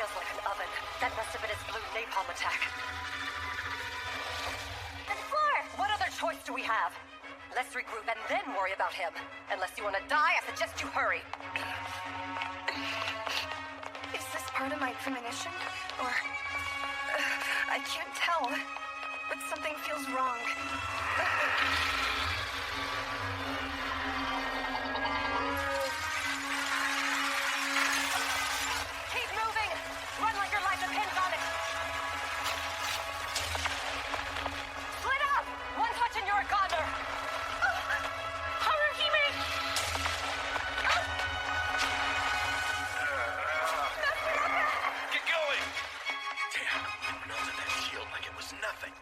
feels like an oven. That must have been his blue napalm attack. And Floor! What other choice do we have? Let's regroup and then worry about him. Unless you want to die, I suggest you hurry. Is this part of my premonition? Or... I can't tell. But something feels wrong. Keep moving! Run like your life depends on it! Split up! One touch and you're a goner! Haruhime! Get going! Damn, it melted that shield like it was nothing.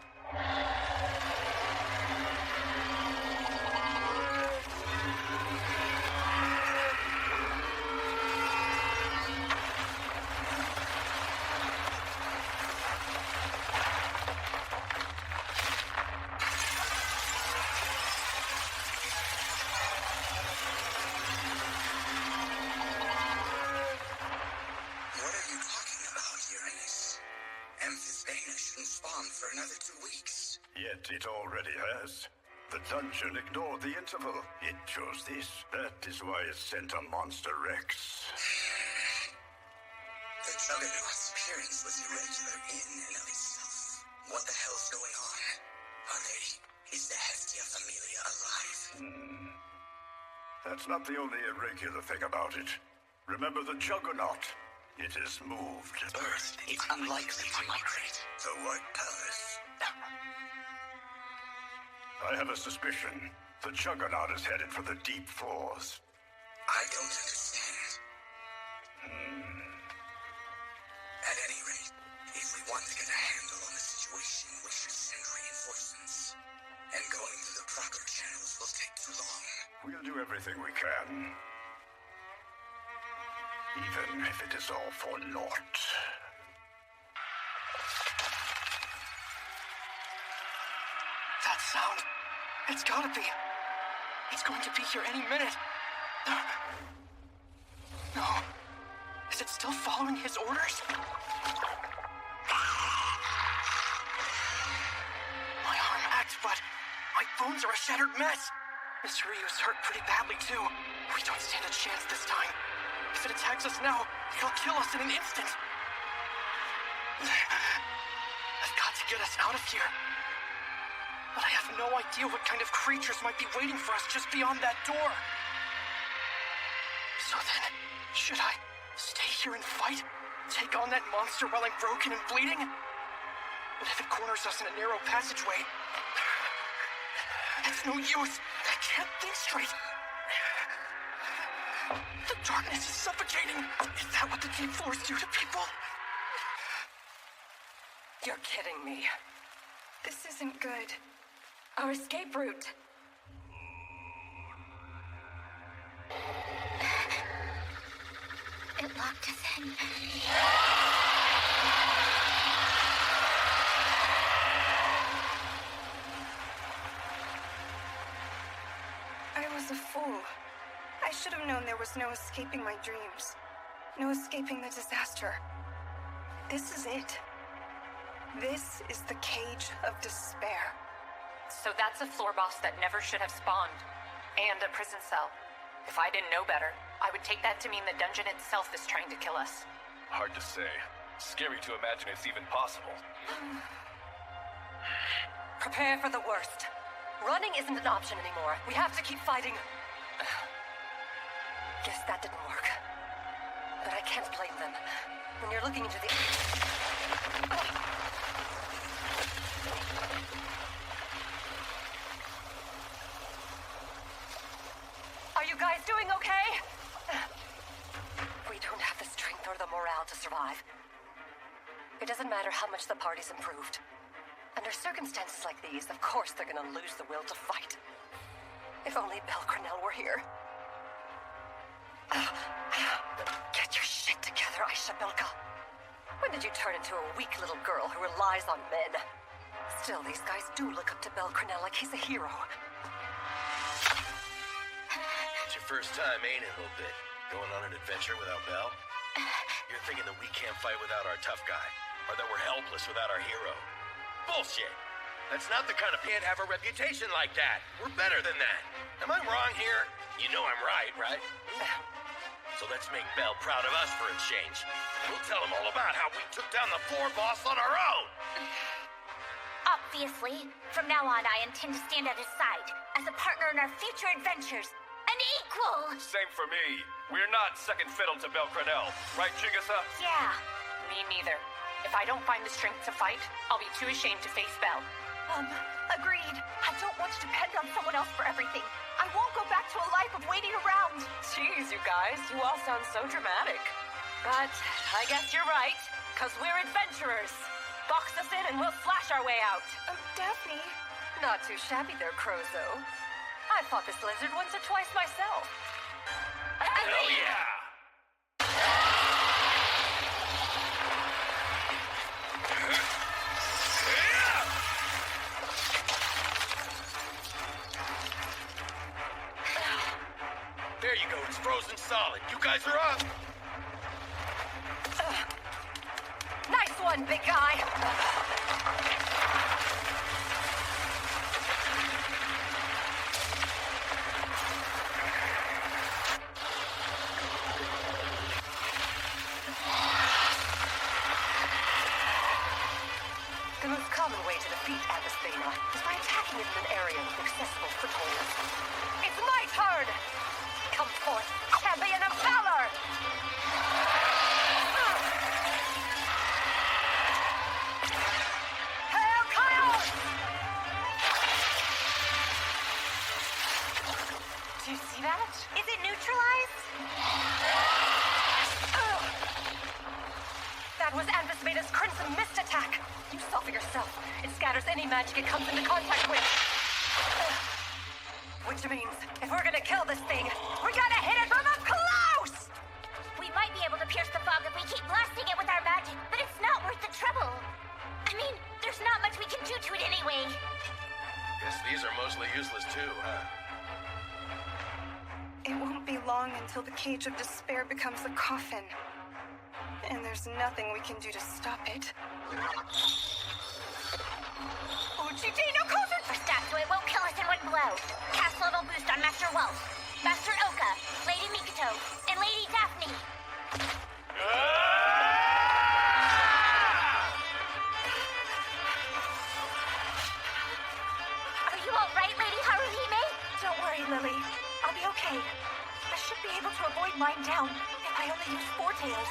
What are you talking about, Uranus? Amphisbaena shouldn't spawn for another 2 weeks. Yet it already has. The dungeon ignored the interval. It chose this. That is why it sent a Monster Rex. The Juggernaut's appearance was irregular in and of itself. What the hell's going on? Is the Hestia Familia alive? That's not the only irregular thing about it. Remember the Juggernaut? It is moved. Earth is unlikely to migrate. The White Palace. I have a suspicion. The Juggernaut is headed for the deep floors. I don't understand. At any rate, if we want to get a handle on the situation, we should send reinforcements. And going through the proper channels will take too long. We'll do everything we can. Even if it is all for naught. That sound. It's gotta be. It's going to be here any minute. No. Is it still following his orders? My arm acts, but my bones are a shattered mess. Mr. Ryu's hurt pretty badly, too. We don't stand a chance this time. If it attacks us now, it'll kill us in an instant. I've got to get us out of here. But I have no idea what kind of creatures might be waiting for us just beyond that door. So then, should I stay here and fight? Take on that monster while I'm broken and bleeding? But if it corners us in a narrow passageway, it's no use. I can't think straight. The darkness is suffocating. Is that what the deep floors do to people? You're kidding me. This isn't good. Our escape route. It locked us in. I was a fool. I should have known there was no escaping my dreams. No escaping the disaster. This is it. This is the cage of despair. So that's a floor boss that never should have spawned. And a prison cell. If I didn't know better, I would take that to mean the dungeon itself is trying to kill us. Hard to say. Scary to imagine it's even possible. Prepare for the worst. Running isn't an option anymore. We have to keep fighting. Guess that didn't work. But I can't blame them. When you're looking into the... Are you guys doing okay? We don't have the strength or the morale to survive. It doesn't matter how much the party's improved. Under circumstances like these, of course they're gonna lose the will to fight. If only Belcrenel were here. Get your shit together, Aisha Bilka. When did you turn into a weak little girl who relies on men? Still, these guys do look up to Belcrenel like he's a hero. It's your first time, ain't it, little bit? Going on an adventure without Belle? You're thinking that we can't fight without our tough guy, or that we're helpless without our hero. Bullshit! That's not the kind of... Can't have a reputation like that. We're better than that. Am I wrong here? You know I'm right? So let's make Bell proud of us for a change. We'll tell him all about how we took down the floor boss on our own. Obviously, from now on I intend to stand at his side as a partner in our future adventures. An equal! Same for me. We're not second fiddle to Bel Cradell. Right, Chigusa? Yeah. Me neither. If I don't find the strength to fight, I'll be too ashamed to face Bell. Agreed. I don't want to depend on someone else for everything. I won't go back to a life of waiting around. Jeez, you guys, you all sound so dramatic. But I guess you're right, because we're adventurers. Box us in and we'll slash our way out. Daphne. Not too shabby there, Crozo. I fought this lizard once or twice myself. Hell yeah! There you go, it's frozen solid. You guys are up. Nice one, big guy. The most common way to defeat Athasthena is by attacking it in an area with accessible footholds. It's my turn! Come forth, champion of valor! Hail Kyle! Do you see that? Is it neutralized? That was Athasthena's Crimson Mist attack! You saw for yourself. It scatters any magic it comes into contact with. Which means, if we're gonna kill this thing, we gotta hit it from up close! We might be able to pierce the fog if we keep blasting it with our magic, but it's not worth the trouble. I mean, there's not much we can do to it anyway. Guess these are mostly useless too, huh? It won't be long until the Cage of Despair becomes a coffin. And there's nothing we can do to stop it. Uchidino Kozu! For stats, so it won't kill us in one blow. Cast level boost on Master Wolf, Master Oka, Lady Mikoto, and Lady Daphne. Are you all right, Lady Haruhime? Don't worry, Lily. I'll be okay. I should be able to avoid lying down if I only use Four Tails.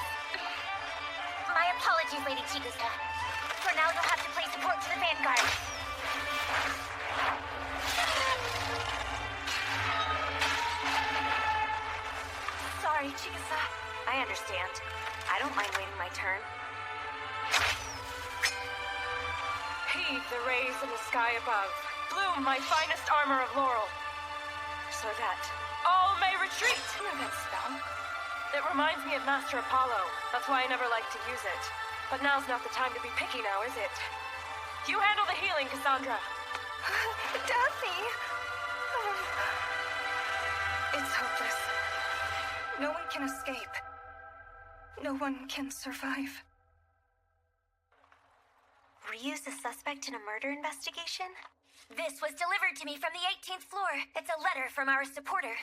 My apologies, Lady Chigusa. For now, you'll have to play support to the Vanguard. Sorry, Chigusa. I understand. I don't mind waiting my turn. Heed the rays in the sky above. Bloom my finest armor of laurel. So that all may retreat. I know that spell. It reminds me of Master Apollo. That's why I never like to use it. But now's not the time to be picky now, is it? You handle the healing, Cassandra. Daphne! It's hopeless. No one can escape. No one can survive. Ryu's a suspect in a murder investigation? This was delivered to me from the 18th floor. It's a letter from our supporter.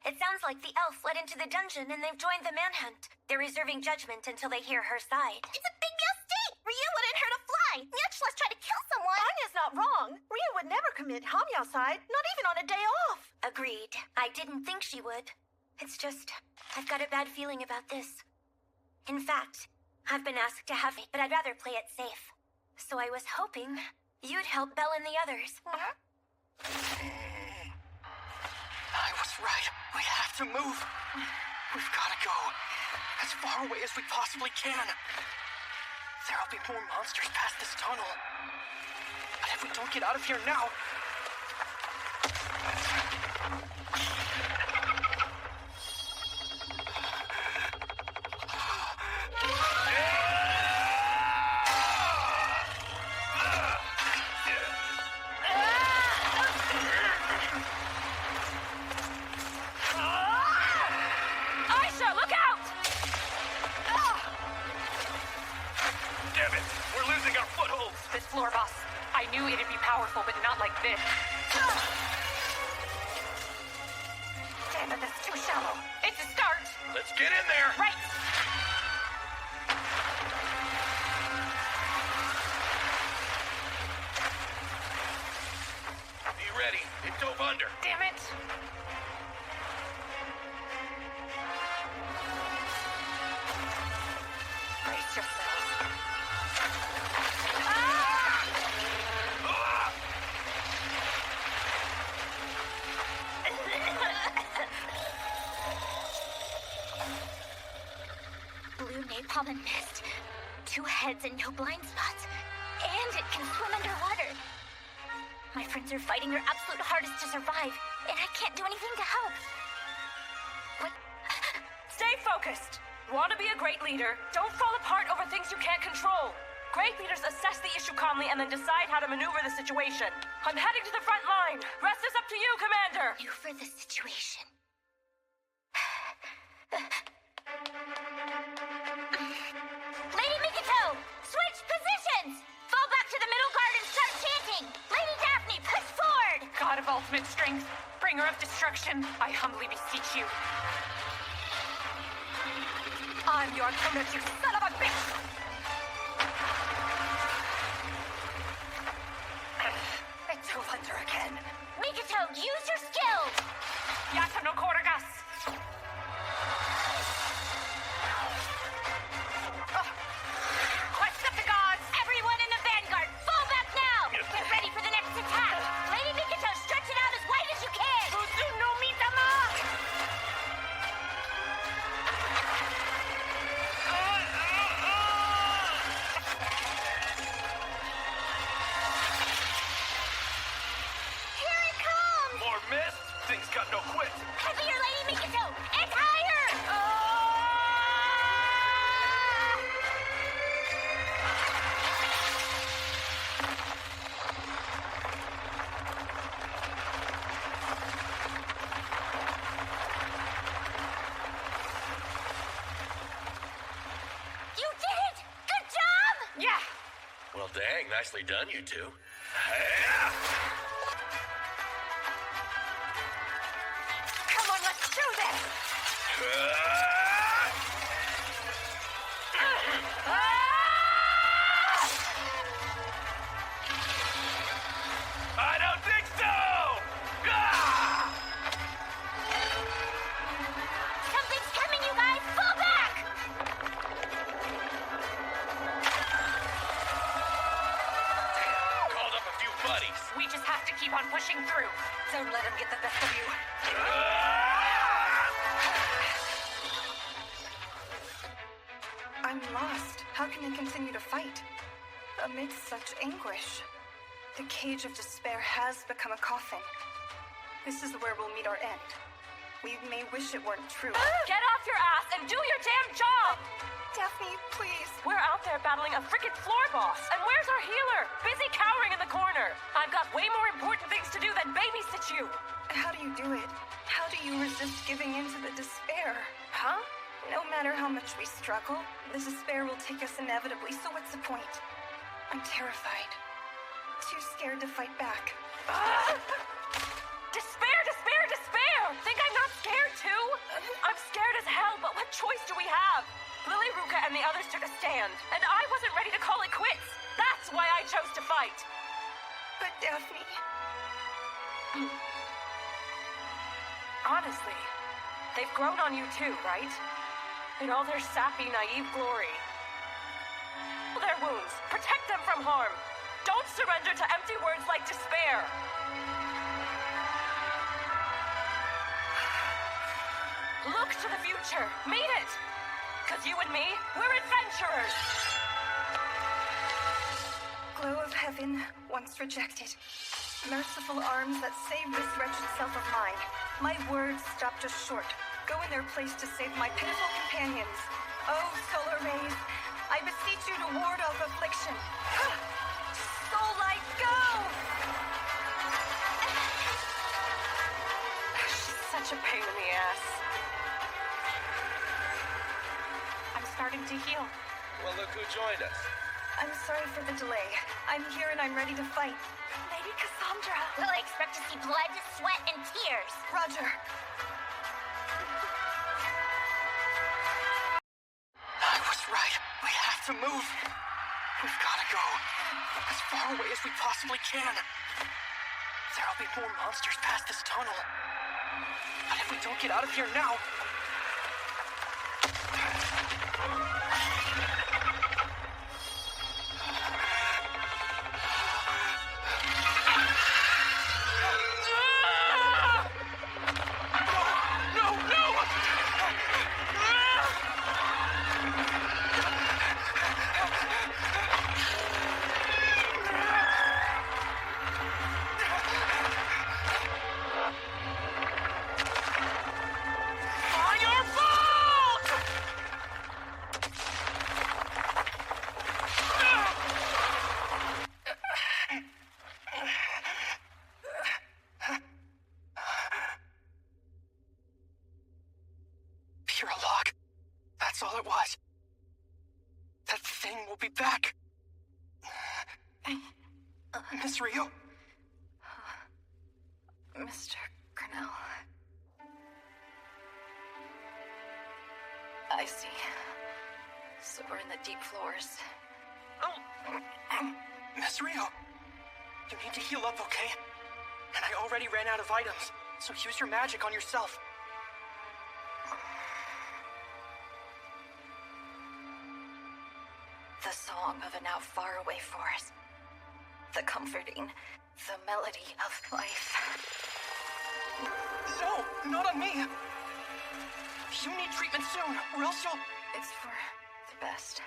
It sounds like the elf fled into the dungeon and they've joined the manhunt. They're reserving judgment until they hear her side. It's a big mistake! Ryu wouldn't hurt a fly, much less try to kill someone! Anya's not wrong. Ryu would never commit homicide, not even on a day off. Agreed. I didn't think she would. It's just, I've got a bad feeling about this. In fact, I've been asked to have it, but I'd rather play it safe. So I was hoping you'd help Belle and the others. I was right. We have to move. We've got to go. As far away as we possibly can. There'll be more monsters past this tunnel. But if we don't get out of here now... Aisha, look out! this floor, boss. I knew it'd be powerful, but not like this. Damn it, that's too shallow. It's a start. Let's get in there. Right. Be ready. It dove under. Damn it. Brace yourself. Blue napalm and mist. 2 heads and no blind spots. And it can swim underwater. My friends are fighting their absolute hardest to survive, and I can't do anything to help. What? Stay focused. Want to be a great leader? Don't fall apart over things you can't control. Great leaders assess the issue calmly and then decide how to maneuver the situation. I'm heading to the front line. Rest is up to you, Commander. Maneuver the situation. Lady Mikito, switch positions! Fall back to the middle guard and start chanting! Lady Daphne, push forward! God of ultimate strength, bringer of destruction, I humbly beseech you. I'm your opponent, you son of a bitch! It dove under again. Mikito, use your skills! Yata no Koragas! Quest of the gods! Everyone in the vanguard, fall back now! Get ready for the next attack! Lady Mikito, stretch it out as wide as you can! Futsu no Mitama! Here it comes! More mist? Things got no quit. Heavier, Lady Mikito! It's higher! You did it! Good job! Yeah! Well, dang, nicely done, you two. Come on, let's do this! I don't think so! Ah! Something's coming, you guys! Fall back! Called up a few buddies. We just have to keep on pushing through. Don't let him get the best of you. I'm lost. How can I continue to fight? Amidst such anguish. The cage of despair has become a coffin. This is where we'll meet our end. We may wish it weren't true. Get off your ass and do your damn job! Daphne, please. We're out there battling a frickin' floor boss. And where's our healer? Busy cowering in the corner. I've got way more important things to do than babysit you. How do you do it? How do you resist giving in to the despair? Huh? No matter how much we struggle, the despair will take us inevitably, so what's the point? I'm terrified. Too scared to fight back. Despair, despair, despair! Think I'm not scared too? I'm scared as hell, but what choice do we have? Lily Ruka and the others took a stand, and I wasn't ready to call it quits. That's why I chose to fight. But Daphne... Honestly, they've grown on you too, right? In all their sappy, naive glory. Their wounds. Protect them from harm. Don't surrender to empty words like despair. Look to the future. Meet it. Because you and me, we're adventurers. Glow of heaven, once rejected. Merciful arms that saved this wretched self of mine. My words stopped us short. Go in their place to save my pitiful companions. Oh, solar rays, I beseech you to ward off affliction. Soul light, go! She's such a pain in the ass. I'm starting to heal. Well, look who joined us. I'm sorry for the delay. I'm here and I'm ready to fight. Lady Cassandra. Well, I expect to see blood, sweat, and tears. Roger. I was right. We have to move. We've got to go. As far away as we possibly can. There'll be more monsters past this tunnel. But if we don't get out of here now... Pure luck. That's all it was. That thing will be back. Miss Rio? Mr. Grinnell. I see. So we're in the deep floors. Miss Rio, you need to heal up, okay? And I already ran out of items, so use your magic on yourself. The song of a now faraway forest. The comforting, the melody of life. No, not on me. You need treatment soon, or else you'll... It's for the best.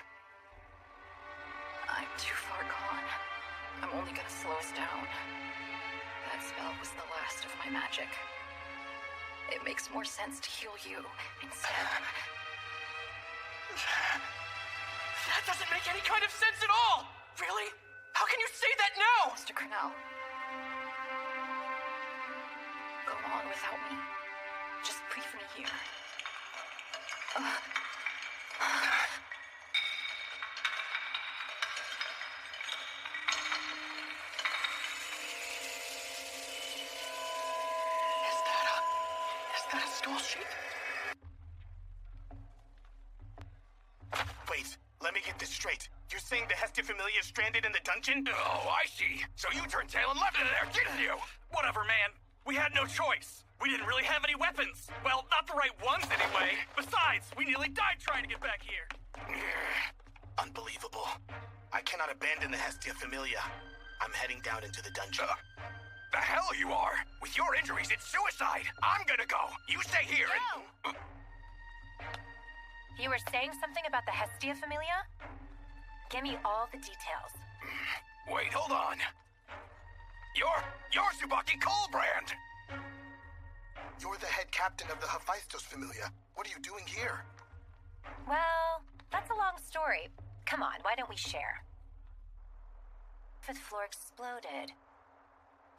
I'm too far gone. I'm only gonna slow us down. That spell was the last of my magic. It makes more sense to heal you instead. That doesn't make any kind of sense at all! Really? How can you say that now? Mr. Grinnell. Go on without me. Just breathe me here. Is that a skull shape? Wait, let me get this straight. You're saying the Hestia Familia is stranded in the dungeon? Oh, I see. So you turned tail and left it there, didn't you? Whatever, man. We had no choice. We didn't really have any weapons. Well, not the right ones anyway. Besides, we nearly died trying to get back here. Unbelievable. I cannot abandon the Hestia Familia. I'm heading down into the dungeon. The hell you are! With your injuries, it's suicide! I'm gonna go! You stay here and... You were saying something about the Hestia Familia? Give me all the details. Wait, hold on. You're Tsubaki Coldbrand! You're the head captain of the Hephaestus Familia. What are you doing here? Well, that's a long story. Come on, why don't we share? Fifth floor exploded.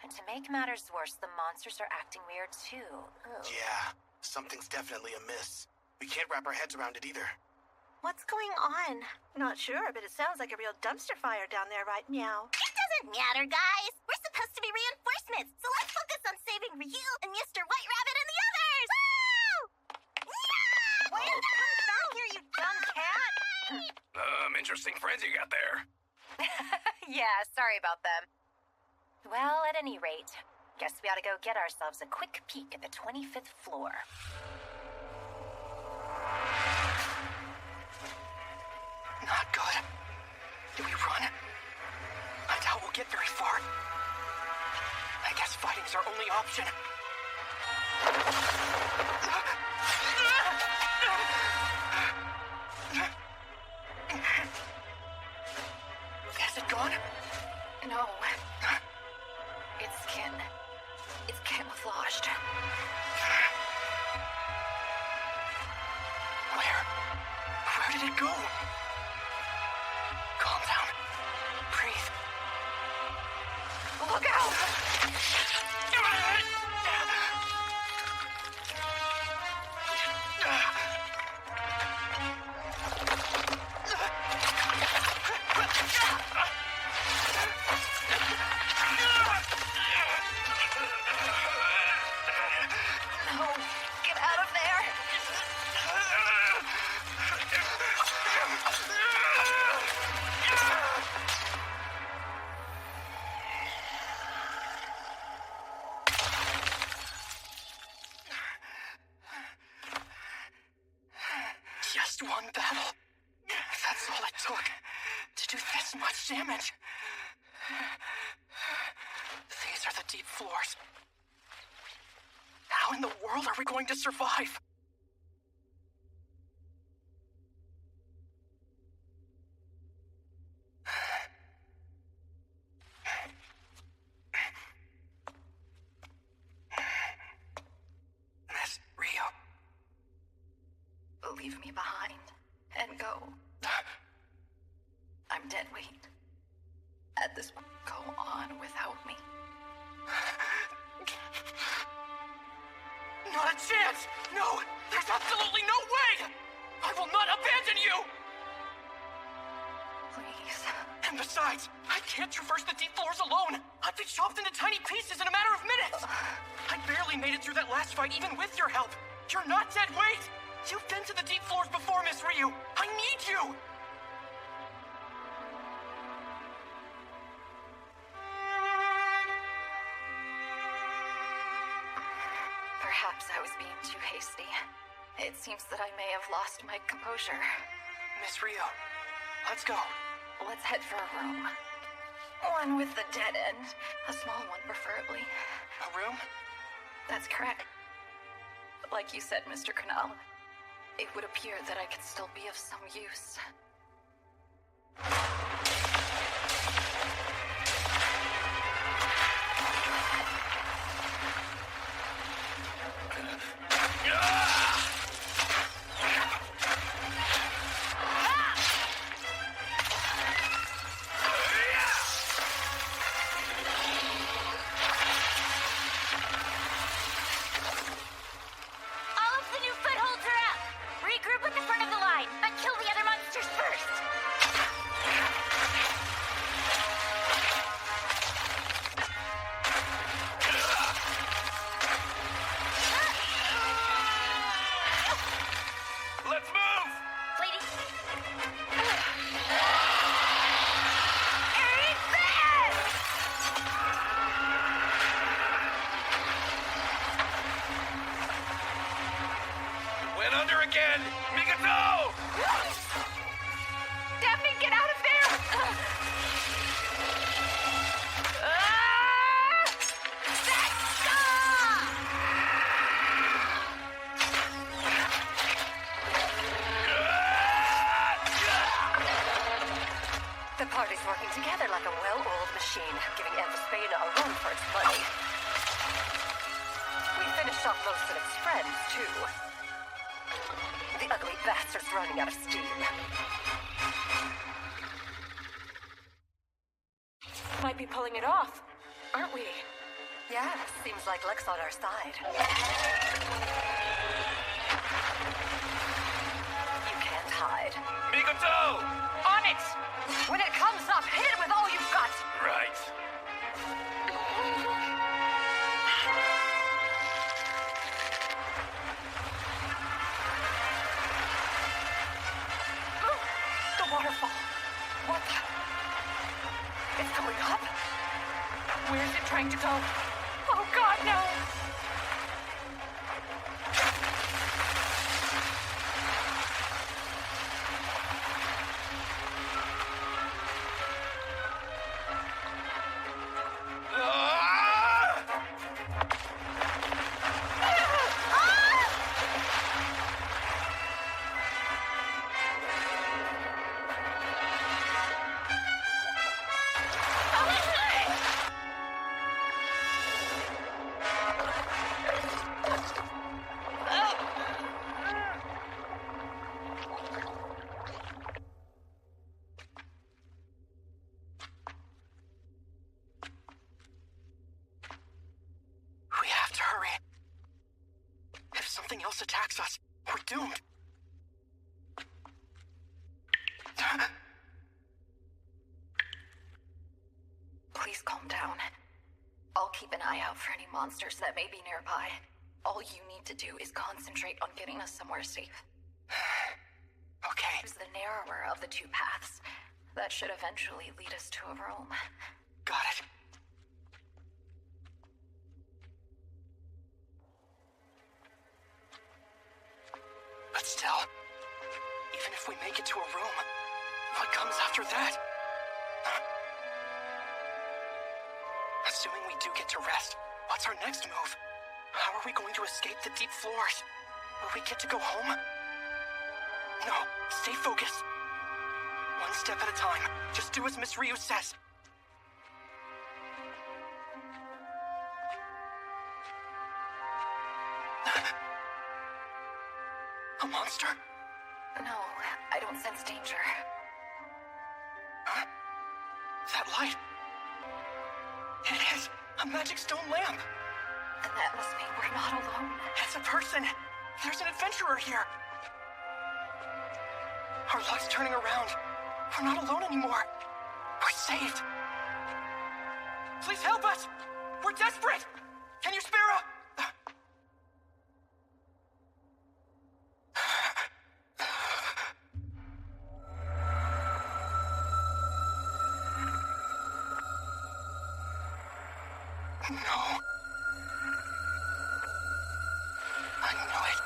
And to make matters worse, the monsters are acting weird too. Ugh. Yeah, something's definitely amiss. We can't wrap our heads around it either. What's going on? Not sure, but it sounds like a real dumpster fire down there right now. It doesn't matter, guys. We're supposed to be reinforcements, so let's focus on saving Ryu and Mr. White Rabbit and the others! Woo! Yeah! Wait, come back here, you dumb cat! Interesting friends you got there. Yeah, sorry about them. Well, at any rate, guess we ought to go get ourselves a quick peek at the 25th floor. Not good. Do we run? I doubt we'll get very far. I guess fighting's our only option. Has it gone? No. It's skin. It's camouflaged. Where did it go? Calm down. Breathe. Look out! One battle. That's all it took to do this much damage. These are the deep floors. How in the world are we going to survive? Miss Rio. Leave me behind and go. I'm dead weight. At this point, go on without me. Not a chance! No! There's absolutely no way! I will not abandon you! Please. And besides, I can't traverse the deep floors alone! I'd be chopped into tiny pieces in a matter of minutes! I barely made it through that last fight even with your help! You're not dead weight! You've been to the deep floors before, Miss Ryu! I need you! Perhaps I was being too hasty. It seems that I may have lost my composure. Miss Rio, let's go. Let's head for a room. One with the dead end. A small one, preferably. A room? That's correct. Like you said, Mr. Canal, it would appear that I could still be of some use. Might be pulling it off, aren't we? Yeah, seems like luck's on our side. You can't hide. Mikoto! On it! When it comes up, hit it with all you've got! Right. The waterfall. What the? It's going up? Where is it trying to go? Oh God, no! Attacks us. We're doomed. Please calm down. I'll keep an eye out for any monsters that may be nearby. All you need to do is concentrate on getting us somewhere safe. Okay. Here's the narrower of the two paths. That should eventually lead us to a room. Got it. But still, even After that... Assuming we do get to rest, what's our next move? How are we going to escape the deep floors? Will we get to go home? No, stay focused. One step at a time. Just do as Miss Ryu says. A monster? No, I don't sense danger. Huh? That light. It is a magic stone lamp. And that must mean we're not alone. It's a person. There's an adventurer here. Our luck's turning around. We're not alone anymore. We're saved. Please help us. We're desperate. Can you spare a... No. I knew it.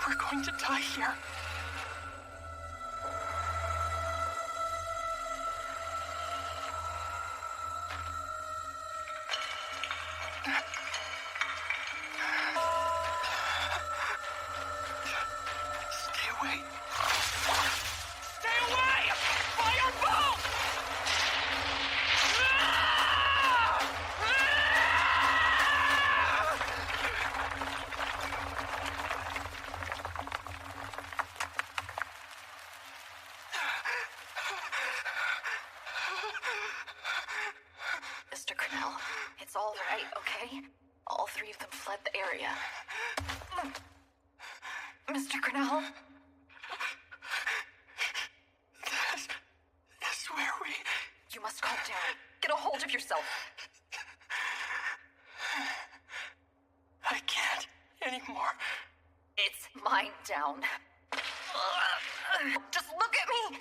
We're going to die here. Stay away. Stay away! Fireball! Mr. Cornell, it's all right, okay? All three of them fled the area. Mr. Cornell? That's where we... You must calm down. Get a hold of yourself. I can't anymore. It's mine down. Just look at me!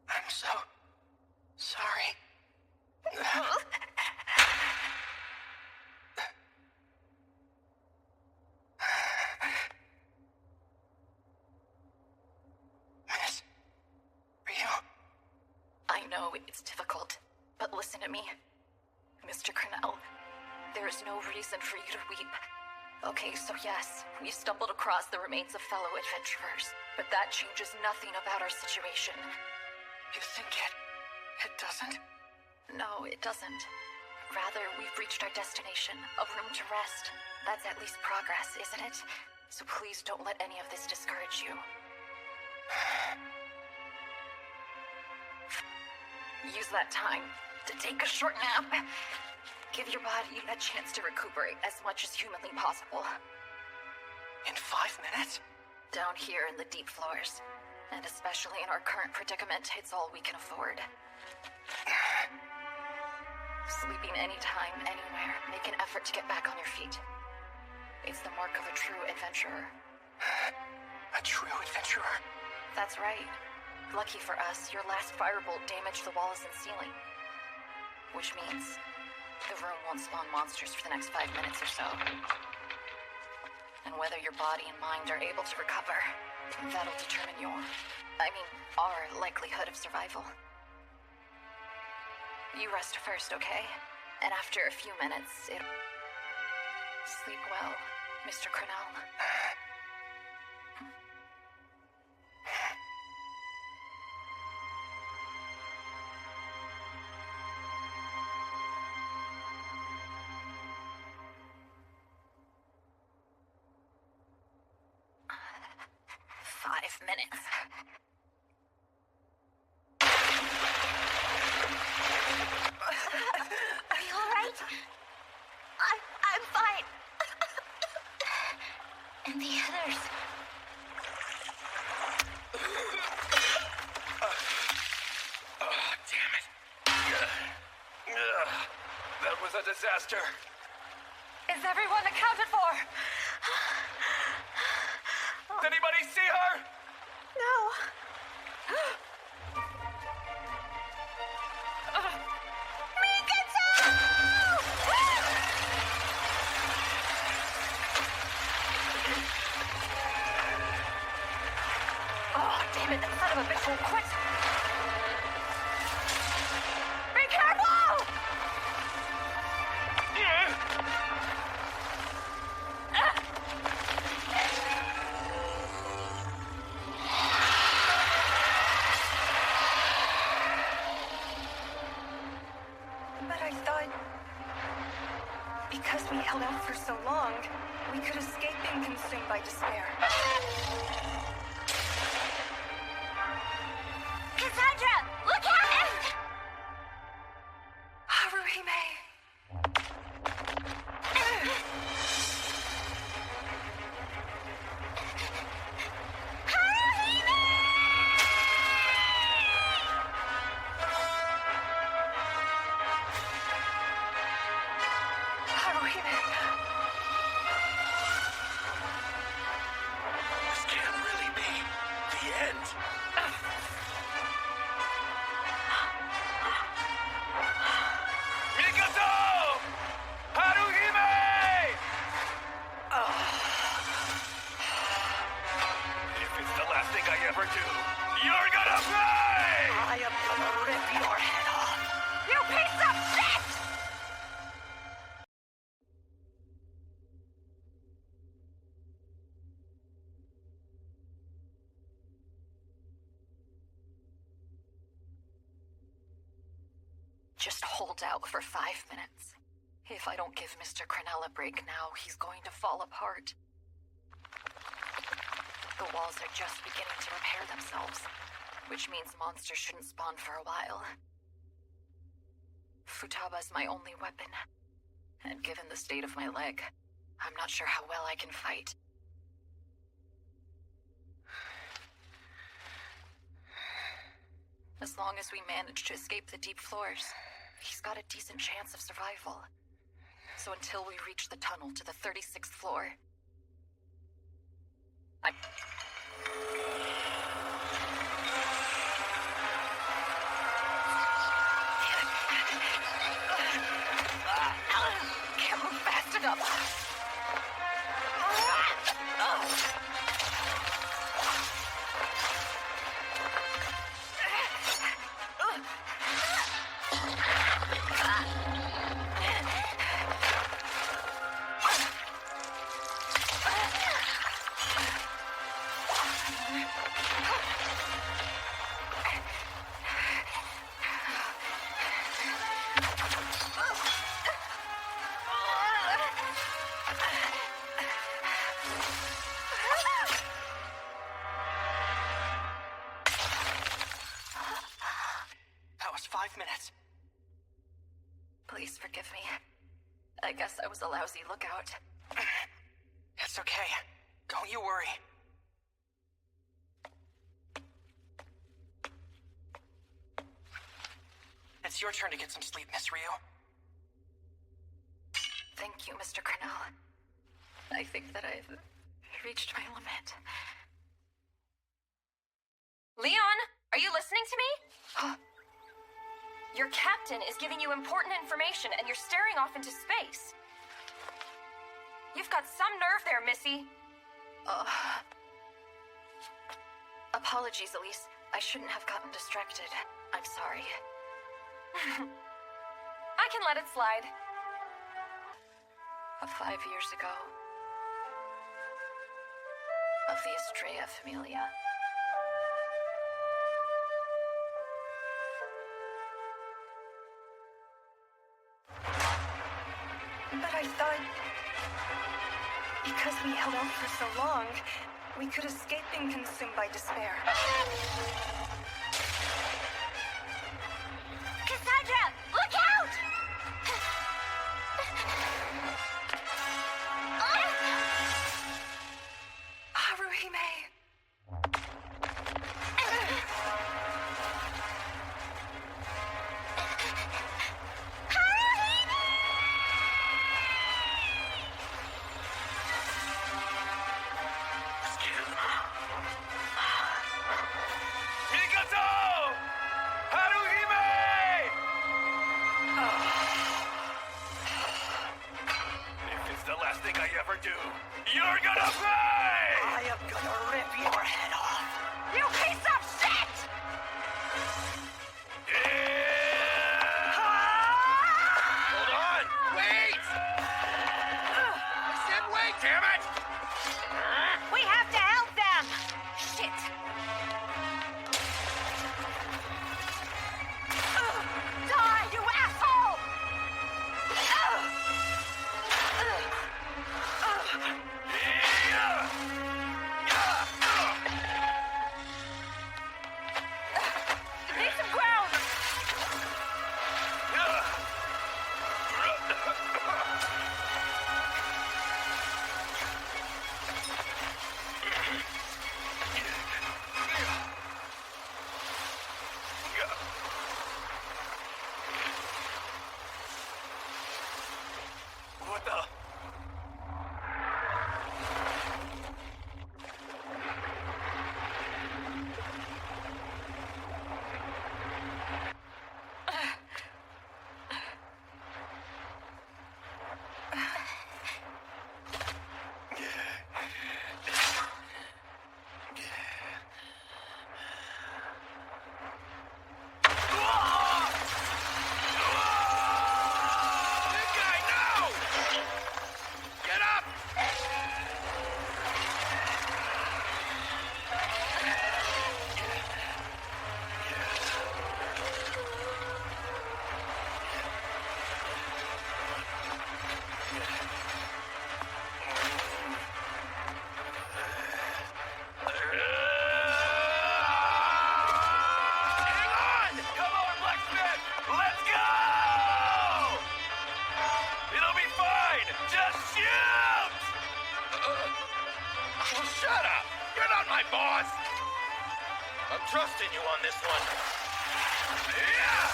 I'm so... sorry. Miss Ryu? I know it's difficult, but listen to me. Mr. Cornell, there is no reason for you to weep. Okay, so yes, we stumbled across the remains of fellow adventurers, but that changes nothing about our situation. You think it doesn't? No, it doesn't. Rather, we've reached our destination, a room to rest. That's at least progress, isn't it? So please don't let any of this discourage you. Use that time to take a short nap. Give your body a chance to recuperate as much as humanly possible. In 5 minutes? Down here in the deep floors. And especially in our current predicament, it's all we can afford. Sleeping anytime, anywhere. Make an effort to get back on your feet. It's the mark of a true adventurer. A true adventurer? That's right. Lucky for us, your last firebolt damaged the walls and ceiling. Which means the room won't spawn monsters for the next 5 minutes or so. And whether your body and mind are able to recover, that'll determine our likelihood of survival. You rest first, okay? And after a few minutes, sleep well, Mr. Cornell. Minutes. Are you all right? I'm fine. And the others. Damn it. That was a disaster. Is everyone accounted for? Did anybody see her? No. Oh, damn. Damn it, that son of a bitch won't quit! Be careful! But I thought... because we held out for so long, we could escape being consumed by despair. Cassandra, look out! Haruhime! This can't really be the end. Mikoto! Haruhime! If it's the last thing I ever do, you're gonna pay! I am gonna rip your head off. You piece of shit! Just hold out for 5 minutes. If I don't give Mr. Crenell a break now, he's going to fall apart. The walls are just beginning to repair themselves, which means monsters shouldn't spawn for a while. Futaba's my only weapon, and given the state of my leg, I'm not sure how well I can fight. As long as we manage to escape the deep floors, he's got a decent chance of survival. So until we reach the tunnel to the 36th floor, can't move fast enough. That was 5 minutes. Please forgive me. I guess I was a lousy lookout. It's okay. Don't you worry. It's your turn to get some sleep, Miss Ryu. Thank you, Mr. Crenell. I think that I've reached my limit. Leon, are you listening to me? Your captain is giving you important information and you're staring off into space. You've got some nerve there, Missy. Apologies, Elise. I shouldn't have gotten distracted. I'm sorry. I can let it slide. 5 years ago. Of the Estrella Familia. But I thought... because we held out for so long, we could escape being consumed by despair. Cassandra, look out! Haruhime! I'm trusting you on this one. Yeah!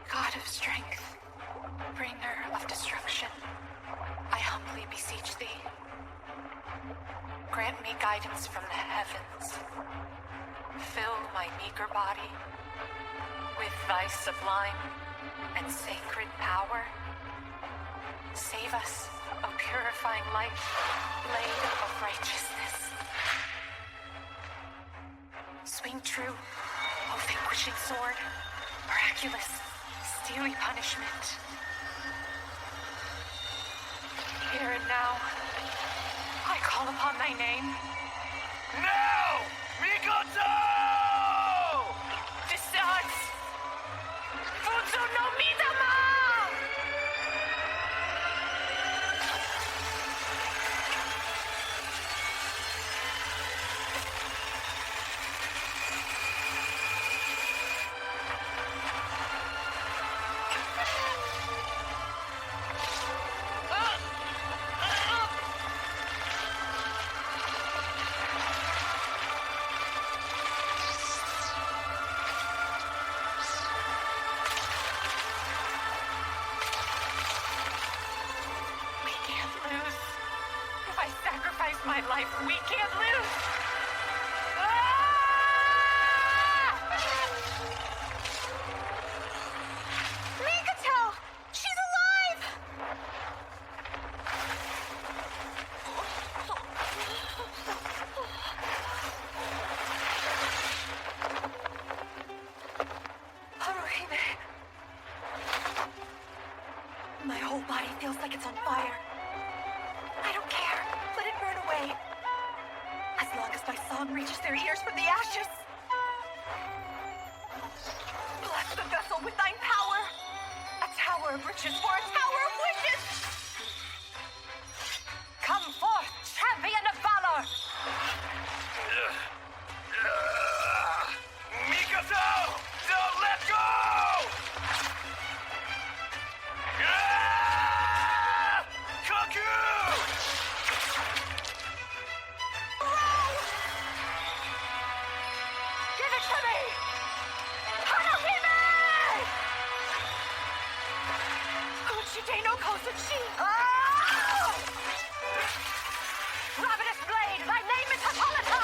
God of strength, bringer of destruction, I humbly beseech thee. Grant me guidance from the heavens. Fill my meager body with thy sublime and sacred power. Save us, O purifying light, blade of righteousness. Swing true, O vanquishing sword, miraculous, steely punishment. Here and now, I call upon thy name. Now! Mikoto! Decides! Futsu no Midama! My life, we can't lose! Mikoto! She's alive! Haruhime! My whole body feels like it's on fire. I don't care. Let it burn away. As long as my song reaches their ears from the ashes. Bless the vessel with thine power. A tower of riches for a tower of wishes. Come forth, champion of valor. Mikoto! Don't let go! Kaku! Give it to me! Haruhime! Uchide no Kozuchi! Oh! Ravenous blade, thy name is Hippolyta!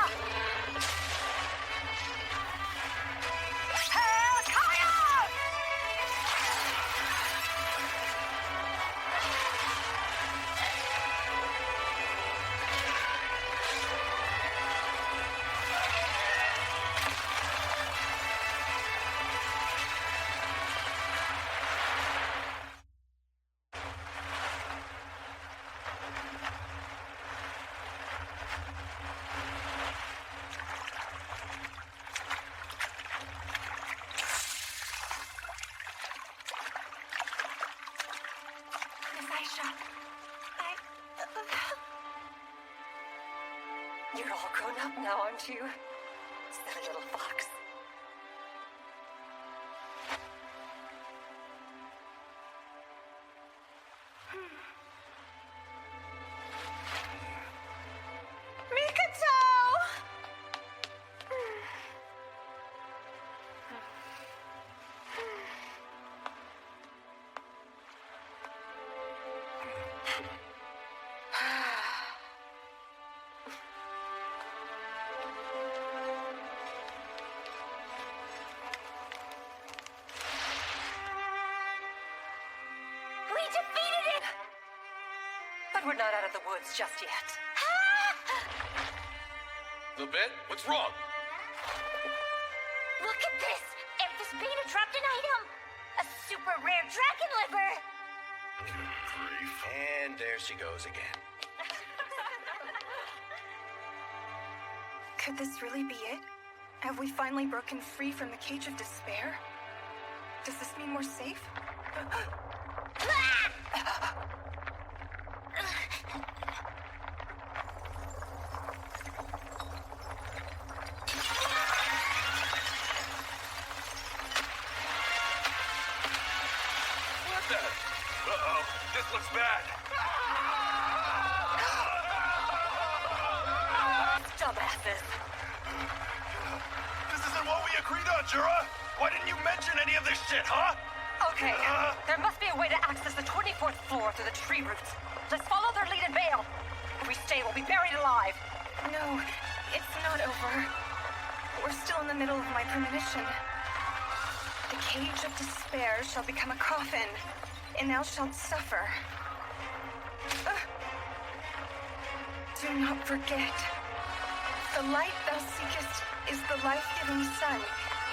Hail Kaya! Miss Aisha, You're all grown up now, aren't you? Silly little fox. Mikoto! We defeated it! But we're not out of the woods just yet. The bit? What's wrong? Look at this! Emphas Beta dropped an item! A super rare dragon liver! And there she goes again. Could this really be it? Have we finally broken free from the cage of despair? Does this mean we're safe? This looks bad. Dumbasses. This isn't what we agreed on, Jura! Why didn't you mention any of this shit, huh? Okay, there must be a way to access the 24th floor through the tree roots. Let's follow their lead and bail. If we stay, we'll be buried alive. No, it's not over. We're still in the middle of my premonition. The cage of despair shall become a coffin, and thou shalt suffer. Do not forget. The light thou seekest is the life-giving sun,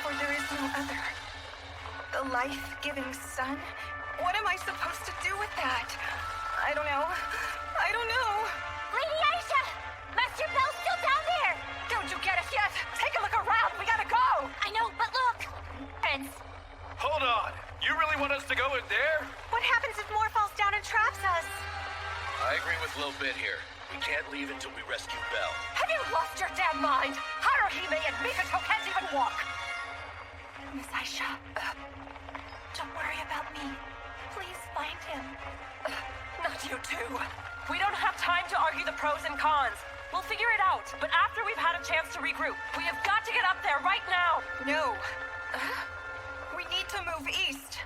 for there is no other. The life-giving sun? What am I supposed to do with that? I don't know. I don't know. Lady Aisha! Master Bell's still down there! Don't you get us yet? Take a look around. We gotta go. I know, but look! Prince. Hold on. You really want us to go in there? What happens if Moore falls down and traps us? I agree with Lil Bit here. We can't leave until we rescue Bell. Have you lost your damn mind? Haruhime and Mikoto can't even walk. Miss Aisha, don't worry about me. Please find him. Not you two. We don't have time to argue the pros and cons. We'll figure it out, but after we've had a chance to regroup. We have got to get up there right now. No. We need to move east.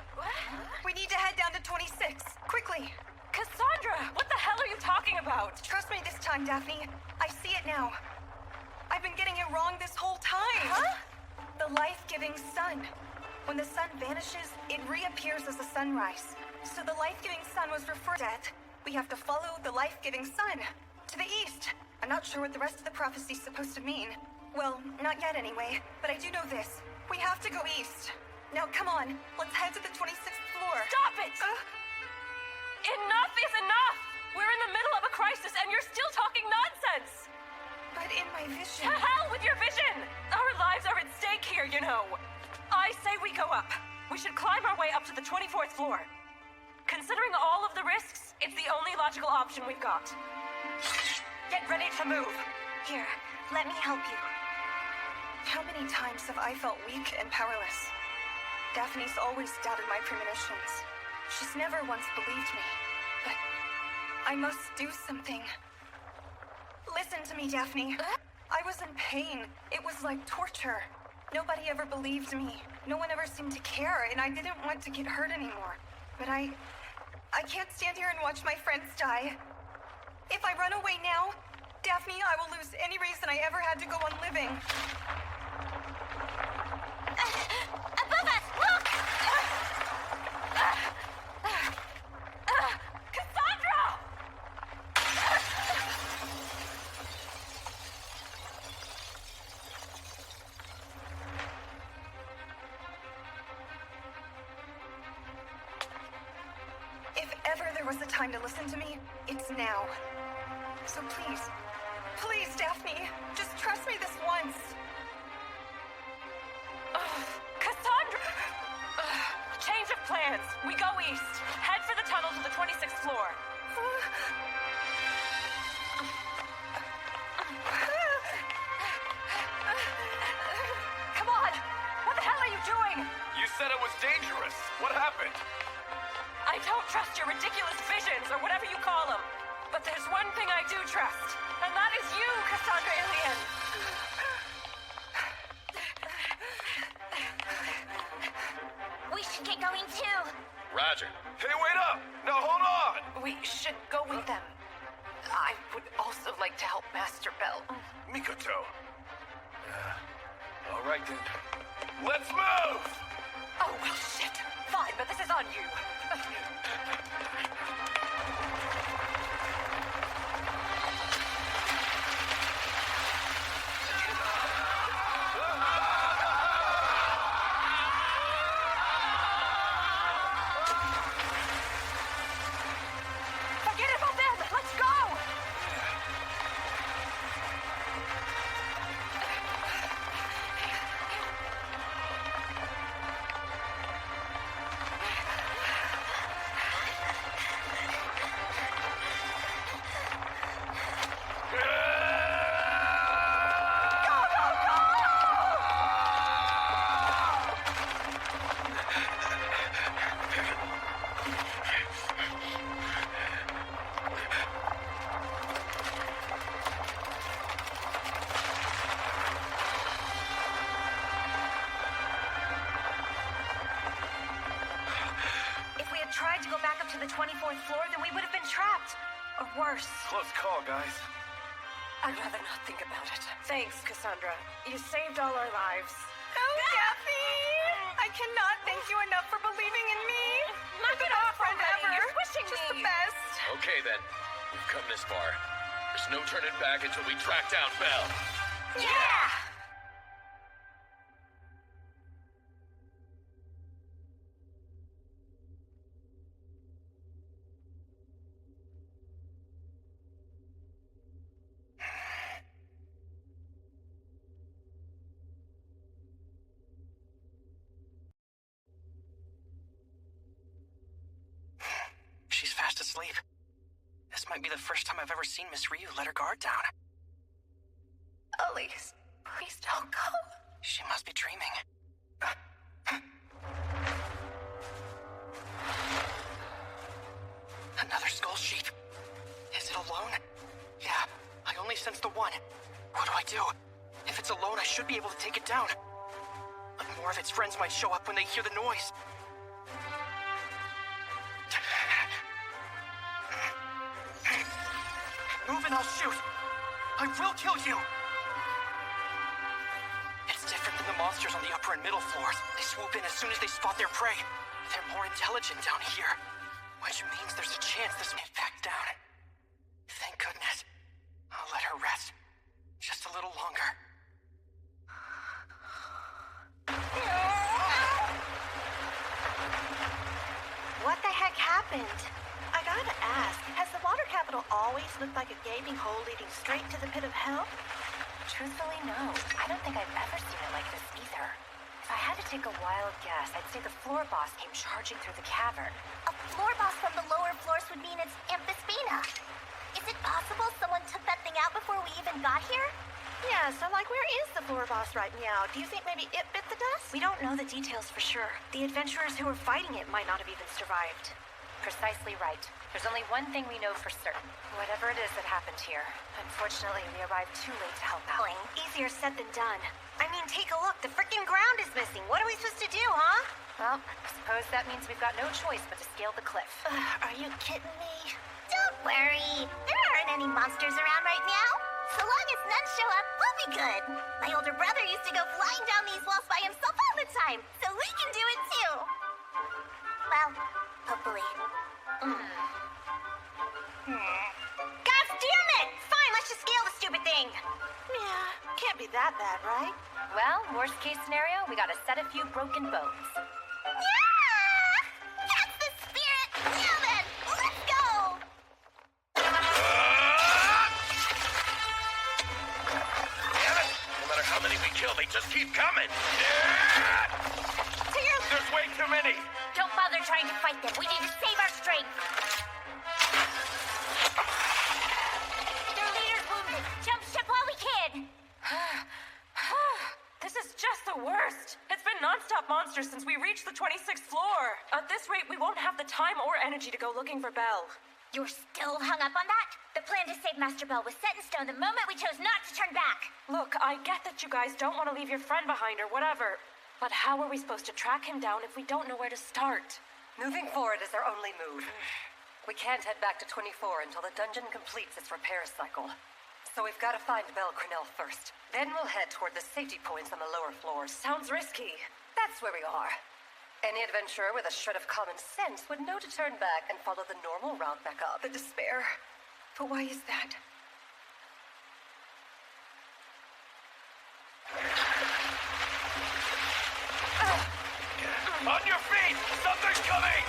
We need to head down to 26. Quickly. Cassandra, what the hell are you talking about? Trust me this time, Daphne. I see it now. I've been getting it wrong this whole time. Huh? The life-giving sun. When the sun vanishes, it reappears as a sunrise. So the life-giving sun was referred to. We have to follow the life-giving sun. To the east. I'm not sure what the rest of the prophecy's supposed to mean. Well, not yet anyway, but I do know this. We have to go east. Now come on, let's head to the 26th floor. Stop it! Enough is enough! We're in the middle of a crisis and you're still talking nonsense! But in my vision... To hell with your vision! Our lives are at stake here, you know. I say we go up. We should climb our way up to the 24th floor. Considering all of the risks, it's the only logical option we've got. Get ready to move. Here, let me help you. How many times have I felt weak and powerless? Daphne's always doubted my premonitions. She's never once believed me. But I must do something. Listen to me, Daphne. I was in pain. It was like torture. Nobody ever believed me. No one ever seemed to care, and I didn't want to get hurt anymore. But I can't stand here and watch my friends die. If I run away now, Daphne, I will lose any reason I ever had to go on living. Above us, look! Cassandra! If ever there was a time to listen to me, it's now. So please, please, Daphne, just trust me this once. Cassandra! Change of plans. We go east. Head for the tunnel to the 26th floor. Come on! What the hell are you doing? You said it was dangerous. What happened? I don't trust your ridiculous visions, or whatever you call them. But there's one thing I do trust, and that is you, Cassandra Ilian. We should get going too. Roger. Hey, wait up! Now hold on! We should go with them. I would also like to help Master Bell. Mikoto. All right then. Let's move! Oh, well, shit. Fine, but this is on you. Forget about them! Let's go! the 24th floor, then we would have been trapped. Or worse. Close call, guys. I'd rather not think about it. Thanks, Cassandra. You saved all our lives. Oh, Kathy! I cannot thank you enough for believing in me. Knock it off, friend ever. You're pushing Just me. the best. Okay then, we've come this far. There's no turning back until we track down Belle. Yeah! She's fast asleep. This might be the first time I've ever seen Miss Ryu let her guard down. Elise, please don't go. She must be dreaming. Another skull sheep. Is it alone? Yeah, I only sense the one. What do I do? If it's alone, I should be able to take it down. But more of its friends might show up when they hear the noise. Move and I'll shoot. I will kill you. It's different than the monsters on the upper and middle floors. They swoop in as soon as they spot their prey. They're more intelligent down here, which means there's a chance this may back down. Thank goodness. I'll let her rest. Just a little longer. What the heck happened? I gotta ask, has the water capital always looked like a gaping hole leading straight to the pit of hell? Truthfully, no. I don't think I've ever seen it like this either. If I had to take a wild guess, I'd say the floor boss came charging through the cavern. A floor boss from the lower floors would mean it's Amphisbaena. Is it possible someone took that thing out before we even got here? Yeah, so like where is the floor boss right now? Do you think maybe it bit the dust? We don't know the details for sure. The adventurers who were fighting it might not have even survived. Precisely right. There's only one thing we know for certain. Whatever it is that happened here. Unfortunately, we arrived too late to help out. Easier said than done. I mean, take a look. The freaking ground is missing. What are we supposed to do, huh? Well, I suppose that means we've got no choice but to scale the cliff. Are you kidding me? Don't worry. There aren't any monsters around right now. So long as none show up, we'll be good. My older brother used to go flying down these walls by himself all the time, so we can do it too. Well, hopefully. God damn it! Fine, let's just scale the stupid thing. Yeah, can't be that bad, right? Well, worst case scenario, we gotta set a few broken bones. Yeah! That's the spirit! Now then, let's go! Damn it! No matter how many we kill, they just keep coming. There's way too many. Don't bother trying to fight them. We need to save our strength. Their leader's wounded. Jump ship while we can. This is just the worst. It's been non-stop monsters since we reached the 26th floor. At this rate, we won't have the time or energy to go looking for Belle. You're still hung up on that? The plan to save Master Belle was set in stone the moment we chose not to turn back. Look, I get that you guys don't want to leave your friend behind or whatever. But how are we supposed to track him down if we don't know where to start? Moving forward is our only move. We can't head back to 24 until the dungeon completes its repair cycle. So we've got to find Belle Crenel first. Then we'll head toward the safety points on the lower floors. Sounds risky. That's where we are. Any adventurer with a shred of common sense would know to turn back and follow the normal route back up. The despair. But why is that? On your feet! Something's coming!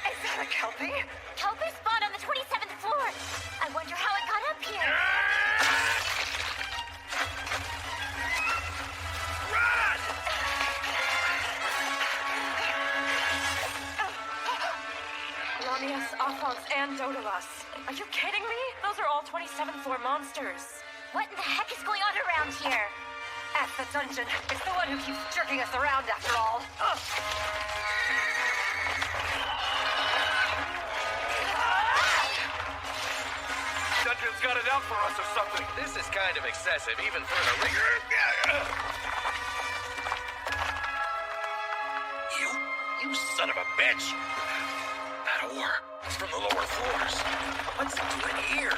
Is that a Kelpie? Kelpie spawned on the 27th floor. I wonder how it got up here. Run! Lanius, Alphonse, and Dodalas. Are you kidding me? Those are all 27th floor monsters. What in the heck is going on around here? At the dungeon. It's the one who keeps jerking us around after all. Dungeon's got it out for us or something. This is kind of excessive, even for the rigor. You? You son of a bitch! That ore is from the lower floors. What's it doing here?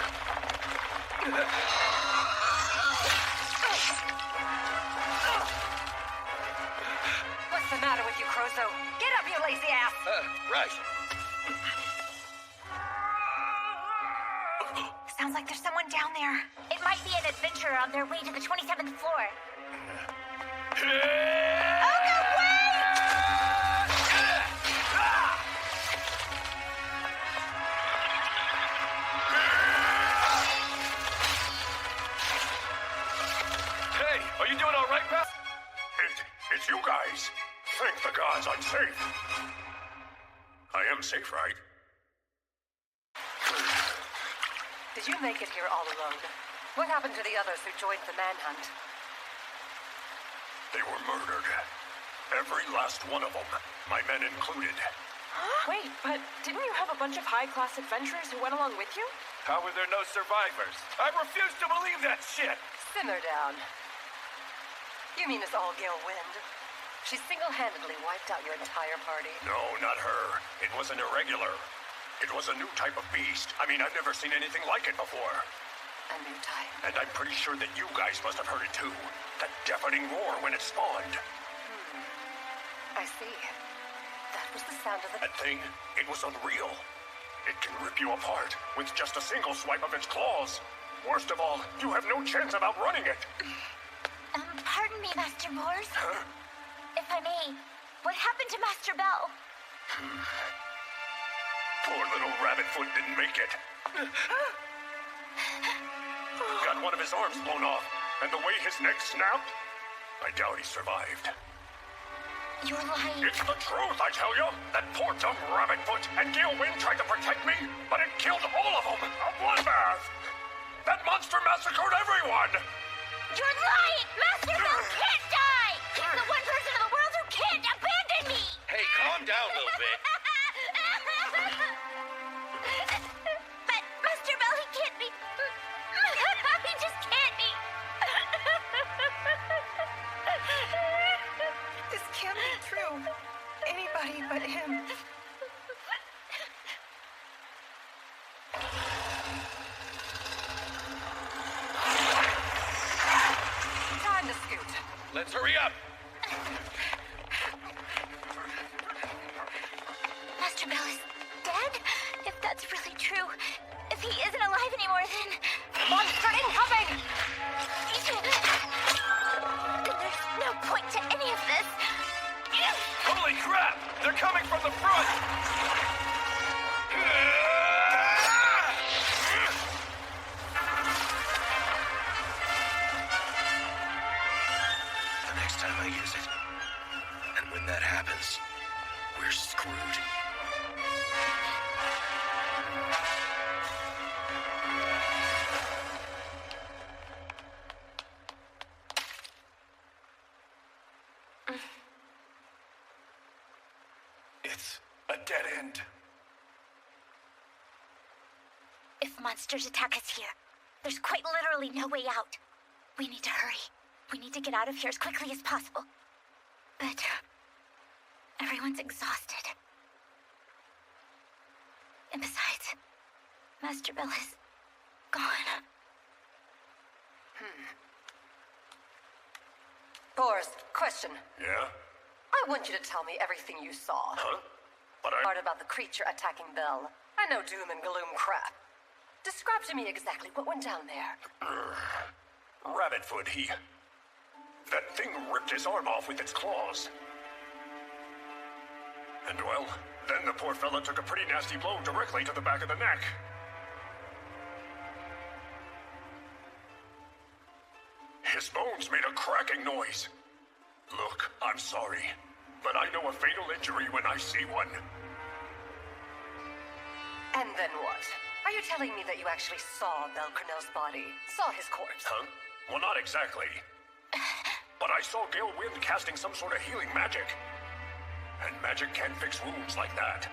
What's the matter with you, Crozo? Get up, you lazy ass! Right. Sounds like there's someone down there. It might be an adventurer on their way to the 27th floor. Oh, no, wait! Hey, are you doing all right, pal? It's you guys. Thank the gods I'm safe. I am safe, right? Did you make it here all alone? What happened to the others who joined the manhunt? They were murdered. Every last one of them, my men included. Wait, but didn't you have a bunch of high-class adventurers who went along with you? How were there no survivors? I refuse to believe that shit! Simmer down. You mean it's all Gale Wind? She single-handedly wiped out your entire party. No, not her. It was an irregular. It was a new type of beast. I mean, I've never seen anything like it before. A new type? And I'm pretty sure that you guys must have heard it too. That deafening roar when it spawned. I see. That was the sound of the... That thing, it was unreal. It can rip you apart with just a single swipe of its claws. Worst of all, you have no chance of outrunning it. Pardon me, Master Boars. Huh? If I may, what happened to Master Bell? Poor little Rabbitfoot didn't make it. Got one of his arms blown off, and the way his neck snapped, I doubt he survived. You're lying. It's the truth, I tell you. That poor dumb Rabbitfoot and Gale Wind tried to protect me, but it killed all of them. A bloodbath. That monster massacred everyone. You're lying! Master Bell can't die! He's the one person in the world who can't abandon me! Hey, calm down a little bit. But Master Bell, he can't be... He just can't be... This can't be true. Anybody but him. Time to scoot. Let's hurry up. Master Bell is dead? If that's really true, if he isn't alive anymore, then... Monster incoming! Then there's no point to any of this. Holy crap! They're coming from the front! The next time I use it, and when that happens, we're screwed. It's a dead end. If monsters attack us here, there's quite literally no way out. We need to hurry. We need to get out of here as quickly as possible. But everyone's exhausted. And besides, Master Bell is gone. Boris, question. Yeah? I want you to tell me everything you saw. Huh? But Part about the creature attacking Bell. I know doom and gloom crap. Describe to me exactly what went down there. Rabbitfoot, that thing ripped his arm off with its claws. And well, then the poor fella took a pretty nasty blow directly to the back of the neck. His bones made a cracking noise. Look, I'm sorry, but I know a fatal injury when I see one. And then what? Are you telling me that you actually saw Bell Cornell's body? Saw his corpse? Huh? Well, not exactly. But I saw Gale Wind casting some sort of healing magic. And magic can't fix wounds like that.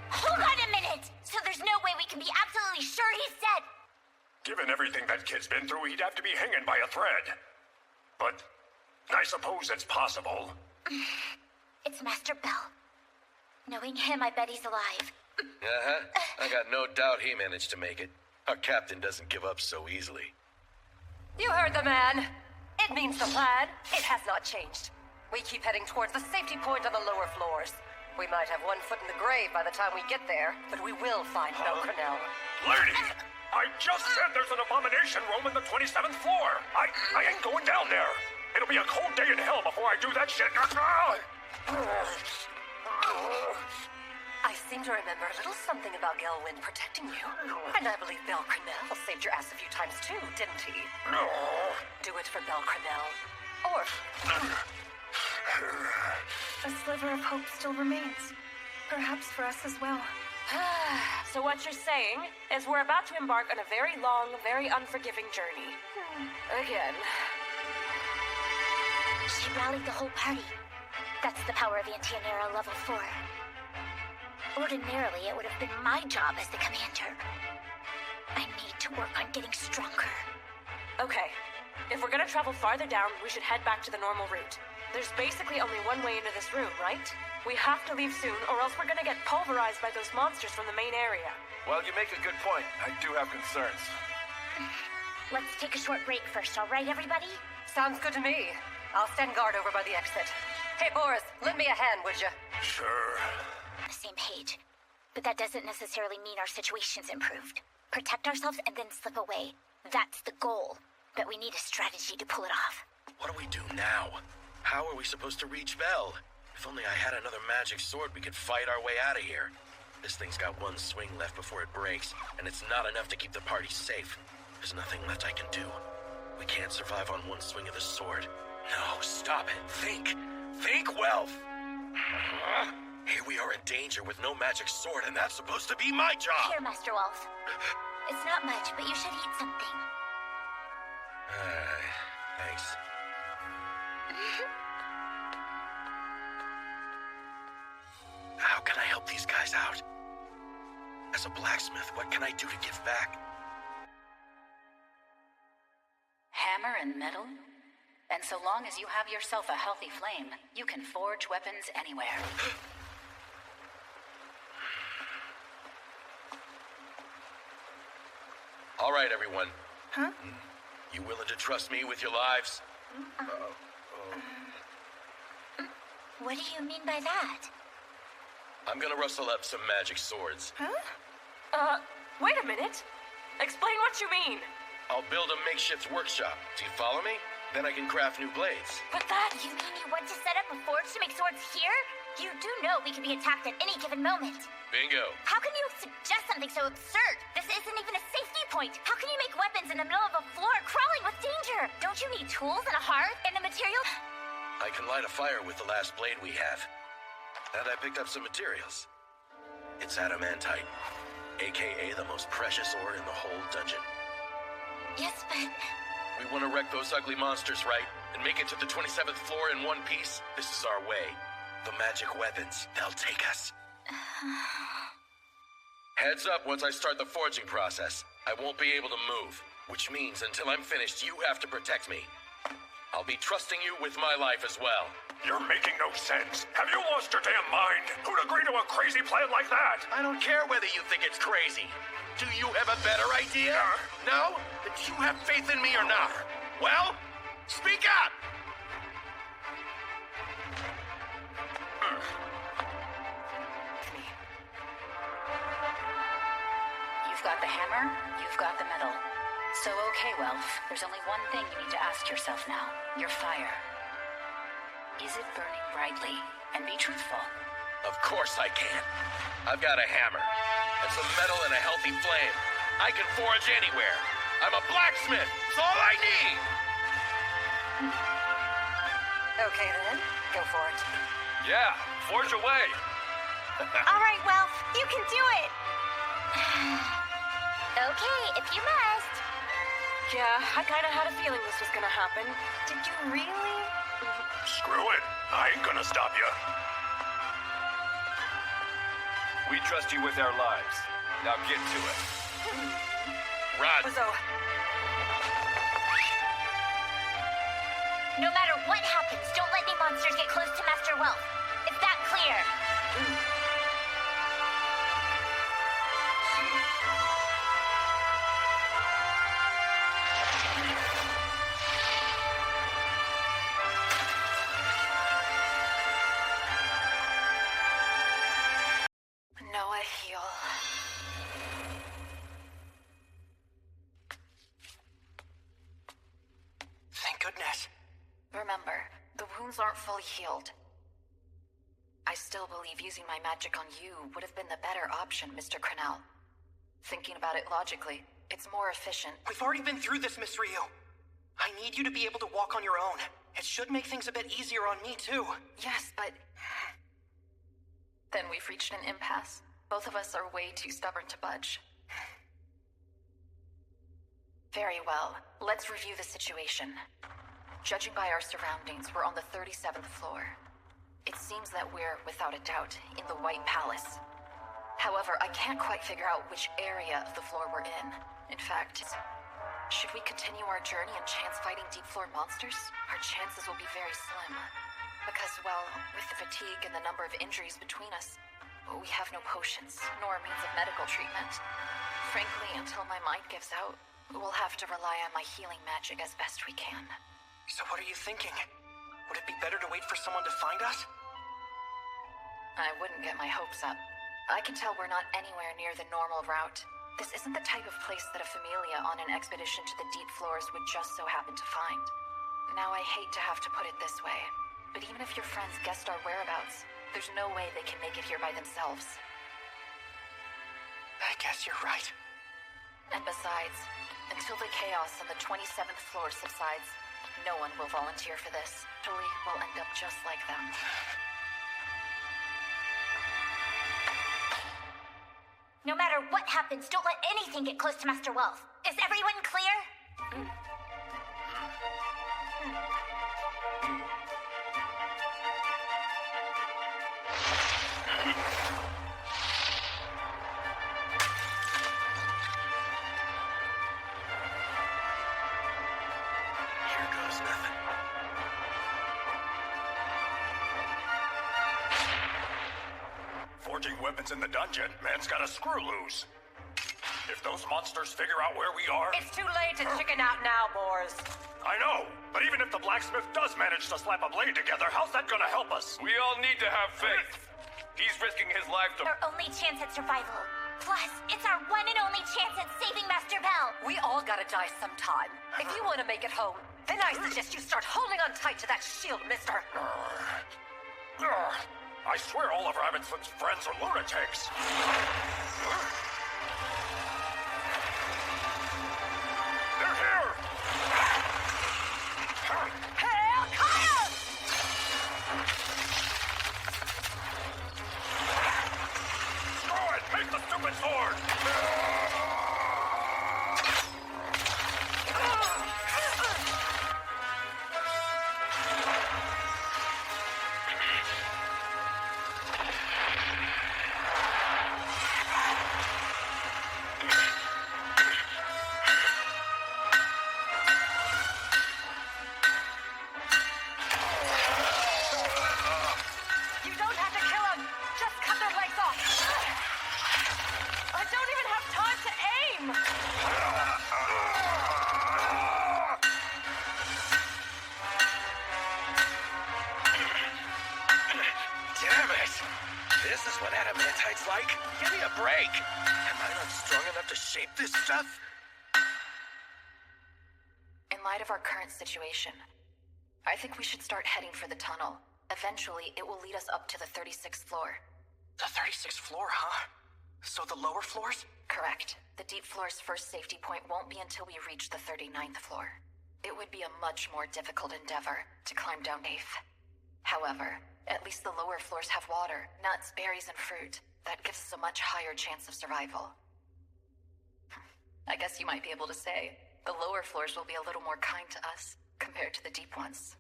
Hold on a minute! So there's no way we can be absolutely sure he's dead! Given everything that kid's been through, he'd have to be hanging by a thread. But I suppose it's possible. It's Master Bell. Knowing him, I bet he's alive. Uh-huh. I got no doubt he managed to make it. Our captain doesn't give up so easily. You heard the man. It means the plan. It has not changed. We keep heading towards the safety point on the lower floors. We might have one foot in the grave by the time we get there, but we will find Belcrenel. Lady! I just said there's an abomination roaming the 27th floor! I ain't going down there! It'll be a cold day in hell before I do that shit! I seem to remember a little something about Gelwyn protecting you. And I believe Belcrenel saved your ass a few times too, didn't he? Do it for Belcrenel. Or... A sliver of hope still remains. Perhaps for us as well. So what you're saying is we're about to embark on a very long, very unforgiving journey. Again. She rallied the whole party. That's the power of Antianera level 4. Ordinarily, it would have been my job as the commander. I need to work on getting stronger. Okay. If we're gonna travel farther down, we should head back to the normal route. There's basically only one way into this room, right? We have to leave soon, or else we're gonna get pulverized by those monsters from the main area. Well, you make a good point. I do have concerns. Let's take a short break first, all right, everybody? Sounds good to me. I'll stand guard over by the exit. Hey, Boris, lend me a hand, would you? Sure. On the same page. But that doesn't necessarily mean our situation's improved. Protect ourselves and then slip away. That's the goal. But we need a strategy to pull it off. What do we do now? How are we supposed to reach Bell? If only I had another magic sword, we could fight our way out of here. This thing's got one swing left before it breaks, and it's not enough to keep the party safe. There's nothing left I can do. We can't survive on one swing of the sword. No, stop it. Think. Think, Welf. Here we are in danger with no magic sword, and that's supposed to be my job. Here, Master Wolf. It's not much, but you should eat something. Thanks. How can I help these guys out? As a blacksmith, what can I do to give back? Hammer and metal? And so long as you have yourself a healthy flame, you can forge weapons anywhere. All right, everyone. Huh? You willing to trust me with your lives? What do you mean by that? I'm gonna rustle up some magic swords. Huh? Wait a minute. Explain what you mean. I'll build a makeshift workshop. Do you follow me? Then I can craft new blades. But that... You mean you want to set up a forge to make swords here? You do know we could be attacked at any given moment. Bingo. How can you suggest something so absurd? This isn't even a safety point. How can you make weapons in the middle of a floor crawling with danger? Don't you need tools and a hearth and a material? I can light a fire with the last blade we have. And I picked up some materials. It's adamantite, aka the most precious ore in the whole dungeon. Yes, but... We want to wreck those ugly monsters, right? And make it to the 27th floor in one piece? This is our way. The magic weapons, they'll take us. Heads up, once I start the forging process, I won't be able to move. Which means until I'm finished, you have to protect me. I'll be trusting you with my life as well. You're making no sense. Have you lost your damn mind? Who'd agree to a crazy plan like that? I don't care whether you think it's crazy. Do you have a better idea? No? Then do you have faith in me or not? Well, speak up! You've got the hammer, you've got the metal. So okay, Welf, there's only one thing you need to ask yourself now. Your fire. Is it burning brightly? And be truthful. Of course I can. I've got a hammer. And some metal and a healthy flame. I can forge anywhere. I'm a blacksmith. It's all I need. Okay then, go for it. Yeah, forge away. All right, Welf, you can do it. Okay, if you must. Yeah, I kinda had a feeling this was gonna happen. Did you really? Screw it. I ain't gonna stop you. We trust you with our lives. Now get to it. Rod. So, No matter what happens, don't let any monsters get close to Master Welf. If clear. Noah, heal. Thank goodness. Remember, the wounds aren't fully healed. I still believe using my magic on you would have been the better option, Mr. Crenell. Thinking about it logically, it's more efficient. We've already been through this, Miss Ryu. I need you to be able to walk on your own. It should make things a bit easier on me, too. Yes, but... Then we've reached an impasse. Both of us are way too stubborn to budge. Very well. Let's review the situation. Judging by our surroundings, we're on the 37th floor. It seems that we're, without a doubt, in the White Palace. However, I can't quite figure out which area of the floor we're in. In fact, should we continue our journey and chance fighting deep floor monsters? Our chances will be very slim. Because, well, with the fatigue and the number of injuries between us, we have no potions, nor means of medical treatment. Frankly, until my mind gives out, we'll have to rely on my healing magic as best we can. So what are you thinking? Would it be better to wait for someone to find us? I wouldn't get my hopes up. I can tell we're not anywhere near the normal route. This isn't the type of place that a familia on an expedition to the deep floors would just so happen to find. Now, I hate to have to put it this way, but even if your friends guessed our whereabouts, there's no way they can make it here by themselves. I guess you're right. And besides, until the chaos on the 27th floor subsides, no one will volunteer for this. Julie will end up just like them. No matter what happens, don't let anything get close to Master Welf. Is everyone clear? Here goes nothing. Forging weapons in the dungeon, man's got a screw loose. If those monsters figure out where we are... It's too late to chicken out now, Boars. I know, but even if the blacksmith does manage to slap a blade together, how's that gonna help us? We all need to have faith. He's risking his life to... Our only chance at survival. Plus, it's our one and only chance at saving Master Bell. We all gotta die sometime. If you want to make it home, then I suggest you start holding on tight to that shield, mister. I swear all of Rabbitfoot's friends are lunatics. They're here! Hail Kaya! Screw it! Make the stupid sword! You don't have to kill them. Just cut their legs off. I don't even have time to aim. Damn it! This is what adamantite's like? Give me a break! Am I not strong enough to shape this stuff? In light of our current situation, I think we should start heading for the tunnel. Eventually, it will lead us up to the 36th floor. The 36th floor, huh? So the lower floors? Correct. The deep floor's first safety point won't be until we reach the 39th floor. It would be a much more difficult endeavor to climb down 8th. However, at least the lower floors have water, nuts, berries, and fruit. That gives us a much higher chance of survival. I guess you might be able to say, the lower floors will be a little more kind to us, compared to the deep ones.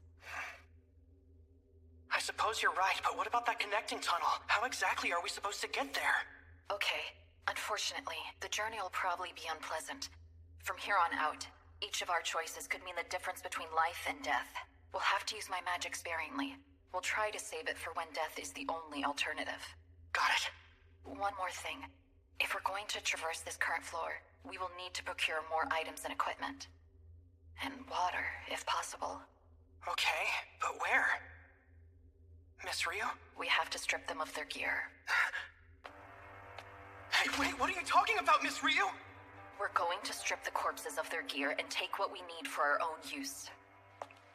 I suppose you're right, but what about that connecting tunnel? How exactly are we supposed to get there? Okay. Unfortunately, the journey will probably be unpleasant. From here on out, each of our choices could mean the difference between life and death. We'll have to use my magic sparingly. We'll try to save it for when death is the only alternative. Got it. One more thing. If we're going to traverse this current floor, we will need to procure more items and equipment. And water, if possible. Okay, but where? Miss Ryu? We have to strip them of their gear. Hey, wait, what are you talking about, Miss Ryu? We're going to strip the corpses of their gear and take what we need for our own use.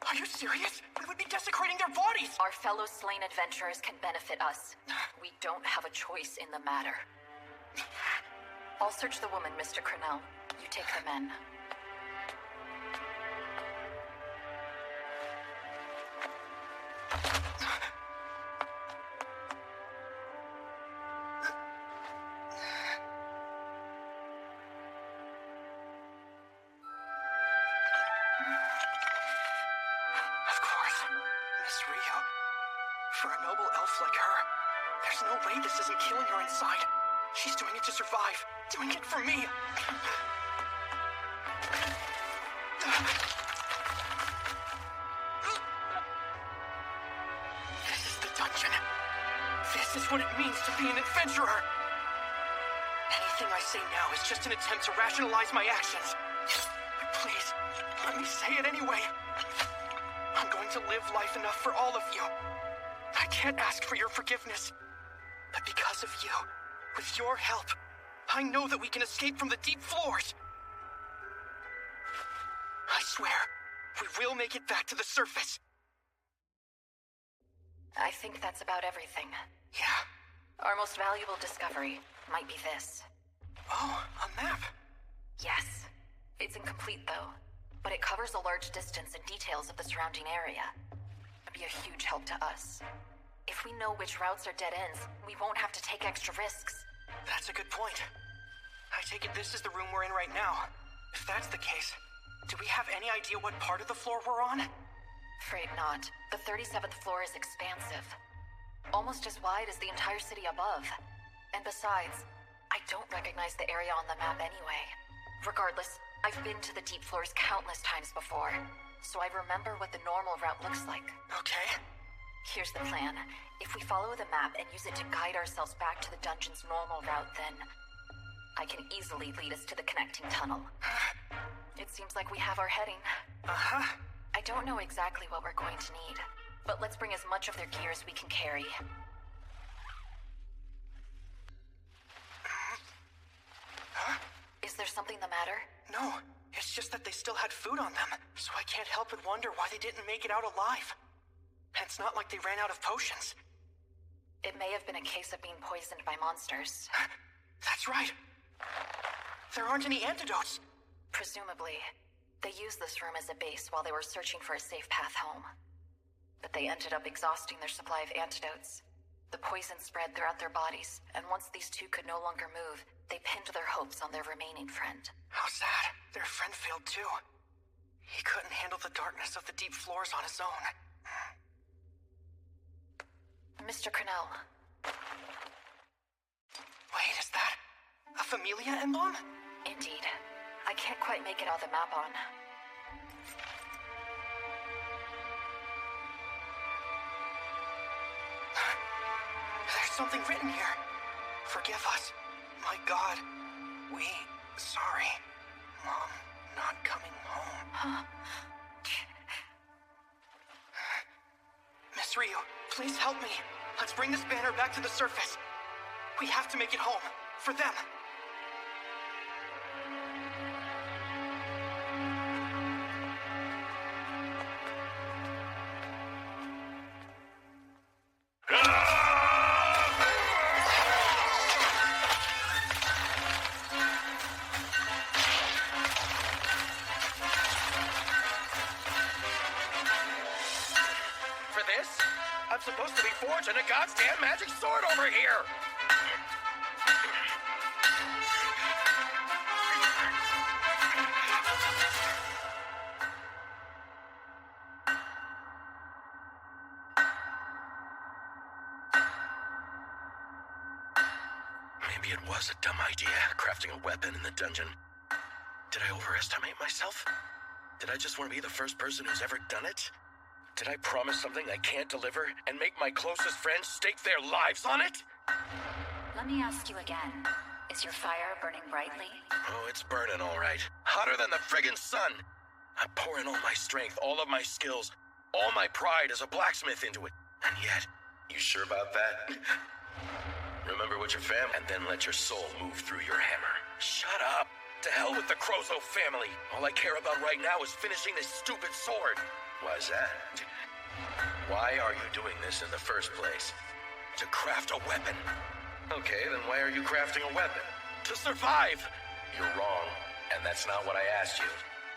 Are you serious? We would be desecrating their bodies! Our fellow slain adventurers can benefit us. We don't have a choice in the matter. I'll search the woman, Mr. Cornell. You take the men. Of course. Miss Ryu. For a noble elf like her, there's no way this isn't killing her inside. She's doing it to survive. Doing it for me. This is the dungeon. This is what it means to be an adventurer. Anything I say now is just an attempt to rationalize my actions. But please, let me say it anyway. I'm going to live life enough for all of you. I can't ask for your forgiveness. But because of you, with your help, I know that we can escape from the deep floors. I swear, we will make it back to the surface. I think that's about everything. Yeah. Our most valuable discovery might be this. Oh, a map. Yes. It's incomplete, though, but it covers a large distance and details of the surrounding area. It'd be a huge help to us. If we know which routes are dead ends, we won't have to take extra risks. That's a good point. I take it this is the room we're in right now. If that's the case, do we have any idea what part of the floor we're on? Afraid not. The 37th floor is expansive. Almost as wide as the entire city above. And besides, I don't recognize the area on the map anyway. Regardless, I've been to the deep floors countless times before, so I remember what the normal route looks like. Okay. Here's the plan. If we follow the map and use it to guide ourselves back to the dungeon's normal route, then I can easily lead us to the connecting tunnel. It seems like we have our heading. Uh-huh. I don't know exactly what we're going to need, but let's bring as much of their gear as we can carry. Huh? Is there something the matter? No, it's just that they still had food on them, so I can't help but wonder why they didn't make it out alive. And it's not like they ran out of potions. It may have been a case of being poisoned by monsters. That's right. There aren't any antidotes. Presumably. They used this room as a base while they were searching for a safe path home. But they ended up exhausting their supply of antidotes. The poison spread throughout their bodies, and once these two could no longer move, they pinned their hopes on their remaining friend. How sad. Their friend failed too. He couldn't handle the darkness of the deep floors on his own. Mr. Cornell. Wait, is that a Familia emblem? Indeed. I can't quite make it out the map on. There's something written here. Forgive us. My God. Sorry. Mom, not coming home. Huh? Miss Ryu, please help me. Let's bring this banner back to the surface. We have to make it home. For them. For this, I'm supposed to be forging a goddamn magic sword over here! Maybe it was a dumb idea, crafting a weapon in the dungeon. Did I overestimate myself? Did I just want to be the first person who's ever done it? Did I promise something I can't deliver and make my closest friends stake their lives on it? Let me ask you again. Is your fire burning brightly? Oh, it's burning all right. Hotter than the friggin' sun. I'm pouring all my strength, all of my skills, all my pride as a blacksmith into it. And yet, you sure about that? Remember what your fam, and then let your soul move through your hammer. Shut up. To hell with the Krozo family. All I care about right now is finishing this stupid sword. Why's that? Why are you doing this in the first place? To craft a weapon. Okay, then why are you crafting a weapon? To survive! You're wrong, and that's not what I asked you.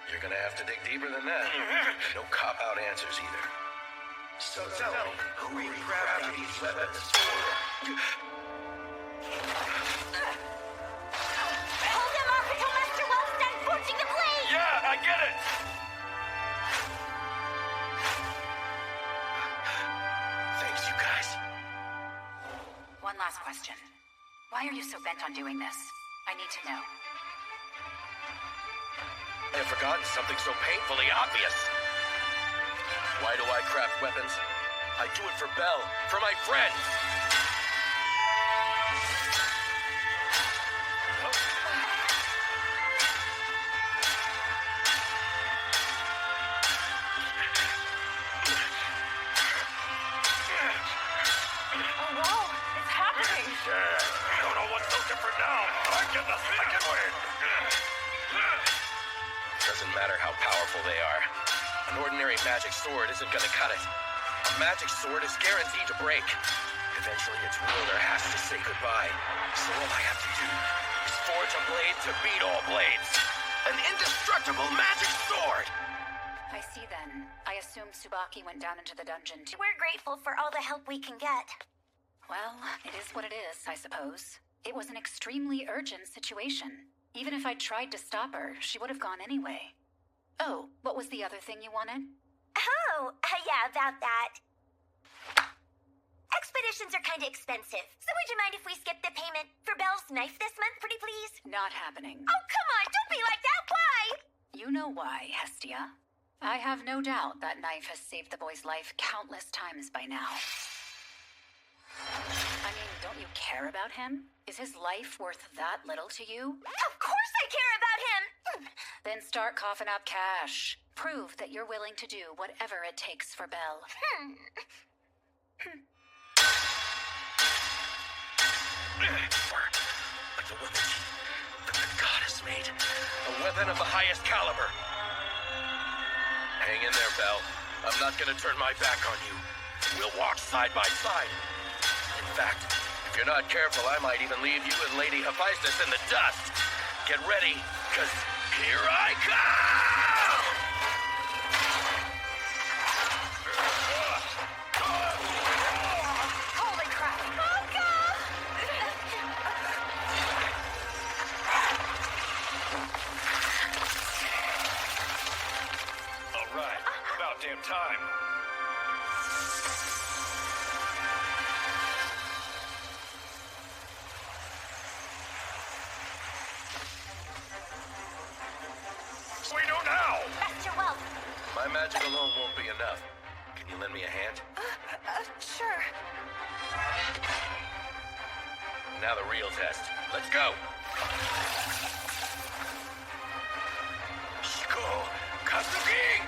You're gonna have to dig deeper than that. No cop-out answers either. So tell me, who are you crafting these weapons for? Hold them off until Master Wells done forging the blade! Yeah, I get it! Thanks, you guys. One last question. Why are you so bent on doing this? I need to know. I've forgotten something so painfully obvious. Why do I craft weapons? I do it for Belle, for my friends. I don't know what's so different now. I get the second win. Doesn't matter how powerful they are. An ordinary magic sword isn't gonna cut it. A magic sword is guaranteed to break. Eventually its wielder has to say goodbye. So all I have to do is forge a blade to beat all blades. An indestructible magic sword! I see then. I assume Tsubaki went down into the dungeon to... We're grateful for all the help we can get. Well, it is what it is, I suppose. It was an extremely urgent situation. Even if I tried to stop her, she would have gone anyway. Oh, what was the other thing you wanted? Oh, yeah, about that. Expeditions are kind of expensive, so would you mind if we skip the payment for Belle's knife this month, pretty please? Not happening. Oh, come on, don't be like that, why? You know why, Hestia. I have no doubt that knife has saved the boy's life countless times by now. I mean, don't you care about him? Is his life worth that little to you? Of course I care about him! Then start coughing up cash. Prove that you're willing to do whatever it takes for Belle. Like the one that the goddess made. A weapon of the highest caliber. Hang in there, Belle. I'm not gonna turn my back on you. We'll walk side by side. In fact, if you're not careful, I might even leave you and Lady Hephaestus in the dust. Get ready, because here I come! Holy crap! All right, about damn time. We do now! Master Wells! My magic alone won't be enough. Can you lend me a hand? Sure. Now the real test. Let's go! Shiko Kasugi!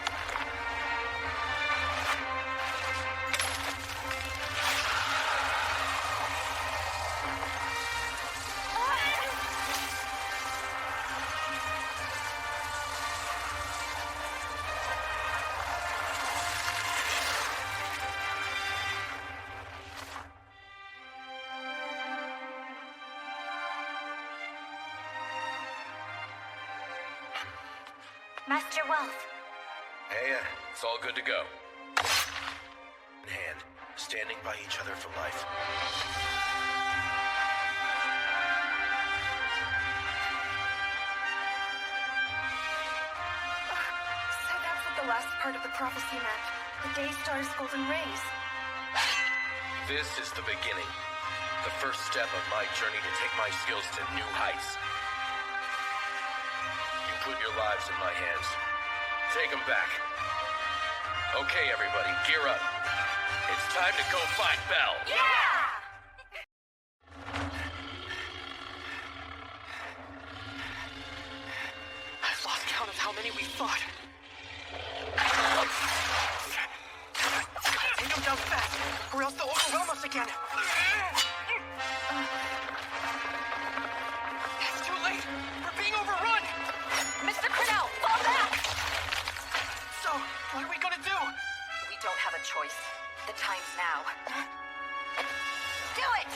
Master Wells. Hey, it's all good to go. In hand, standing by each other for life. So that's what the last part of the prophecy meant. The day star's golden rays. This is the beginning. The first step of my journey to take my skills to new heights. You put your lives in my hands. Take them back. Okay, everybody, gear up. It's time to go find Belle. Yeah! I've lost count of how many we fought. Gotta take them down fast, or else they'll overwhelm us again. It's too late. We're being overrun. Mr. Cornell, fall back! So, what are we gonna do? We don't have a choice. The time's now. Do it!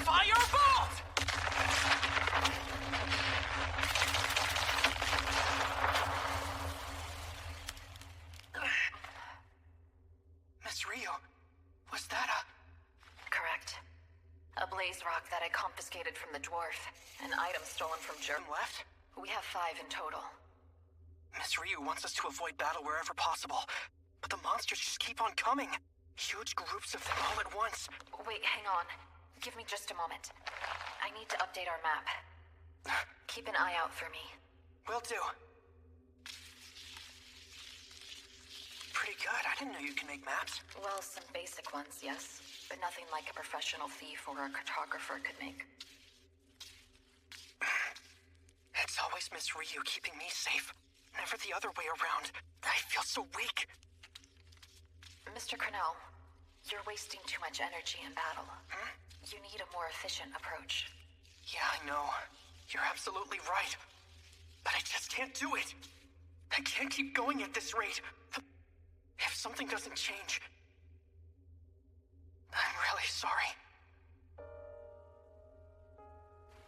Firebolt! Miss Rio, was that a... Correct. A blaze rock that I confiscated from the dwarf. An item stolen from Germ. left? We have 5 in total. Miss Ryu wants us to avoid battle wherever possible, but the monsters just keep on coming. Huge groups of them all at once. Wait, hang on. Give me just a moment. I need to update our map. Keep an eye out for me. Will do. Pretty good. I didn't know you can make maps. Well, some basic ones, yes. But nothing like a professional thief or a cartographer could make. It's always Miss Ryu keeping me safe. Never the other way around. I feel so weak. Mr. Cornell, you're wasting too much energy in battle. You need a more efficient approach. Yeah, I know. You're absolutely right. But I just can't do it. I can't keep going at this rate. If something doesn't change... I'm really sorry.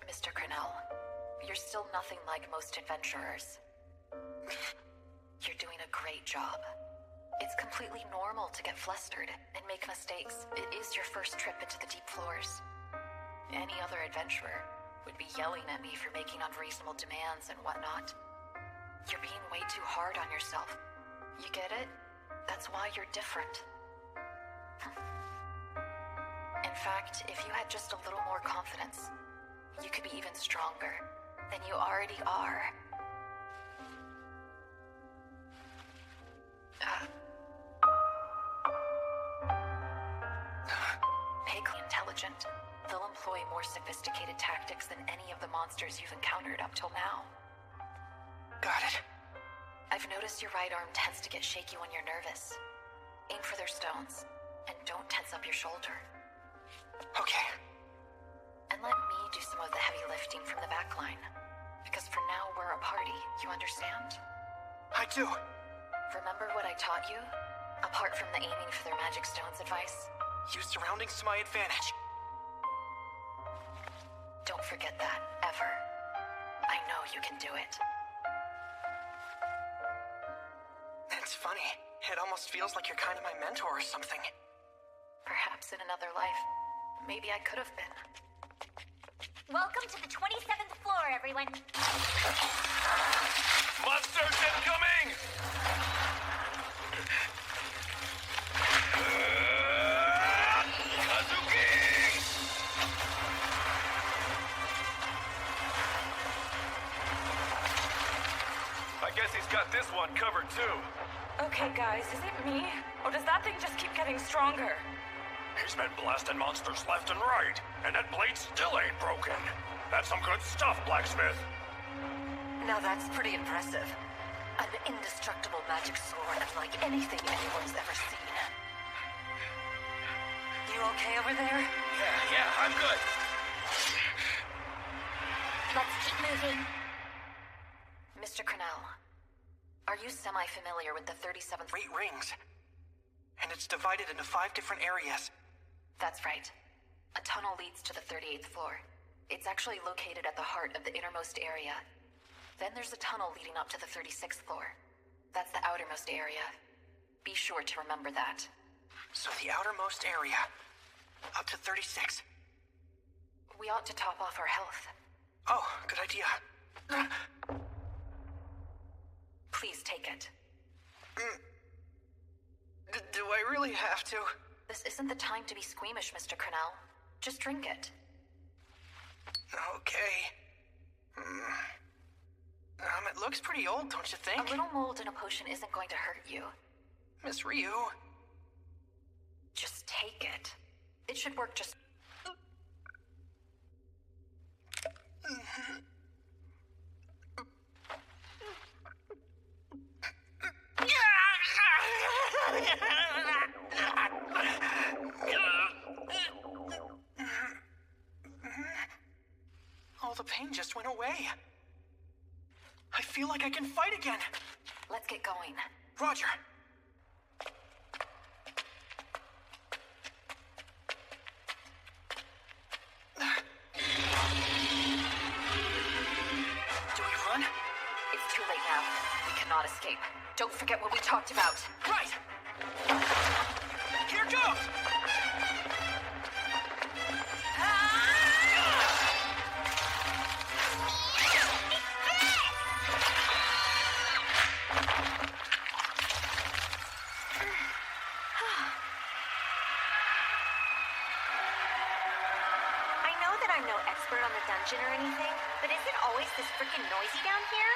Mr. Cornell, you're still nothing like most adventurers. You're doing a great job. It's completely normal to get flustered and make mistakes. It is your first trip into the deep floors. Any other adventurer would be yelling at me for making unreasonable demands and whatnot. You're being way too hard on yourself. You get it? That's why you're different. In fact, if you had just a little more confidence, you could be even stronger than you already are. Vaguely intelligent. They'll employ more sophisticated tactics than any of the monsters you've encountered up till now. Got it. I've noticed your right arm tends to get shaky when you're nervous. Aim for their stones, and don't tense up your shoulder. Okay. And let me do some of the heavy lifting from the back line. Because for now, we're a party, you understand? I do. Remember what I taught you? Apart from the aiming for their magic stones advice? Use surroundings to my advantage. Don't forget that, ever. I know you can do it. It's funny. It almost feels like you're kind of my mentor or something. Perhaps in another life, maybe I could have been. Welcome to the 27th floor, everyone. Monsters incoming! I guess he's got this one covered too. Okay, guys, is it me? Or does that thing just keep getting stronger? He's been blasting monsters left and right, and that blade still ain't broken. That's some good stuff, Blacksmith. Now that's pretty impressive. An indestructible magic sword unlike anything anyone's ever seen. You okay over there? Yeah, I'm good. Let's keep moving. Mr. Cornell, are you semi-familiar with the 37th... 8 rings. And it's divided into 5 different areas. That's right. A tunnel leads to the 38th floor. It's actually located at the heart of the innermost area. Then there's a tunnel leading up to the 36th floor. That's the outermost area. Be sure to remember that. So the outermost area. Up to 36. We ought to top off our health. Oh, good idea. Please take it. Do I really have to? This isn't the time to be squeamish, Mr. Cornell. Just drink it. Okay. It looks pretty old, don't you think? A little mold in a potion isn't going to hurt you. Miss Ryu. Just take it. It should work just... All the pain just went away. I feel like I can fight again. Let's get going. Roger. Do we run? It's too late now. We cannot escape. Don't forget what we talked about. Right! Here goes! On the dungeon or anything, but is it always this freaking noisy down here?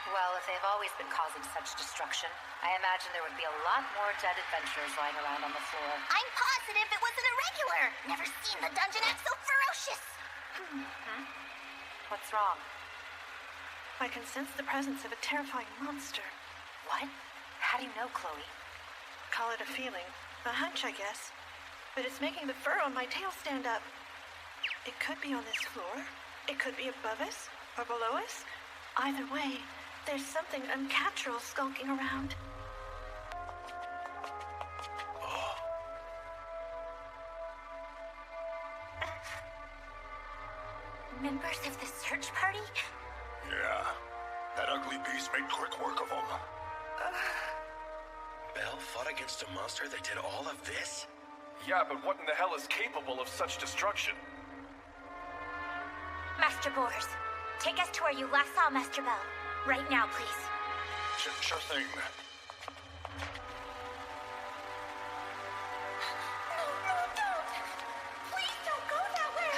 Well, if they've always been causing such destruction, I imagine there would be a lot more dead adventurers lying around on the floor. I'm positive it wasn't a regular. Never seen the dungeon act so ferocious. What's wrong? I can sense the presence of a terrifying monster. What? How do you know, Chloe? Call it a feeling. A hunch, I guess. But it's making the fur on my tail stand up. It could be on this floor. It could be above us or below us. Either way, there's something unnatural skulking around. Members of the search party? Yeah. That ugly beast made quick work of them. Belle fought against a monster that did all of this? Yeah, but what in the hell is capable of such destruction? Master Boars, take us to where you last saw Master Bell. Right now, please. Sure thing. No, don't! Please don't go that way!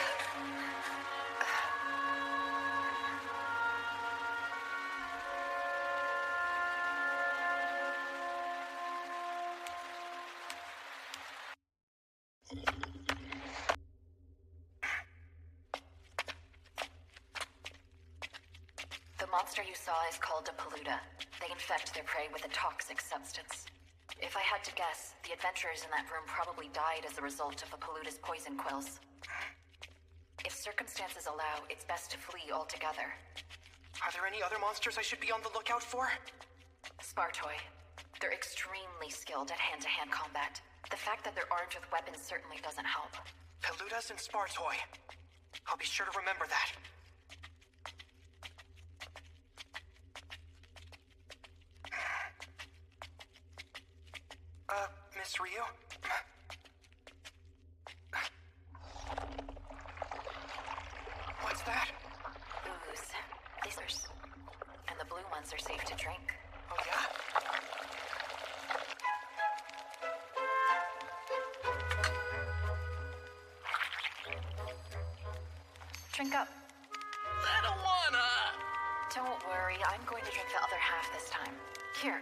The monster you saw is called a Paluda. They infect their prey with a toxic substance. If I had to guess, the adventurers in that room probably died as a result of the Paluda's poison quills. If circumstances allow, it's best to flee altogether. Are there any other monsters I should be on the lookout for? Spartoi. They're extremely skilled at hand-to-hand combat. The fact that they're armed with weapons certainly doesn't help. Paludas and Spartoi. I'll be sure to remember that. Miss Ryu? What's that? Ooze. These are... And the blue ones are safe to drink. Oh, yeah? Drink up. I don't wanna. Don't worry, I'm going to drink the other half this time. Here.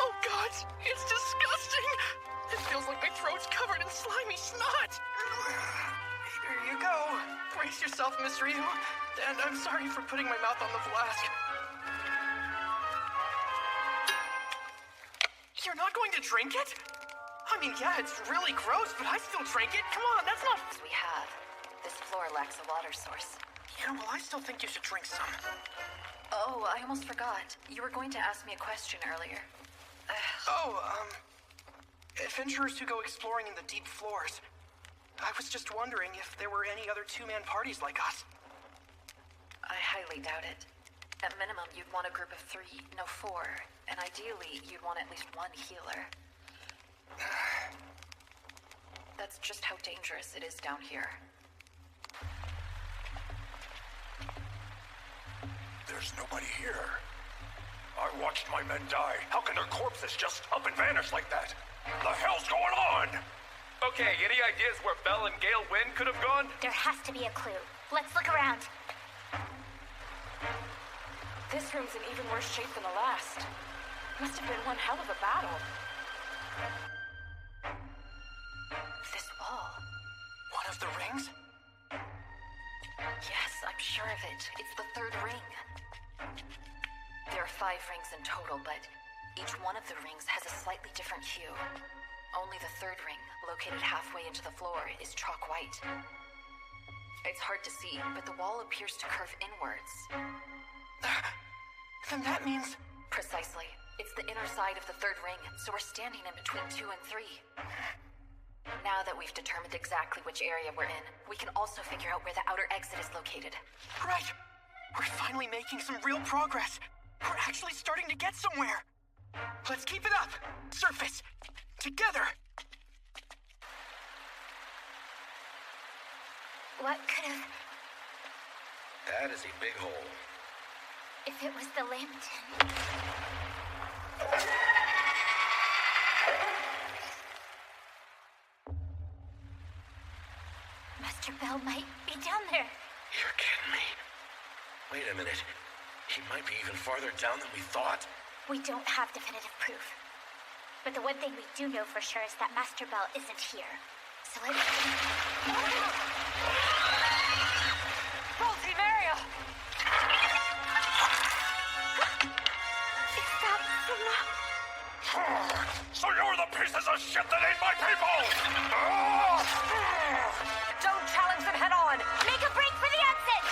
Oh God, it's disgusting! It feels like my throat's covered in slimy snot! Here you go. Brace yourself, Miss Ryu. And I'm sorry for putting my mouth on the flask. You're not going to drink it? I mean, yeah, it's really gross, but I still drink it. Come on, that's not... We have. This floor lacks a water source. Yeah, well, I still think you should drink some. Oh, I almost forgot. You were going to ask me a question earlier. Adventurers who go exploring in the deep floors. I was just wondering if there were any other two-man parties like us. I highly doubt it. At minimum, you'd want a group of 3, no 4. And ideally, you'd want at least one healer. That's just how dangerous it is down here. There's nobody here. I watched my men die. How can their corpses just up and vanish like that? The hell's going on? Okay, any ideas where Belle and Gale Wynn could have gone? There has to be a clue. Let's look around. This room's in even worse shape than the last. Must have been one hell of a battle. This wall. One of the rings? Yes, I'm sure of it. It's the third ring. There are 5 rings in total, but each one of the rings has a slightly different hue. Only the third ring, located halfway into the floor, is chalk white. It's hard to see, but the wall appears to curve inwards. Then that means... Precisely. It's the inner side of the third ring, so we're standing in between 2 and 3. Now that we've determined exactly which area we're in, we can also figure out where the outer exit is located. Right! We're finally making some real progress. We're actually starting to get somewhere. Let's keep it up! Surface! Together! What could have... That is a big hole. If it was the Lambton... Master Bell might be down there. You're kidding me. Wait a minute. He might be even farther down than we thought. We don't have definitive proof. But the one thing we do know for sure is that Master Bell isn't here. So let's... Rosie, Maria! Is that Sigma? So you're the pieces of shit that ate my people! Don't challenge them head on! Make a break for the exit!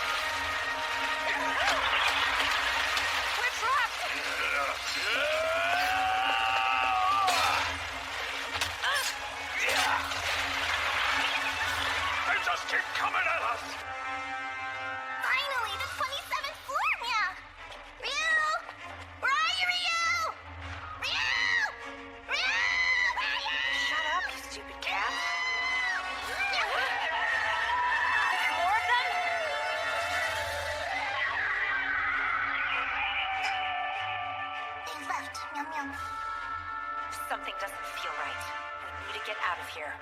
We're trapped! They just keep coming at us! Finally, the 27th floor, Mia! Ryu! Where are you, Ryu? Ryu! Ryu! Shut up, you stupid cat. There's more of them? They left, meow meow. Something doesn't feel right. We need to get out of here.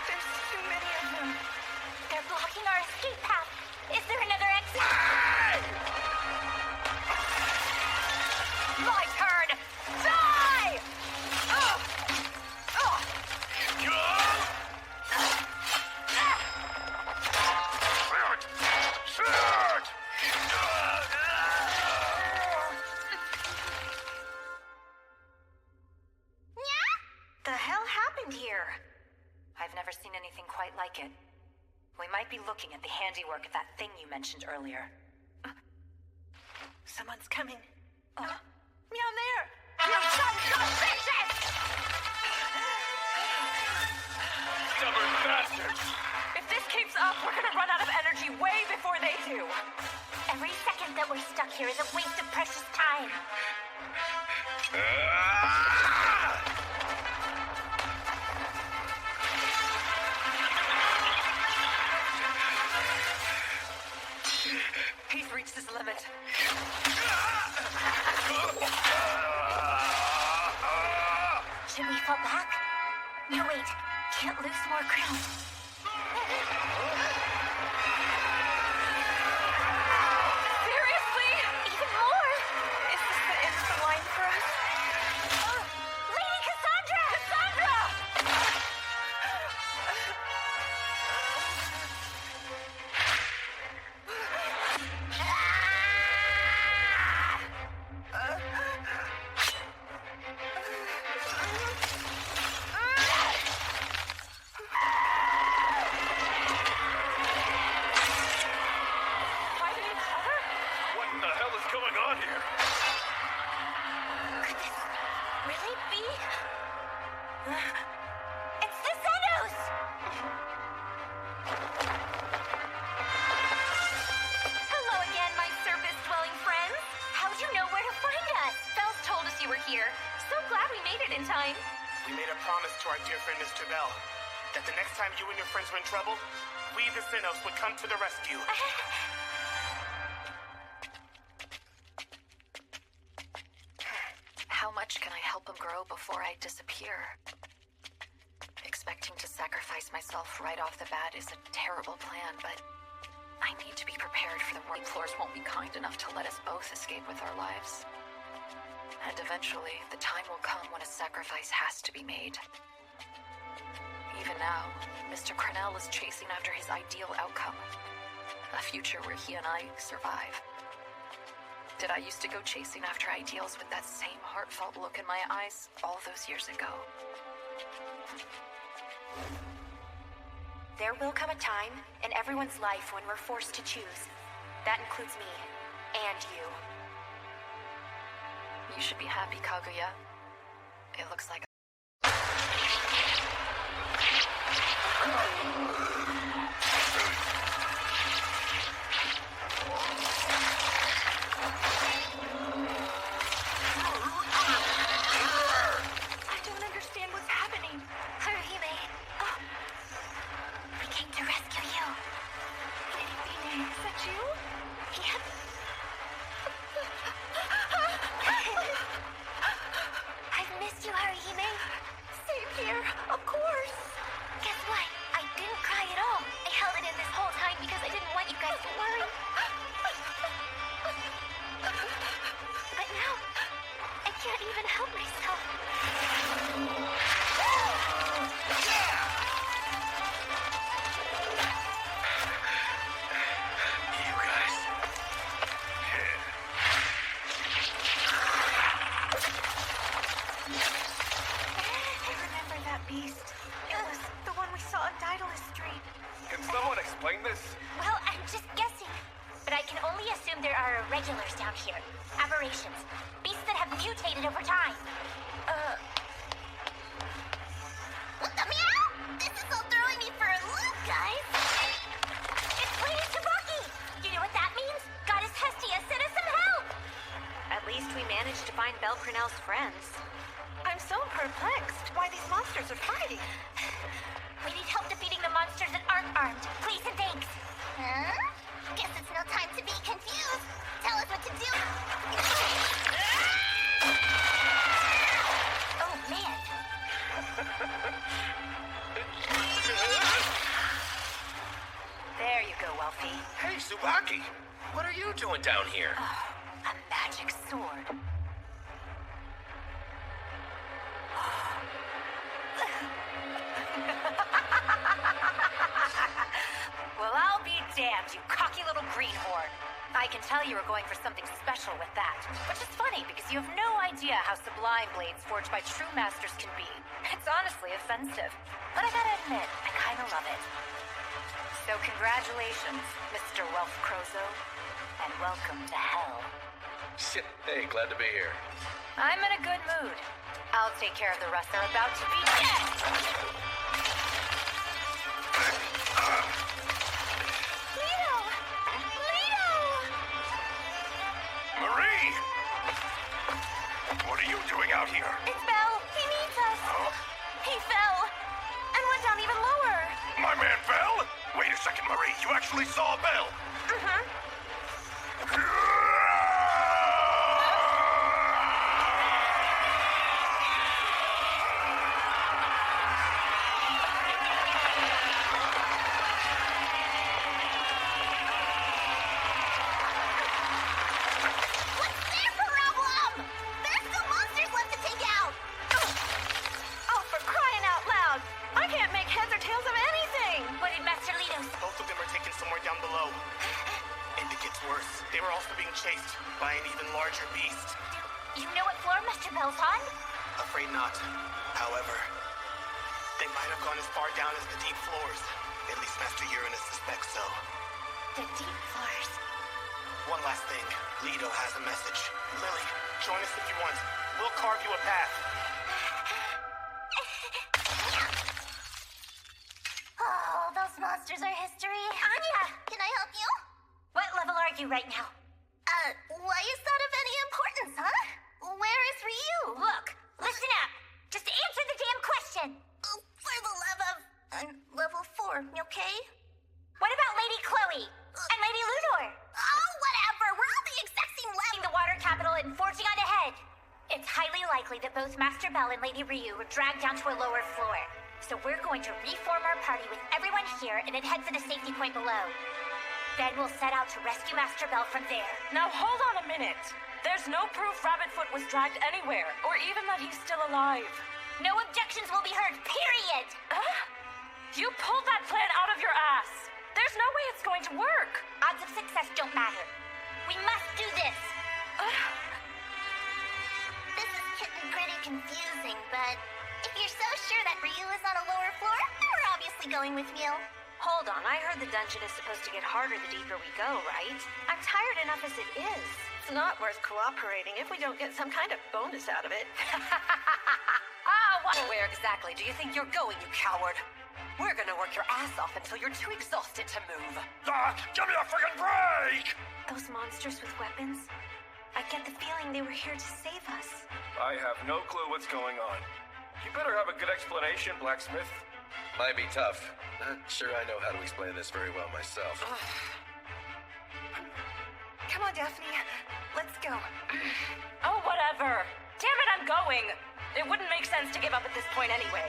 There's too many of them. They're blocking our escape path. Is there another exit? My turn! Die! The hell happened here? I've never seen anything quite like it. We might be looking at the handiwork of that thing you mentioned earlier. Someone's coming. Meow there! You sons of bitches! Stubborn bastards! If this keeps up, we're gonna run out of energy way before they do. Every second that we're stuck here is a waste of precious time. He's reached his limit. Should we fall back? No, wait. Can't lose more ground. Seriously? Even more? Is this the end of the line for us? Lady Cassandra! Cassandra! Fighting each other? What in the hell is going on here? Could this really be? It's the Xenos! Hello again, my surface-dwelling friends. How'd you know where to find us? Bells told us you were here. So glad we made it in time. We made a promise to our dear friend Mr. Bell that the next time you and your friends were in trouble, we, the Xenos, would come to the rescue. How much can I help him grow myself right off the bat is a terrible plan, but I need to be prepared for the world. Floors won't be kind enough to let us both escape with our lives. And eventually, the time will come when a sacrifice has to be made. Even now, Mr. Crenell is chasing after his ideal outcome. A future where he and I survive. Did I used to go chasing after ideals with that same heartfelt look in my eyes all those years ago? There will come a time in everyone's life when we're forced to choose. That includes me. And you. You should be happy, Kaguya. It looks like I don't understand what's happening. Haruhime. Oh. We came to rescue you. Haruhime, is that you? Yep. I've missed you, Haruhime. Same here, of course. Guess what? I didn't cry at all. I held it in this whole time because I didn't want you guys to worry. But now, I can't even help myself. You guys. I remember that beast. It was the one we saw on Daedalus Street. Can someone explain this? Well, I'm just guessing. But I can only assume there are irregulars down here. Aberrations. Beasts that have mutated over time. What the meow? This is all throwing me for a loop, guys. It's Lady Tsubaki! You know what that means? Goddess Hestia sent us some help! At least we managed to find Belle Crenell's friends. I'm so perplexed why these monsters are fighting. We need help defeating the monsters that aren't armed. Please and thanks. Huh? Guess it's no time to be confused. Tell us what to do. Oh, man. There you go, Welfie. Hey, Tsubaki. What are you doing down here? A magic sword. Well, I'll be damned, you cocky little greenhorn. I can tell you were going for something special with that. Which is funny, because you have no idea how sublime blades forged by true masters can be. It's honestly offensive. But I gotta admit, I kinda love it. So congratulations, Mr. Welf Crozo, and welcome to hell. Shit. Hey, glad to be here. I'm in a good mood. I'll take care of the rest. They're about to be dead! Lito! Lito! Marie! What are you doing out here? It's Belle. He needs us. He fell and went down even lower. My man Bell? Wait a second, Marie. You actually saw Bell? What's their problem? There's still monsters left to take out. Oh, for crying out loud! I can't make heads or tails of anything! What did Master Lito's? Both of them are taken somewhere down below. And it gets worse. They were also being chased by an even larger beast. You know what floor Master Bell's on? Afraid not. However, they might have gone as far down as the deep floors. At least Master Uranus suspects so. The deep floors. One last thing. Leto has a message. Lily, join us if you want. We'll carve you a path. Oh, those monsters are history. Anya, can I help you? What level are you right now? Why is that of any importance, huh? Where is Ryu? Look, listen up. Just answer the damn question. For the love of... level 4, okay? What about Lady Chloe? And Lady Ludor? Oh, whatever. We're all the exact same level. The water capital and forging on ahead. It's highly likely that both Master Bell and Lady Ryu were dragged down to a lower floor. So we're going to reform our party with everyone here and then head for the safety point below. Then we'll set out to rescue Master Bell from there. Now hold on a minute. There's no proof Rabbitfoot was dragged anywhere, or even that he's still alive. No objections will be heard, period! You pulled that plan out of your ass. There's no way it's going to work. Odds of success don't matter. We must do this. This is getting pretty confusing, but if you're so sure that Ryu is on a lower floor, we're obviously going with you. Hold on, I heard the dungeon is supposed to get harder the deeper we go, right? I'm tired enough as it is. It's not worth cooperating if we don't get some kind of bonus out of it. Where exactly do you think you're going, you coward? We're gonna work your ass off until you're too exhausted to move. Give me a friggin' break! Those monsters with weapons, I get the feeling they were here to save us. I have no clue what's going on. You better have a good explanation, Blacksmith. Might be tough. Not sure I know how to explain this very well myself. Come on, Daphne. Let's go. Oh, whatever. Damn it, I'm going. It wouldn't make sense to give up at this point anyway.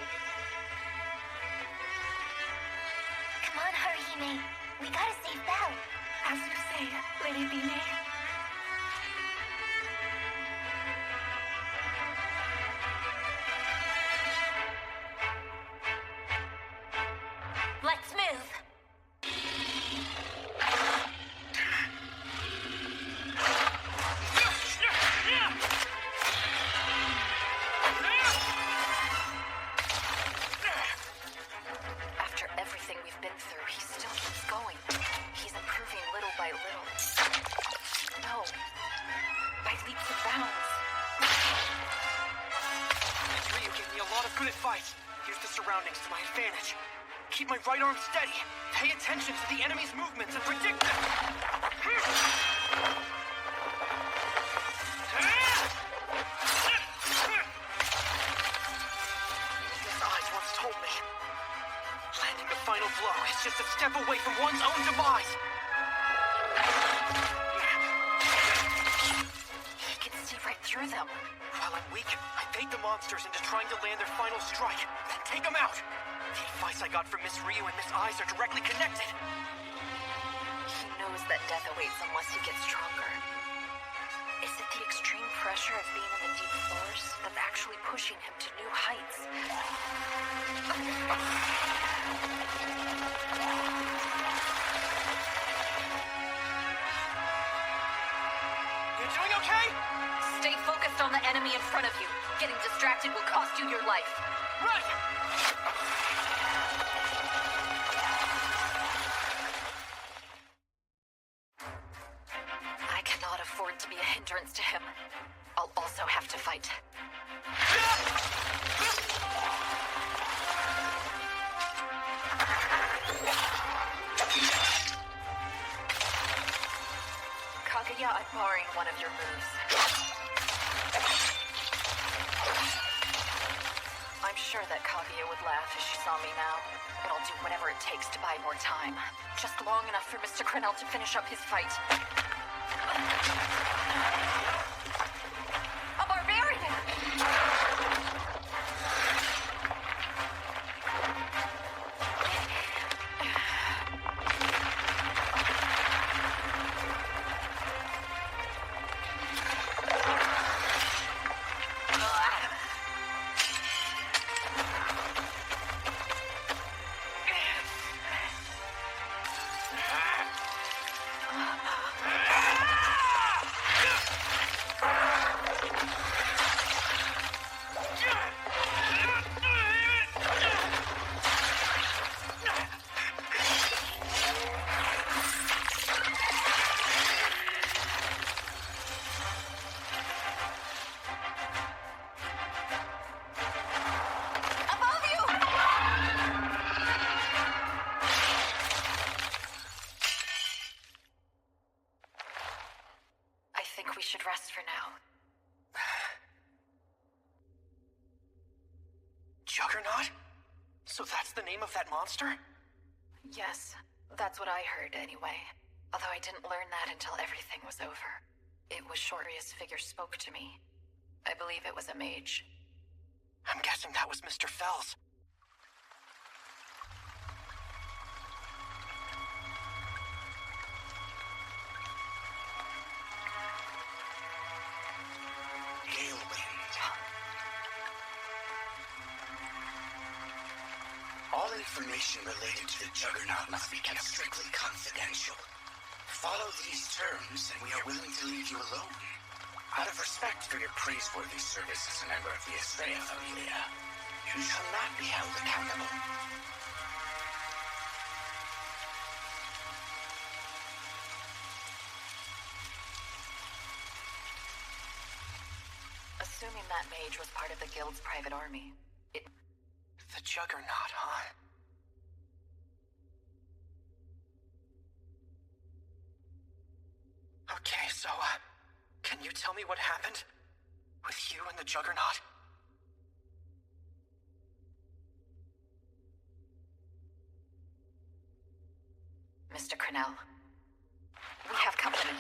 Come on, Haruhime. We gotta save Belle. As you say, Lady Bine. Let's move. After everything we've been through, he still keeps going. He's improving little by little. No, by leaps and bounds. Ryu gave me a lot of good advice. Use the surroundings to my advantage. Keep my right arm steady. Pay attention to the enemy's movements and predict them. His eyes once told me, landing the final blow is just a step away from one's own demise. He can see right through them. While I'm weak, I bait the monsters into trying to land their final strike, then take them out. The advice I got from Miss Ryu and Miss Eyes are directly connected. He knows that death awaits unless he gets stronger. Is it the extreme pressure of being in the deep floors that's actually pushing him to new heights? You doing okay? Stay focused on the enemy in front of you. Getting distracted will cost you your life. Right! I cannot afford to be a hindrance to him. I'll also have to fight. Kaguya, I'm borrowing one of your moves. I'm sure that Kaguya would laugh if she saw me now, but I'll do whatever it takes to buy more time. Just long enough for Mr. Crenell to finish up his fight. A barbarian! We should rest for now. Juggernaut? So that's the name of that monster? Yes, that's what I heard anyway. Although I didn't learn that until everything was over. It was Shorty's figure spoke to me. I believe it was a mage. I'm guessing that was Mr. Fells. information related to the Juggernaut must be kept strictly confidential. Follow these terms, and we are willing to leave you alone. Out of respect for your praiseworthy service as a member of the Estrella Familia, you shall not be held accountable. Assuming that mage was part of the Guild's private army. The Juggernaut, huh? Okay, so, can you tell me what happened? With you and the Juggernaut? Mr. Cornell, we have company.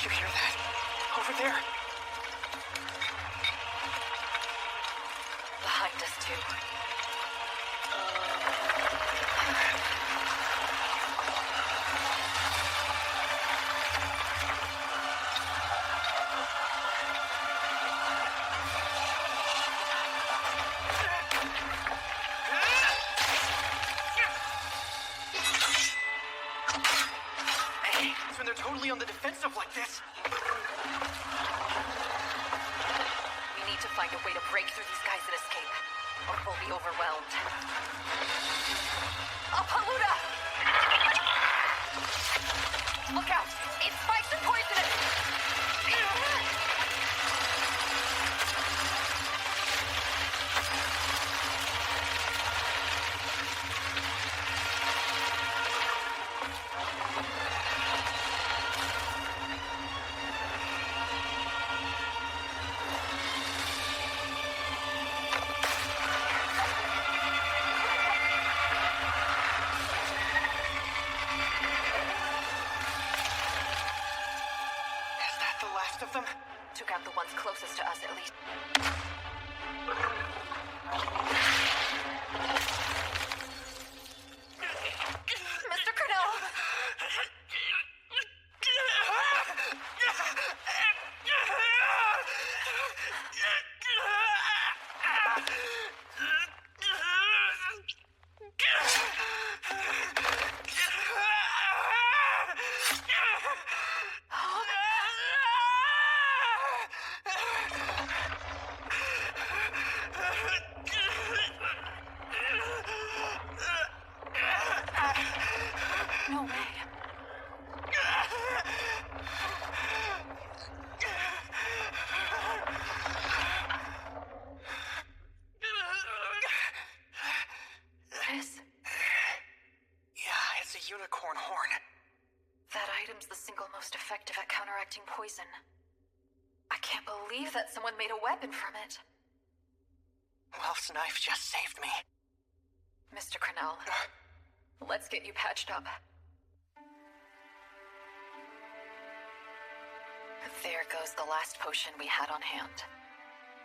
You hear that? Over there. Behind us, too. Hey, when they're totally on the defensive like this. We need to find a way to break through these guys and escape, or we'll be overwhelmed. A Paluda! Look out! It's spiked and poisonous! Of them? Took out the ones closest to us, at least. Mr. Cornell! No way. This? Yeah, it's a unicorn horn. That item's the single most effective at counteracting poison. I can't believe that someone made a weapon from it. Welf's knife just saved me. Mr. Cornell, let's get you patched up. There goes the last potion we had on hand.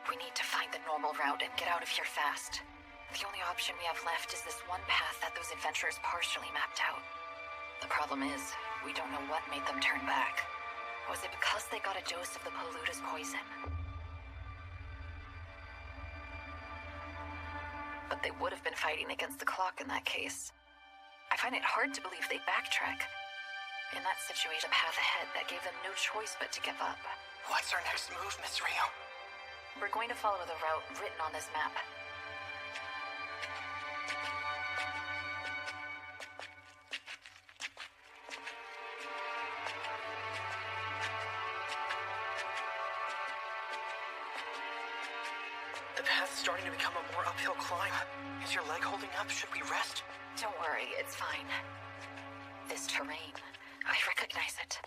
We need to find the normal route and get out of here fast. The only option we have left is this one path that those adventurers partially mapped out. The problem is, we don't know what made them turn back. Was it because they got a dose of the Paluda's poison? But they would have been fighting against the clock in that case. I find it hard to believe they backtrack. In that situation, a path ahead that gave them no choice but to give up. What's our next move, Miss Rio? We're going to follow the route written on this map. The path's It's starting to become a more uphill climb. Is your leg holding up? Should we rest? Don't worry, it's fine. This terrain, I recognize it.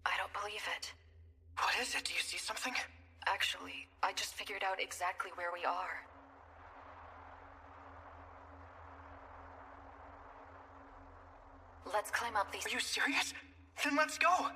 I don't believe it. What is it? Do you see something? Actually, I just figured out exactly where we are. Let's climb up these— Are you serious? Then let's go!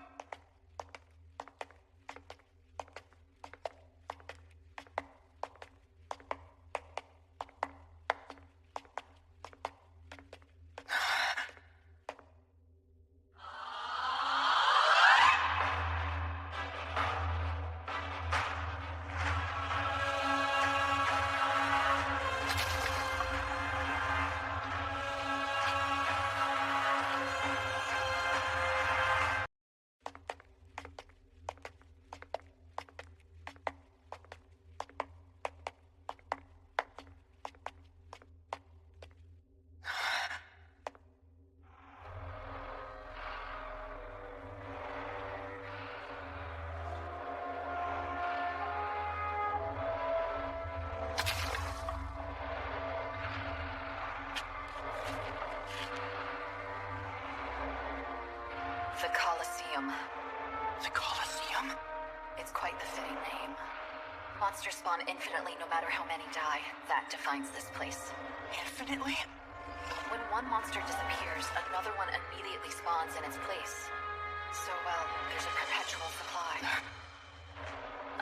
The Colosseum. The Colosseum? It's quite the fitting name. Monsters spawn infinitely no matter how many die. That defines this place. Infinitely? When one monster disappears, another one immediately spawns in its place. So, well, there's a perpetual supply.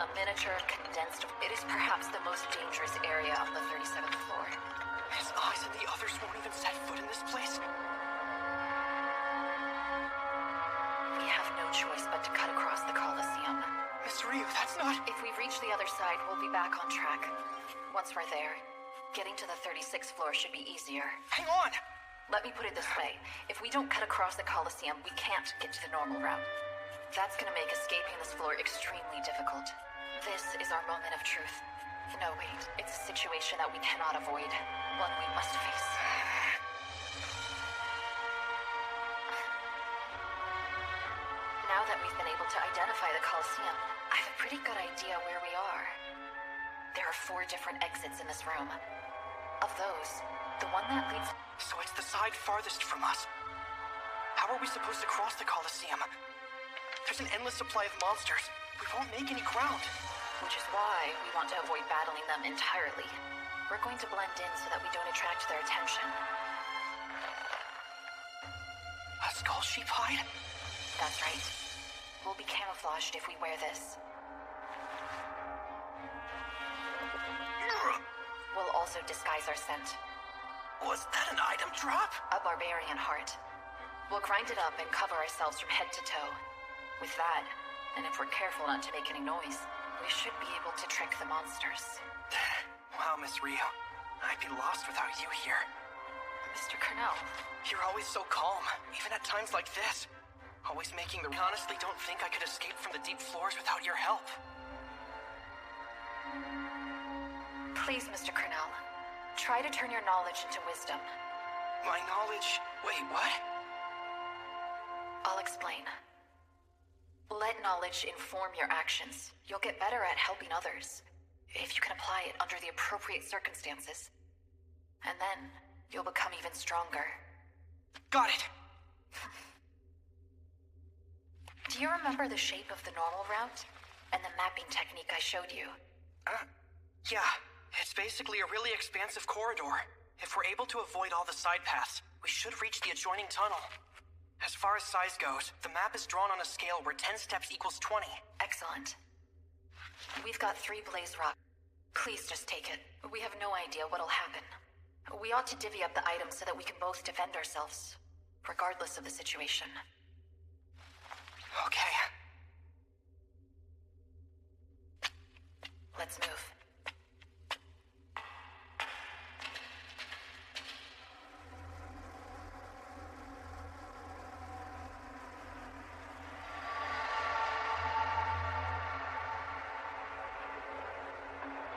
A miniature, condensed— It is perhaps the most dangerous area on the 37th floor. His eyes and the others won't even set foot in this place? We have no choice but to cut across the Colosseum. Miss Ryu, that's not— If we reach the other side, we'll be back on track. Once we're there, getting to the 36th floor should be easier. Hang on! Let me put it this way. If we don't cut across the Colosseum, we can't get to the normal route. That's gonna make escaping this floor extremely difficult. This is our moment of truth. No, wait. It's a situation that we cannot avoid. One we must face. Now that we've been able to identify the Colosseum, I have a pretty good idea where we are. There are 4 different exits in this room. Of those, the one that leads— So it's the side farthest from us. How are we supposed to cross the Colosseum? There's an endless supply of monsters. We won't make any ground. Which is why we want to avoid battling them entirely. We're going to blend in so that we don't attract their attention. A skull sheep hide? That's right. We'll be camouflaged if we wear this. We'll also disguise our scent. Was that an item drop? A barbarian heart. We'll grind it up and cover ourselves from head to toe. With that, and if we're careful not to make any noise, we should be able to trick the monsters. Wow, Miss Ryu. I'd be lost without you here. Mr. Cornell. You're always so calm, even at times like this. Always making the— Honestly don't think I could escape from the deep floors without your help. Please, Mr. Cornell. Try to turn your knowledge into wisdom. My knowledge— Wait, what? I'll explain. Let knowledge inform your actions. You'll get better at helping others, if you can apply it under the appropriate circumstances. And then, you'll become even stronger. Got it! Do you remember the shape of the normal route? And the mapping technique I showed you? Yeah. It's basically a really expansive corridor. If we're able to avoid all the side paths, we should reach the adjoining tunnel. As far as size goes, the map is drawn on a scale where 10 steps equals 20. Excellent. We've got 3 blaze rock. Please just take it. We have no idea what'll happen. We ought to divvy up the items so that we can both defend ourselves, regardless of the situation. Okay. Let's move.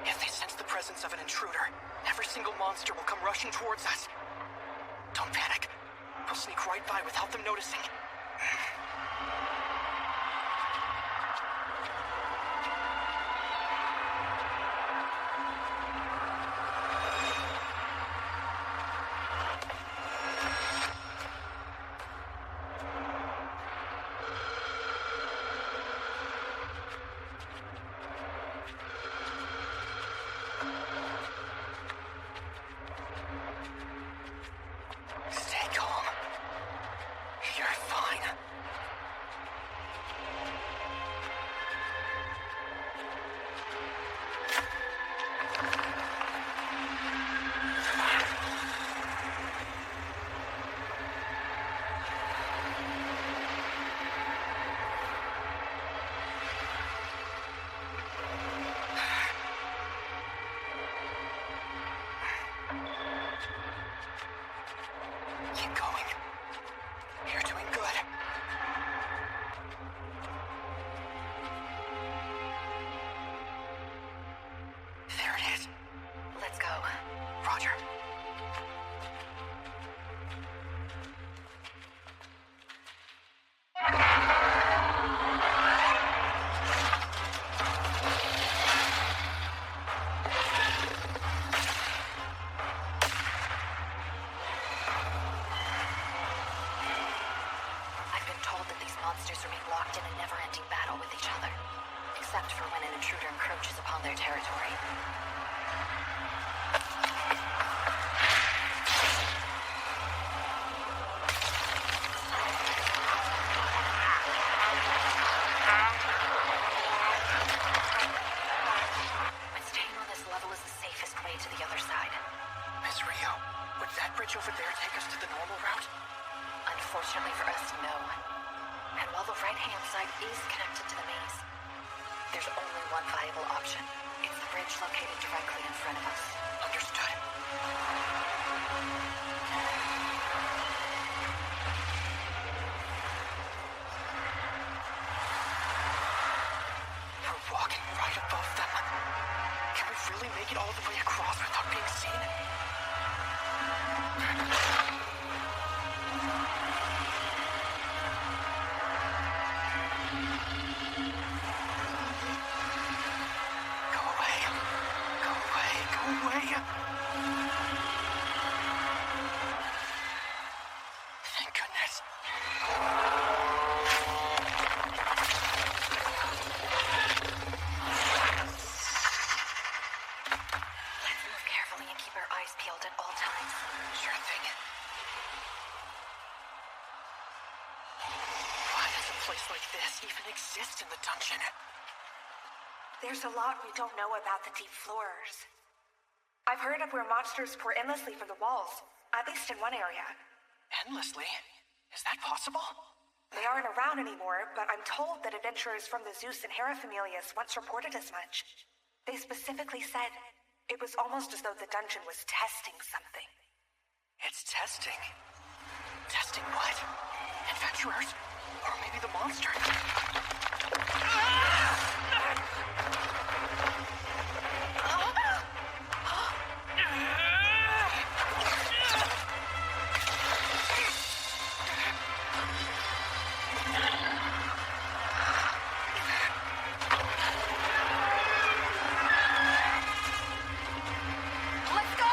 If they sense the presence of an intruder, every single monster will come rushing towards us. Don't panic. We'll sneak right by without them noticing. Let's go. Roger. I've been told that these monsters remain locked in a never-ending battle with each other, except for when an intruder encroaches upon their territory. But staying on this level is the safest way to the other side. Miss Rio, would that bridge over there take us to the normal route? Unfortunately for us, no. And while the right-hand side is connected to the maze, there's only one viable option. It's the bridge located directly in front of us. Understood. We're walking right above them. Can we really make it all the way across without being seen? Go away. Go away. Go away. Thank goodness. Let's move carefully and keep our eyes peeled at all times. Sure thing. Why does a place like this even exist in the dungeon? There's a lot we don't know about the deep floors. I've heard of where monsters pour endlessly from the walls, at least in one area. Endlessly? Is that possible? They aren't around anymore, but I'm told that adventurers from the Zeus and Hera familias once reported as much. They specifically said it was almost as though the dungeon was testing something. It's testing. Testing what? Adventurers? Or maybe the monster? Let's go!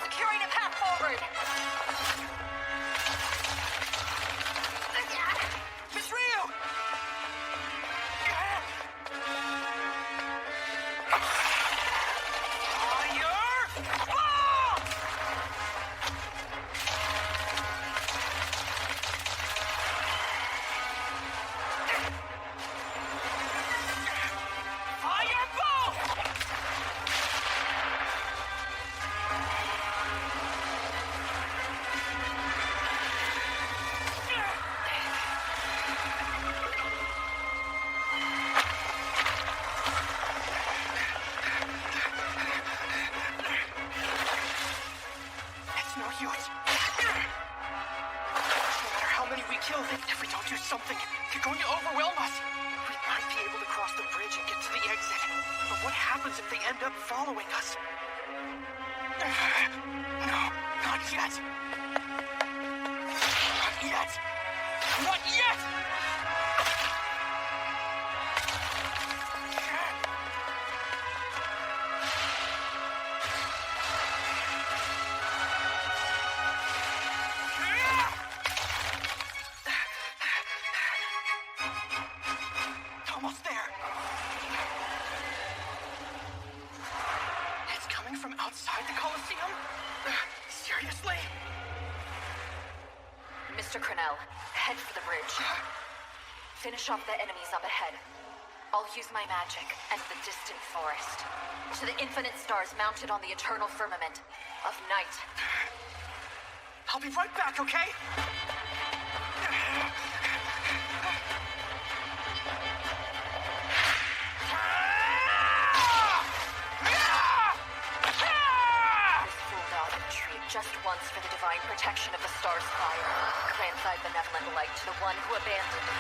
Securing a path forward. Miss Rio! It's no use. No matter how many we kill, if we don't do something, they're going to overwhelm us. We might be able to cross the bridge and get to the exit. But what happens if they end up following us? No, not yet. Not yet. Not yet! Almost there. It's coming from outside the Colosseum? Seriously? Mr. Cornell, head for the bridge. Finish off the enemies up ahead. I'll use my magic and the distant forest. To the infinite stars mounted on the eternal firmament of night. I'll be right back, okay? Just once for the divine protection of the star's fire. Grant thy benevolent light to the one who abandoned me.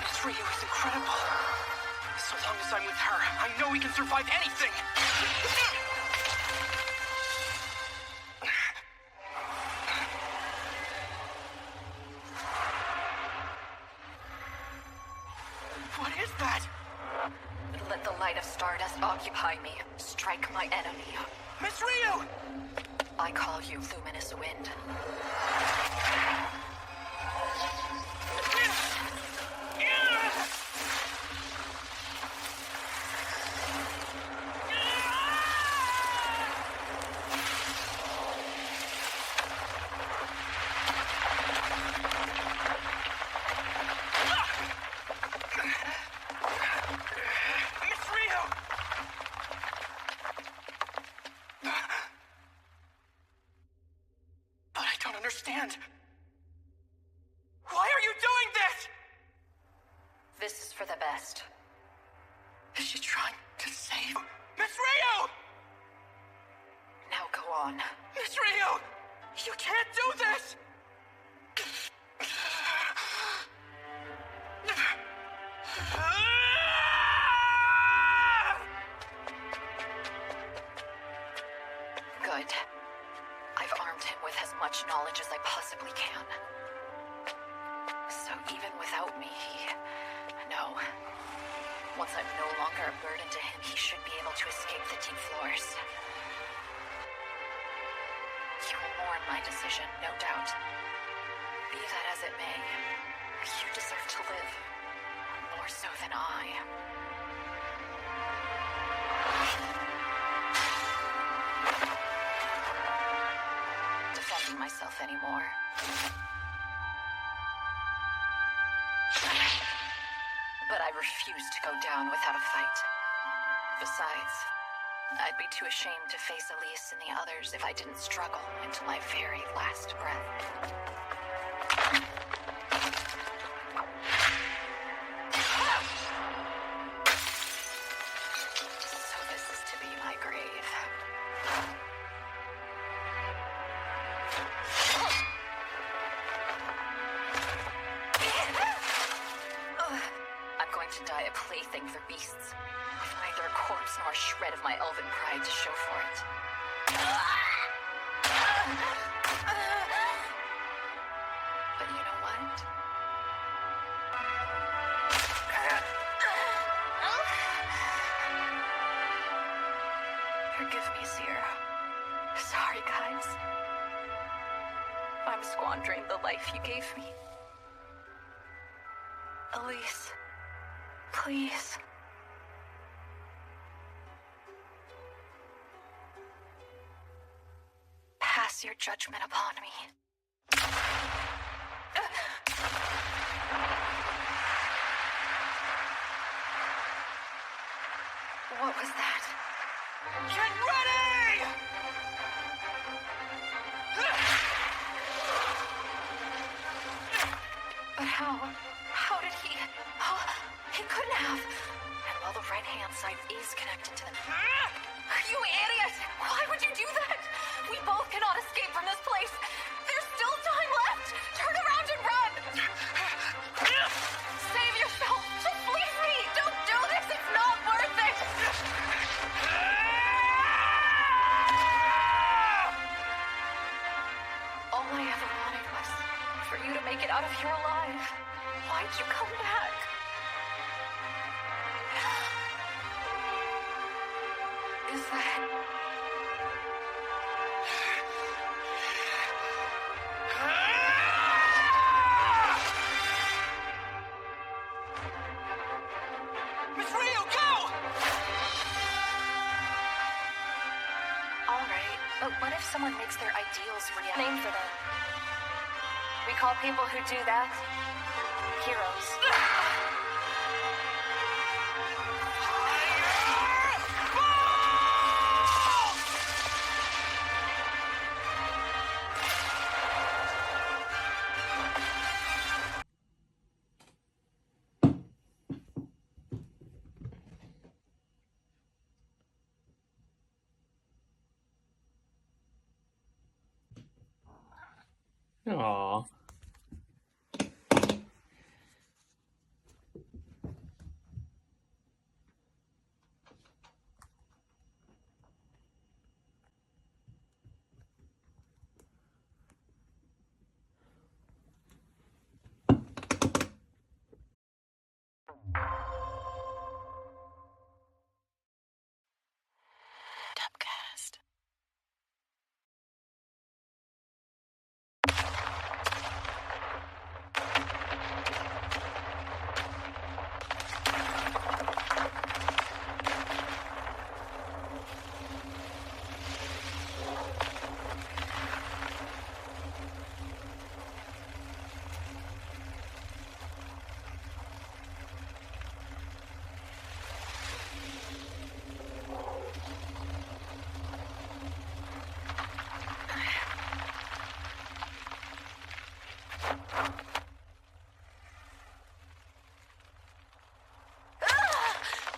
This Ryu is incredible. So long as I'm with her, I know we can survive anything. What is that? Let the light of Stardust occupy me. Strike my enemy. Miss Ryu! I call you Luminous Wind. Understand. Why are you doing this? This is for the best. Is she trying to save Miss Ryu? Now go on. Miss Ryu! You can't do this! Good. I've armed him with as much knowledge as I possibly can. So even without me, no. Once I'm no longer a burden to him, he should be able to escape the deep floors. You will mourn my decision, no doubt. Be that as it may, you deserve to live. More so than I. Defending myself anymore. But I refuse to go down without a fight. Besides, I'd be too ashamed to face Elise and the others if I didn't struggle until my very last breath. So this is to be my grave. I'm going to die a plaything for beasts, with neither a corpse nor a shred of my elven pride to show for it. But you know what? Forgive me, Zero. Sorry, guys. I'm squandering the life you gave me. Elise, please. Pass your judgment upon me. What was that? Get ready! But how? How did he? Oh, he couldn't have. And while the right hand side is connected to the... You idiot! Why would you do that? We both cannot escape from this place. There's still time left. Turn around and run. Save yourself. Just leave me. Don't do this. It's not worth it. All I ever wanted was for you to make it out of here alive. Why'd you come back? Is that... Miss Ryu, go! All right, but what if someone makes their ideals reality? Name for them. We call people who do that heroes. Aww. Dubcast.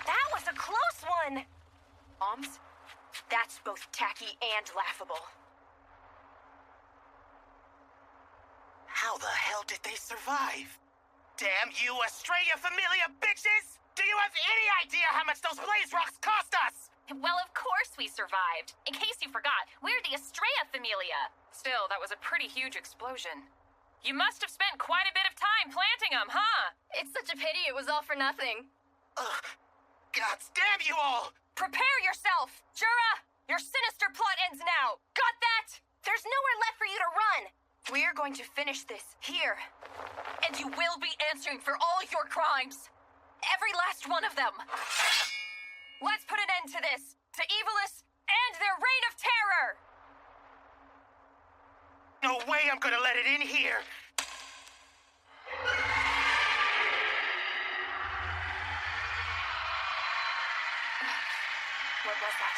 That was a close one! Moms, that's both tacky and laughable. How the hell did they survive? Damn you, Estrella Familia bitches! Do you have any idea how much those blaze rocks cost us? Well, of course we survived. In case you forgot, we're the Estrella Familia. Still, that was a pretty huge explosion. You must have spent quite a bit of time planting them, huh? It's such a pity it was all for nothing. Ugh. God damn you all! Prepare yourself! Jura, your sinister plot ends now. Got that? There's nowhere left for you to run. We're going to finish this here. And you will be answering for all your crimes. Every last one of them. Let's put an end to this. To Evilus and their reign of terror! No way I'm gonna let it in here! What was that?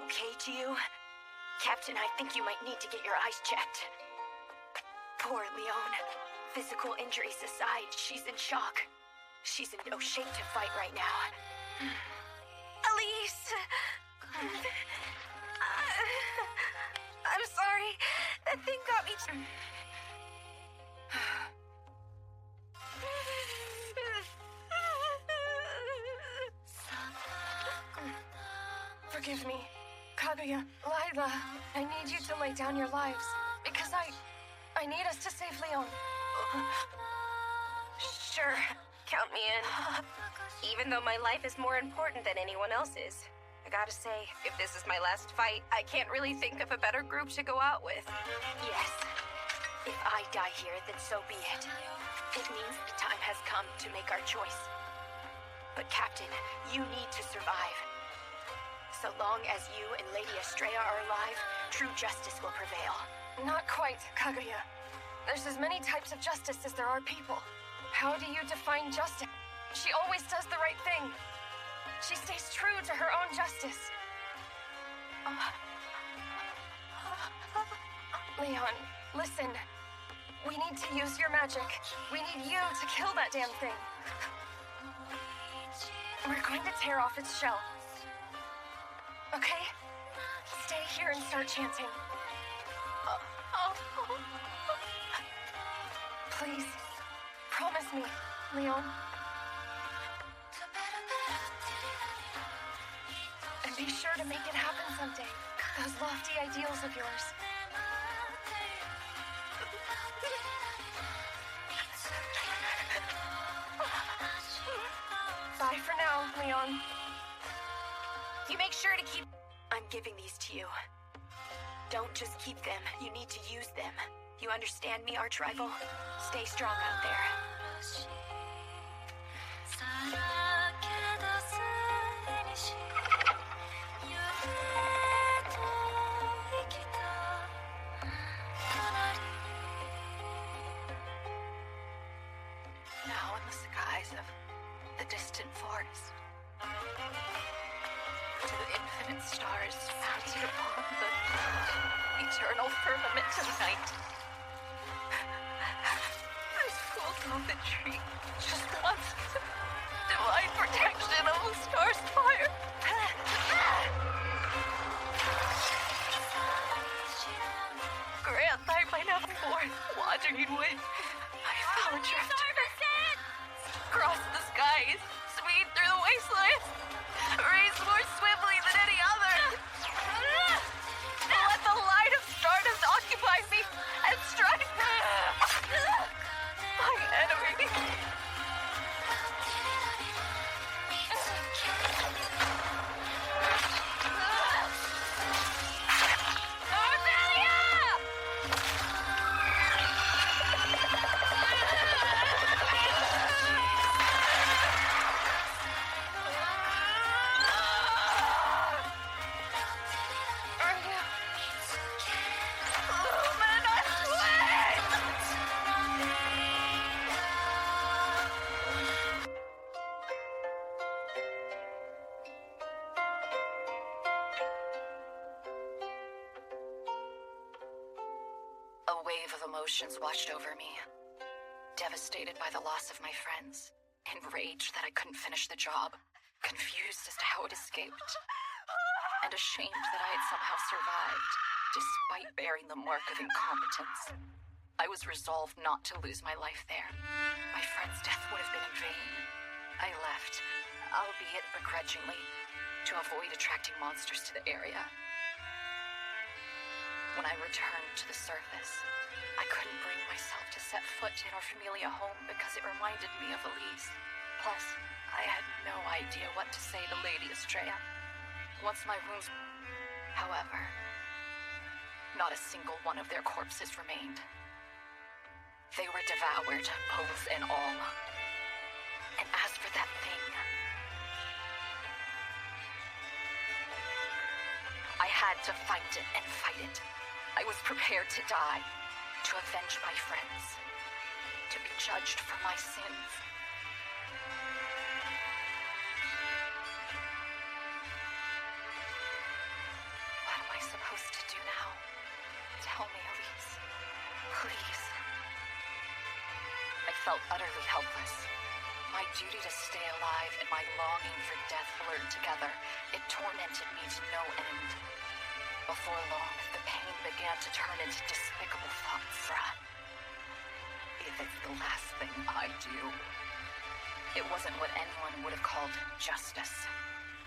okay to you? Captain, I think you might need to get your eyes checked. Poor Leon. Physical injuries aside, she's in shock. She's in no shape to fight right now. Elise! I'm sorry. That thing got me Forgive me. Kaguya, Lila, I need you to lay down your lives. Because I need us to save Leon. Sure, count me in. Even though my life is more important than anyone else's. I gotta say, if this is my last fight, I can't really think of a better group to go out with. Yes. If I die here, then so be it. It means the time has come to make our choice. But Captain, you need to survive. So long as you and Lady Estrella are alive, true justice will prevail. Not quite, Kaguya. There's as many types of justice as there are people. How do you define justice? She always does the right thing. She stays true to her own justice. Leon, listen. We need to use your magic. We need you to kill that damn thing. We're going to tear off its shell. Okay? Stay here and start chanting. Please, promise me, Leon. And be sure to make it happen someday. Those lofty ideals of yours. Bye for now, Leon. You make sure to keep... I'm giving these to you. Don't just keep them. You need to use them. You understand me, arch rival? Stay strong out there. Now in the skies of the distant forest, to the infinite stars mounted upon the eternal firmament of night, this fool on the tree just wants divine protection of the star's fire. Grant thy benevolent wandering wind, I found drift. Cross the skies, speed through the wastelands, race more swiftly than any other. Let the light of stardust occupy me and strike my enemy. A wave of emotions washed over me. Devastated by the loss of my friends, enraged that I couldn't finish the job, confused as to how it escaped, and ashamed that I had somehow survived, despite bearing the mark of incompetence. I was resolved not to lose my life there. My friend's death would have been in vain. I left, albeit begrudgingly, to avoid attracting monsters to the area. When I returned to the surface, I couldn't bring myself to set foot in our familia home because it reminded me of Elise. Plus, I had no idea what to say to Lady Estrella. Once my wounds... However, not a single one of their corpses remained. They were devoured, bones and all. And as for that thing... I had to fight it and fight it. I was prepared to die, to avenge my friends, to be judged for my sins. Tell me, Elise. Please. I felt utterly helpless. My duty to stay alive and my longing for death blurred together. It tormented me to no end. Before long, the pain began to turn into despicable thoughts. If it's the last thing I do. It wasn't what anyone would have called justice.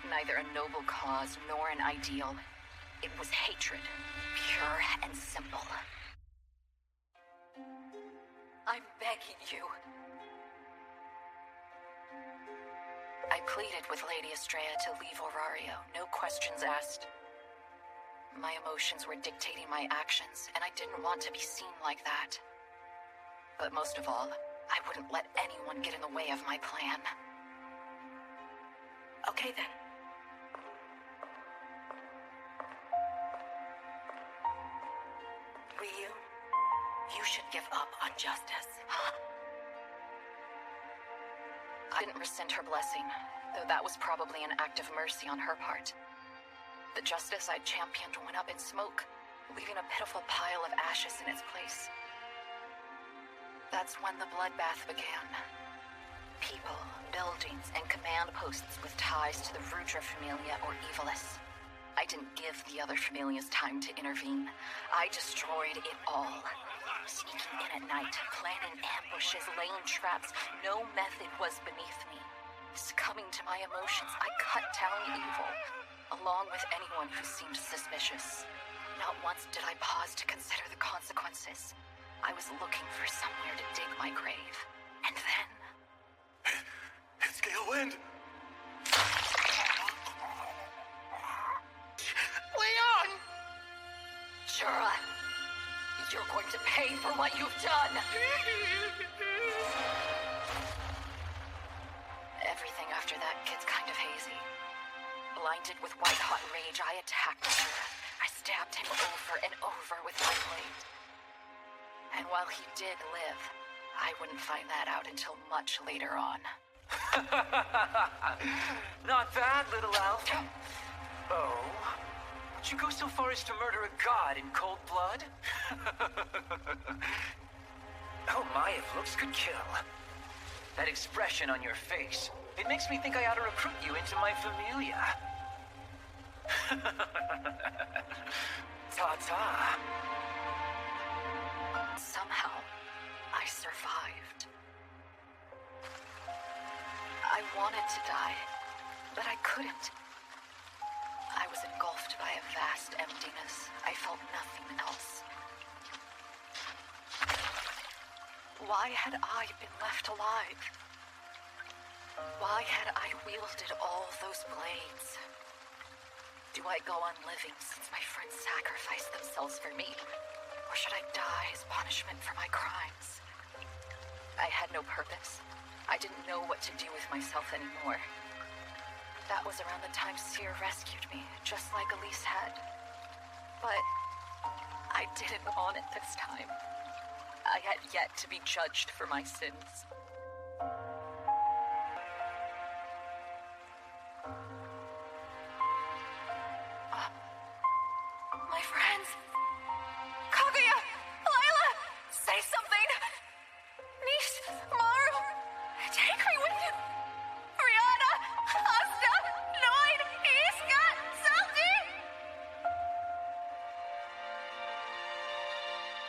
Neither a noble cause nor an ideal. It was hatred, pure and simple. I'm begging you. I pleaded with Lady Estrella to leave Orario, no questions asked. My emotions were dictating my actions, and I didn't want to be seen like that. But most of all, I wouldn't let anyone get in the way of my plan. Okay then. Ryu, you should give up on justice. I didn't rescind her blessing, though that was probably an act of mercy on her part. The justice I'd championed went up in smoke, leaving a pitiful pile of ashes in its place. That's when the bloodbath began. People, buildings, and command posts with ties to the Rudra Familia or Evilis. I didn't give the other familias time to intervene. I destroyed it all. Sneaking in at night, planning ambushes, laying traps, no method was beneath me. Succumbing to my emotions, I cut down evil, along with anyone who seemed suspicious. Not once did I pause to consider the consequences. I was looking for somewhere to dig my grave. And then... It's Gale Wind! Leon! Jura, you're going to pay for what you've done! Everything after that gets kind of hazy. Blinded with white-hot rage, I attacked Jura. I stabbed him over and over with my blade. And while he did live, I wouldn't find that out until much later on. Not bad, little elf. Oh? Would you go so far as to murder a god in cold blood? Oh my, if looks could kill. That expression on your face, it makes me think I ought to recruit you into my familia. Ta-ta. Somehow, I survived. I wanted to die, but I couldn't. I was engulfed by a vast emptiness. I felt nothing else. Why had I been left alive? Why had I wielded all those blades? Do I go on living since my friends sacrificed themselves for me? Or should I die as punishment for my crimes? I had no purpose. I didn't know what to do with myself anymore. That was around the time Seer rescued me, just like Elise had. But I didn't want it this time. I had yet to be judged for my sins. My friends! Kaguya! Layla! Say something! Nish! Maru! Take me with you! Rihanna! Asta! Noid! Iska! Salty!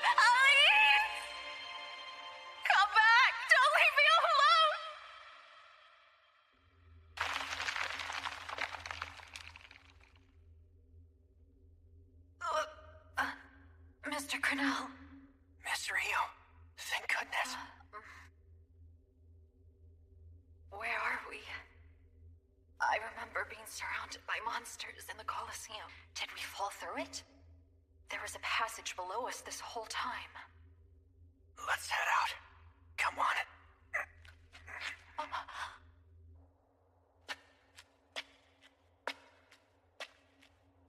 Eileen! Come back! Don't leave me all alone! Mr. Cornell. Miss Rio, thank goodness. Where are we? I remember being surrounded by monsters in the Colosseum. Did we fall through it? There was a passage below us this whole time. Let's head out. Come on.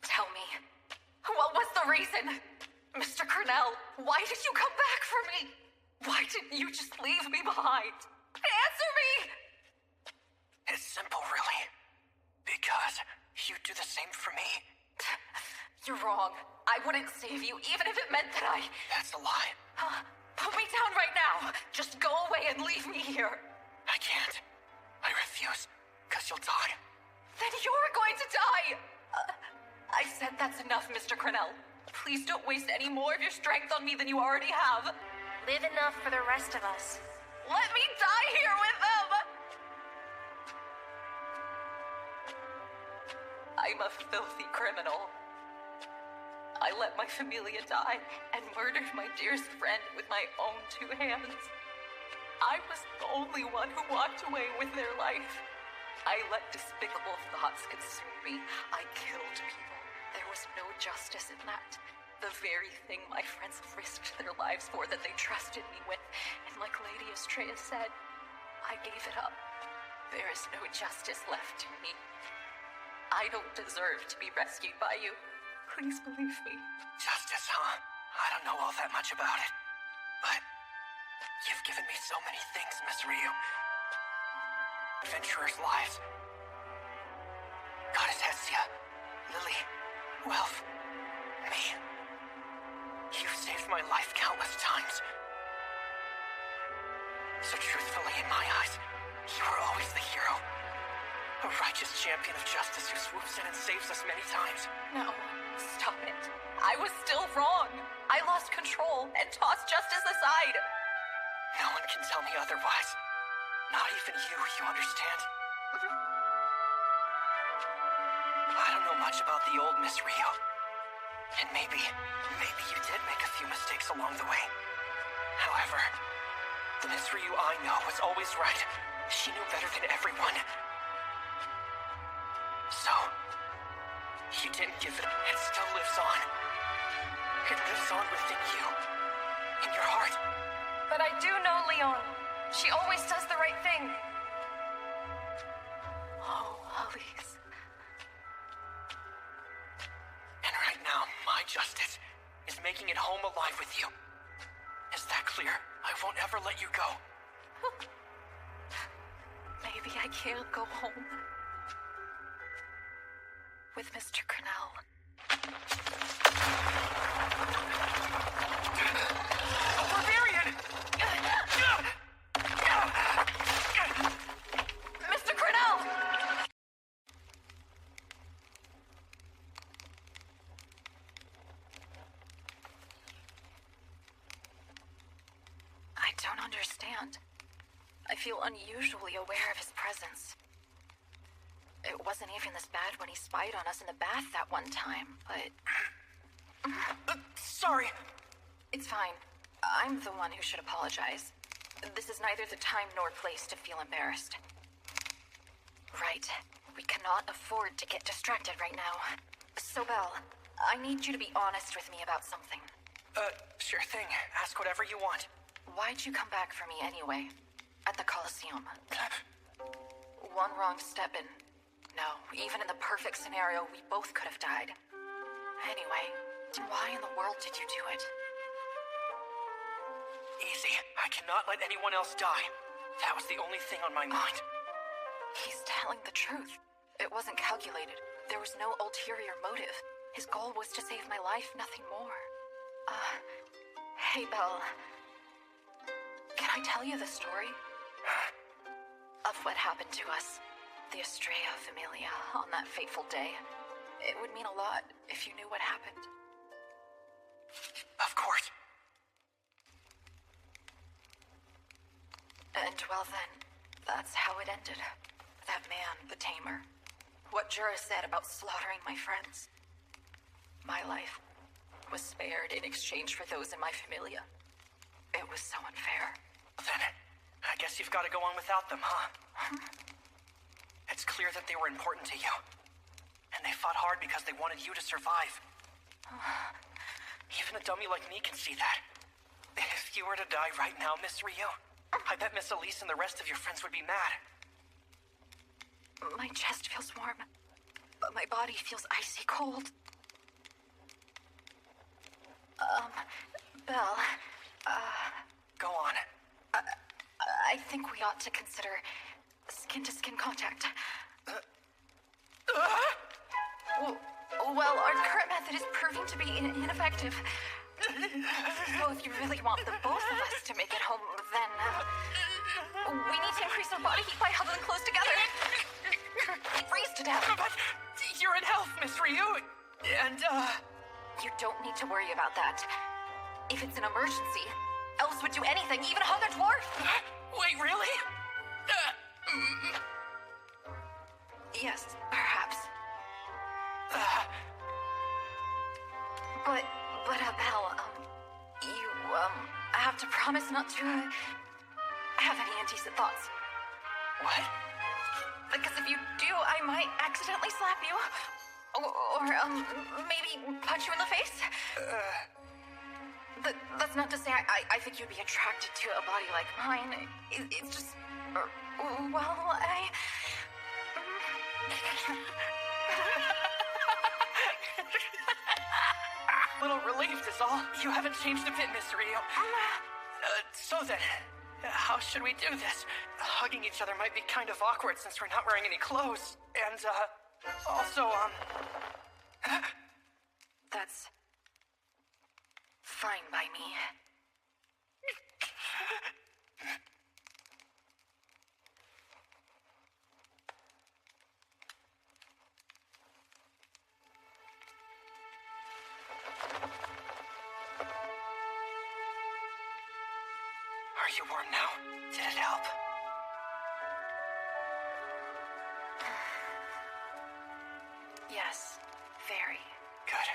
Tell me, what was the reason? Mr. Cornell, why did you come back for me? Why didn't you just leave me behind? Answer me! It's simple, really. Because you'd do the same for me. You're wrong. I wouldn't save you, even if it meant that I... That's a lie. Put me down right now! Just go away and leave me here! I can't. I refuse, because you'll die. Then you're going to die! I said that's enough, Mr. Crenell. Please don't waste any more of your strength on me than you already have. Live enough for the rest of us. Let me die here with them! I'm a filthy criminal. I let my familia die and murdered my dearest friend with my own 2 hands. I was the only one who walked away with their life. I let despicable thoughts consume me. I killed people. There was no justice in that. The very thing my friends risked their lives for that they trusted me with. And like Lady Estrella said, I gave it up. There is no justice left in me. I don't deserve to be rescued by you. Please believe me. Justice, huh? I don't know all that much about it. But you've given me so many things, Miss Ryu. Adventurers' lives. Goddess Hestia, Lily, Welf, me. You've saved my life countless times. So truthfully, in my eyes, you were always the hero. A righteous champion of justice who swoops in and saves us many times. No, stop it. I was still wrong. I lost control and tossed justice aside. No one can tell me otherwise. Not even you understand? I don't know much about the old Miss Rio. And maybe you did make a few mistakes along the way. However, the Miss Ryu I know was always right. She knew better than everyone. So, you didn't give it. It still lives on. It lives on within you. In your heart. But I do know Leon. She always does the right thing. Oh, Elise. And right now, my justice is making it home alive with you. Is that clear? I won't ever let you go. Maybe I can't go home. With Mr. Crenell. Barbarian! Mr. Crenell! I don't understand. I feel unusually aware of his presence. It wasn't even this bad when he spied on us in the bath that one time, but... Sorry. It's fine. I'm the one who should apologize. This is neither the time nor place to feel embarrassed. Right. We cannot afford to get distracted right now. So, Belle, I need you to be honest with me about something. Sure thing. Ask whatever you want. Why'd you come back for me anyway? At the Coliseum? One wrong step and... No, even in the perfect scenario, we both could have died. Anyway, why in the world did you do it? Easy. I cannot let anyone else die. That was the only thing on my mind. He's telling the truth. It wasn't calculated. There was no ulterior motive. His goal was to save my life, nothing more. Hey, Belle. Can I tell you the story? Of what happened to us? The Estrella Familia on that fateful day. It would mean a lot if you knew what happened. Of course. And well then, that's how it ended. That man, the Tamer. What Jura said about slaughtering my friends. My life was spared in exchange for those in my familia. It was so unfair. Then, I guess you've got to go on without them, huh? It's clear that they were important to you. And they fought hard because they wanted you to survive. Even a dummy like me can see that. If you were to die right now, Miss Rio, I bet Miss Elise and the rest of your friends would be mad. My chest feels warm, but my body feels icy cold. Belle, Go on. I think we ought to consider skin-to-skin contact. Well, our current method but is proving to be ineffective. So if you really want the both of us to make it home, then we need to increase our body heat by huddling close together. We'd freeze to death. But you're in health, Miss Ryu, and You don't need to worry about that. If it's an emergency, Elves would do anything, even hug a dwarf. Wait, really? Yes, perhaps. But Belle, you, have to promise not to, have any indecent thoughts. What? Because if you do, I might accidentally slap you. Or maybe punch you in the face. That's not to say I think you'd be attracted to a body like mine. It's just, well, Little relieved is all. You haven't changed a bit, Miss Ryu. So then, how should we do this? Hugging each other might be kind of awkward since we're not wearing any clothes. And, also, That's fine by me. Are you warm now? Did it help? Yes, very. Good.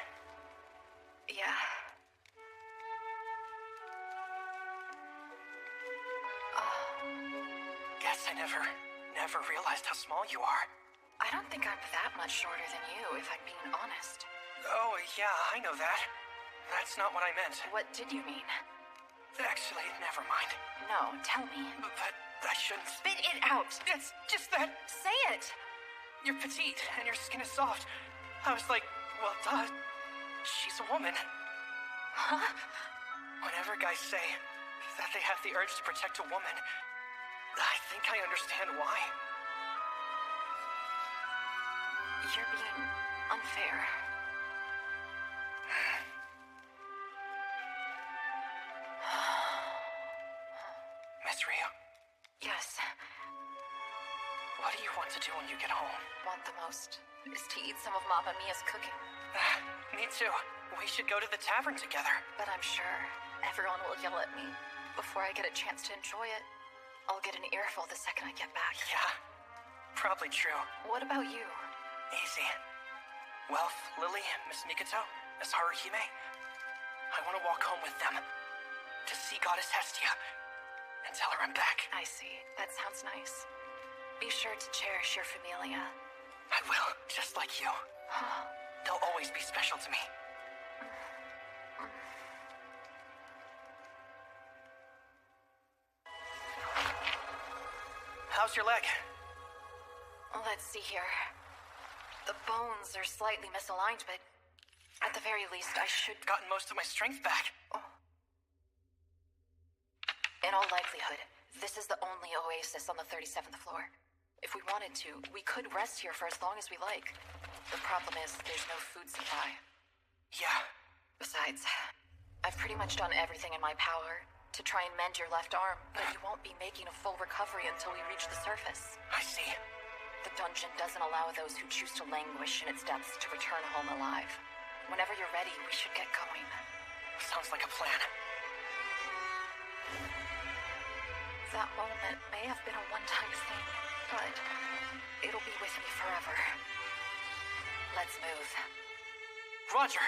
Yeah. Guess I never realized how small you are. I don't think I'm that much shorter than you, if I'm being honest. Oh, yeah, I know that. That's not what I meant. What did you mean? Actually, never mind. No, tell me. But I shouldn't. Spit it out! It's just that... Say it! You're petite, and your skin is soft. I was like, well, duh. She's a woman. Huh? Whenever guys say that they have the urge to protect a woman, I think I understand why. You're being unfair. Miss Ryu? Yes. What do you want to do when you get home? Want the most is to eat some of Mama Mia's cooking. Me too. We should go to the tavern together. But I'm sure everyone will yell at me before I get a chance to enjoy it. I'll get an earful the second I get back. Yeah, probably true. What about you? Easy. Well, Lily, Miss Mikoto, Miss Haruhime, I want to walk home with them to see Goddess Hestia and tell her I'm back. I see. That sounds nice. Be sure to cherish your familia. I will, just like you. They'll always be special to me. How's your leg? Let's see here. The bones are slightly misaligned, but at the very least, I should... Gotten most of my strength back. In all likelihood, this is the only oasis on the 37th floor. If we wanted to, we could rest here for as long as we like. The problem is, there's no food supply. Yeah. Besides, I've pretty much done everything in my power to try and mend your left arm, but you won't be making a full recovery until we reach the surface. I see. The dungeon doesn't allow those who choose to languish in its depths to return home alive. Whenever you're ready, we should get going. Sounds like a plan. That moment may have been a one-time thing, but it'll be with me forever. Let's move. Roger.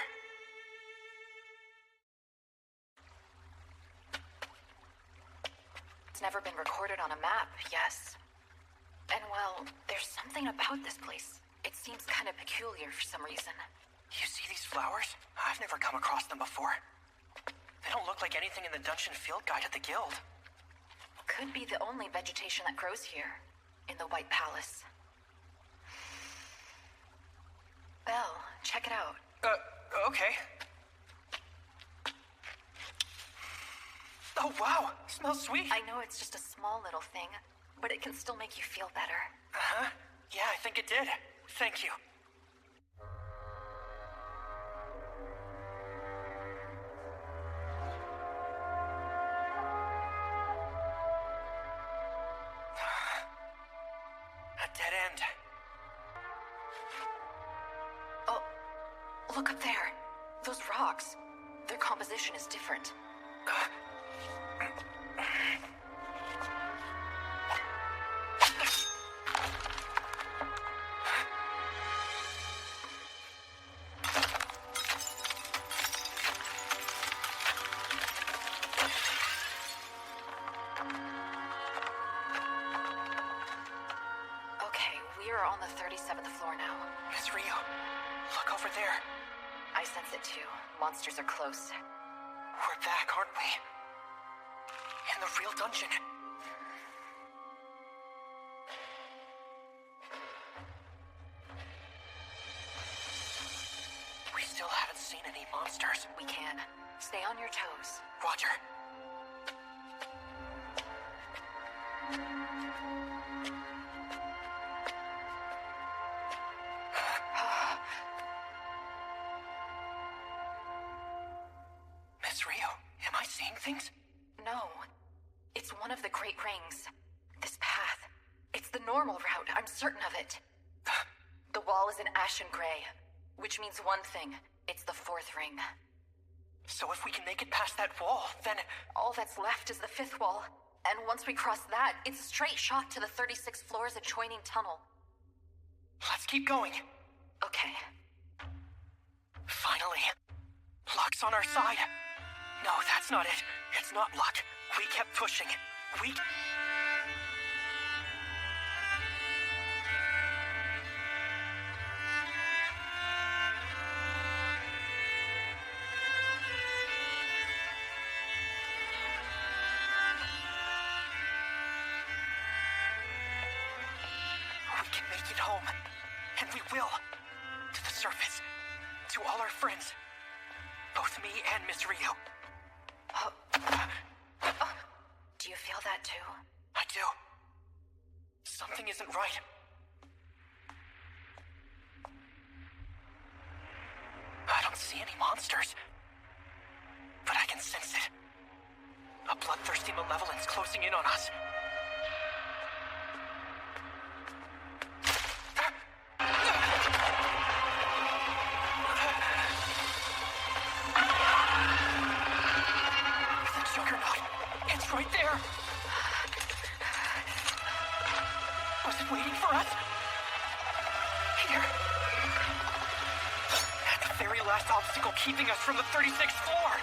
It's never been recorded on a map, yes. And well, there's something about this place. It seems kind of peculiar for some reason. You see these flowers? I've never come across them before. They don't look like anything in the Dungeon Field Guide at the Guild. Could be the only vegetation that grows here, in the White Palace. Belle, check it out. Okay. Oh, wow! Smells sweet! I know it's just a small little thing, but it can still make you feel better. Uh-huh. Yeah, I think it did. Thank you. dead end. Oh, look up there. Those rocks. Their composition is different. We're on the 37th floor now. Miss Rio, look over there. I sense it too. Monsters are close. We're back, aren't we? In the real dungeon. We still haven't seen any monsters. We can. Stay on your toes. Roger. Miss Rio, am I seeing things? No. It's one of the Great Rings. This path. It's the normal route. I'm certain of it. The wall is in ashen gray, which means one thing. It's the fourth ring. So if we can make it past that wall, then... All that's left is the fifth wall. And once we cross that, it's a straight shot to the 36 floors adjoining tunnel. Let's keep going. Okay. Finally. Luck's on our side. No, that's not it. It's not luck. We kept pushing. We... We can make it home. And we will. To the surface. To all our friends. Both me and Miss Rio. Do you feel that too? I do. Something isn't right. I don't see any monsters. But I can sense it. A bloodthirsty malevolence closing in on us. Right there! Was it waiting for us? Here. The very last obstacle keeping us from the 36th floor.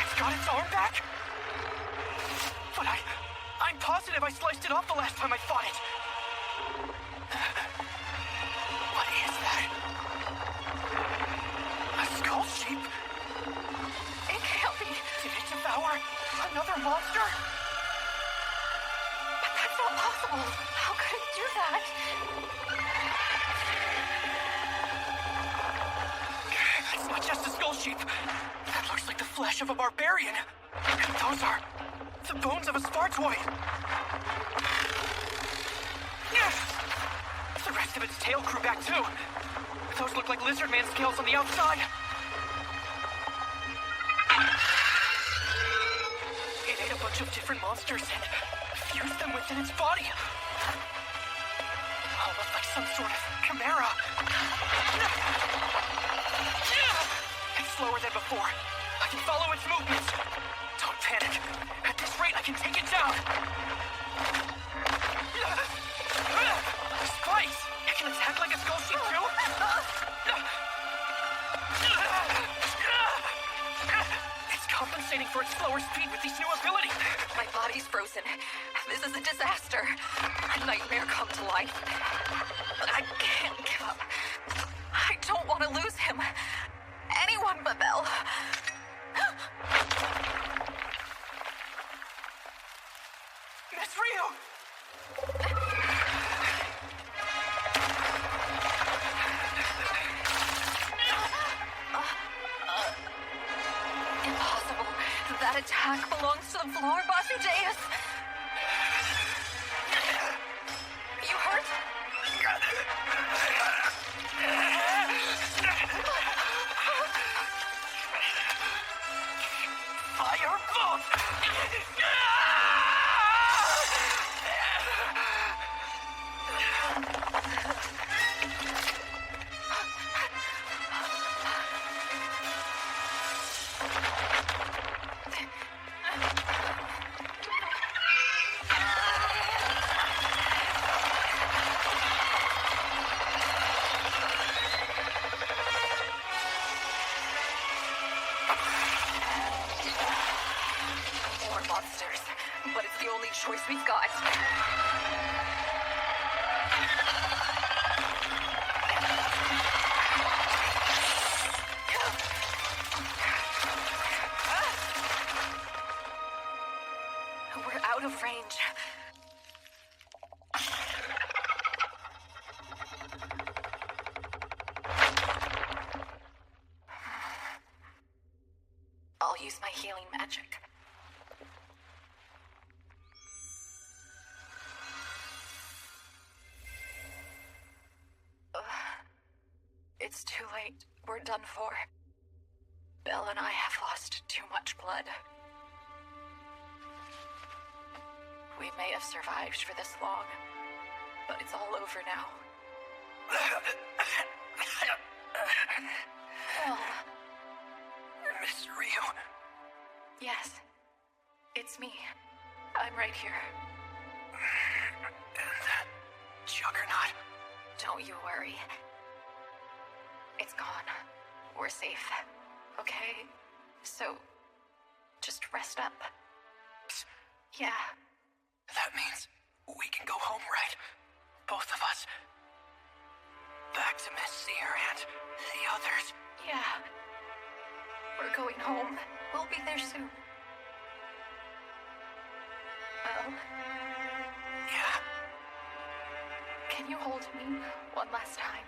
It's got its arm back? But I'm positive I sliced it off the last time I fought it. What is that? A skull shape? It can't be. Did it devour another monster? But that's not possible. How could it do that? It's not just a skull shape. That looks like the flesh of a barbarian. And those are the bones of a Spartoid. The rest of its tail grew back too. Those look like lizard man scales on the outside. It ate a bunch of different monsters and fused them within its body. Almost like some sort of chimera. It's slower than before. I can follow its movements. Don't panic. At this rate, I can take it down. The spikes! It can attack like a skull sheep too? Compensating for its slower speed with these new abilities. My body's frozen. This is a disaster. A nightmare come to life. But I can't give up. I don't want to lose him. Anyone but Belle. Miss Rio! Impossible. That attack belongs to the floor, Basudeus. You hurt? Firebolt! more monsters, but it's the only choice we've got. We're out of range. I'll use my healing magic. It's too late. We're done for. Belle and I have lost too much blood. We may have survived for this long, but it's all over now. Belle. Miss Rio. Yes, it's me. I'm right here. And that juggernaut. Don't you worry. It's gone. We're safe. Okay? So, just rest up. Yeah. That means we can go home, right? Both of us. Back to Miss Seer and the others. Yeah. We're going home. We'll be there soon. Well? Yeah. Can you hold me one last time?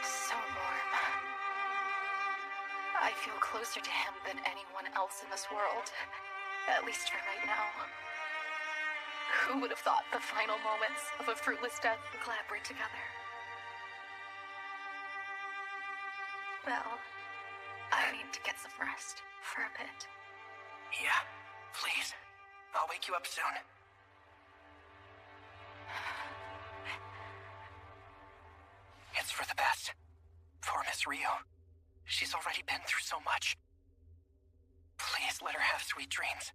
So warm. I feel closer to him than anyone else in this world. At least for right now. Who would have thought the final moments of a fruitless death would collaborate together? Well, I need to get some rest for a bit. Yeah, please. I'll wake you up soon. It's for the best. For Miss Rio. She's already been through so much. Please let her have sweet dreams.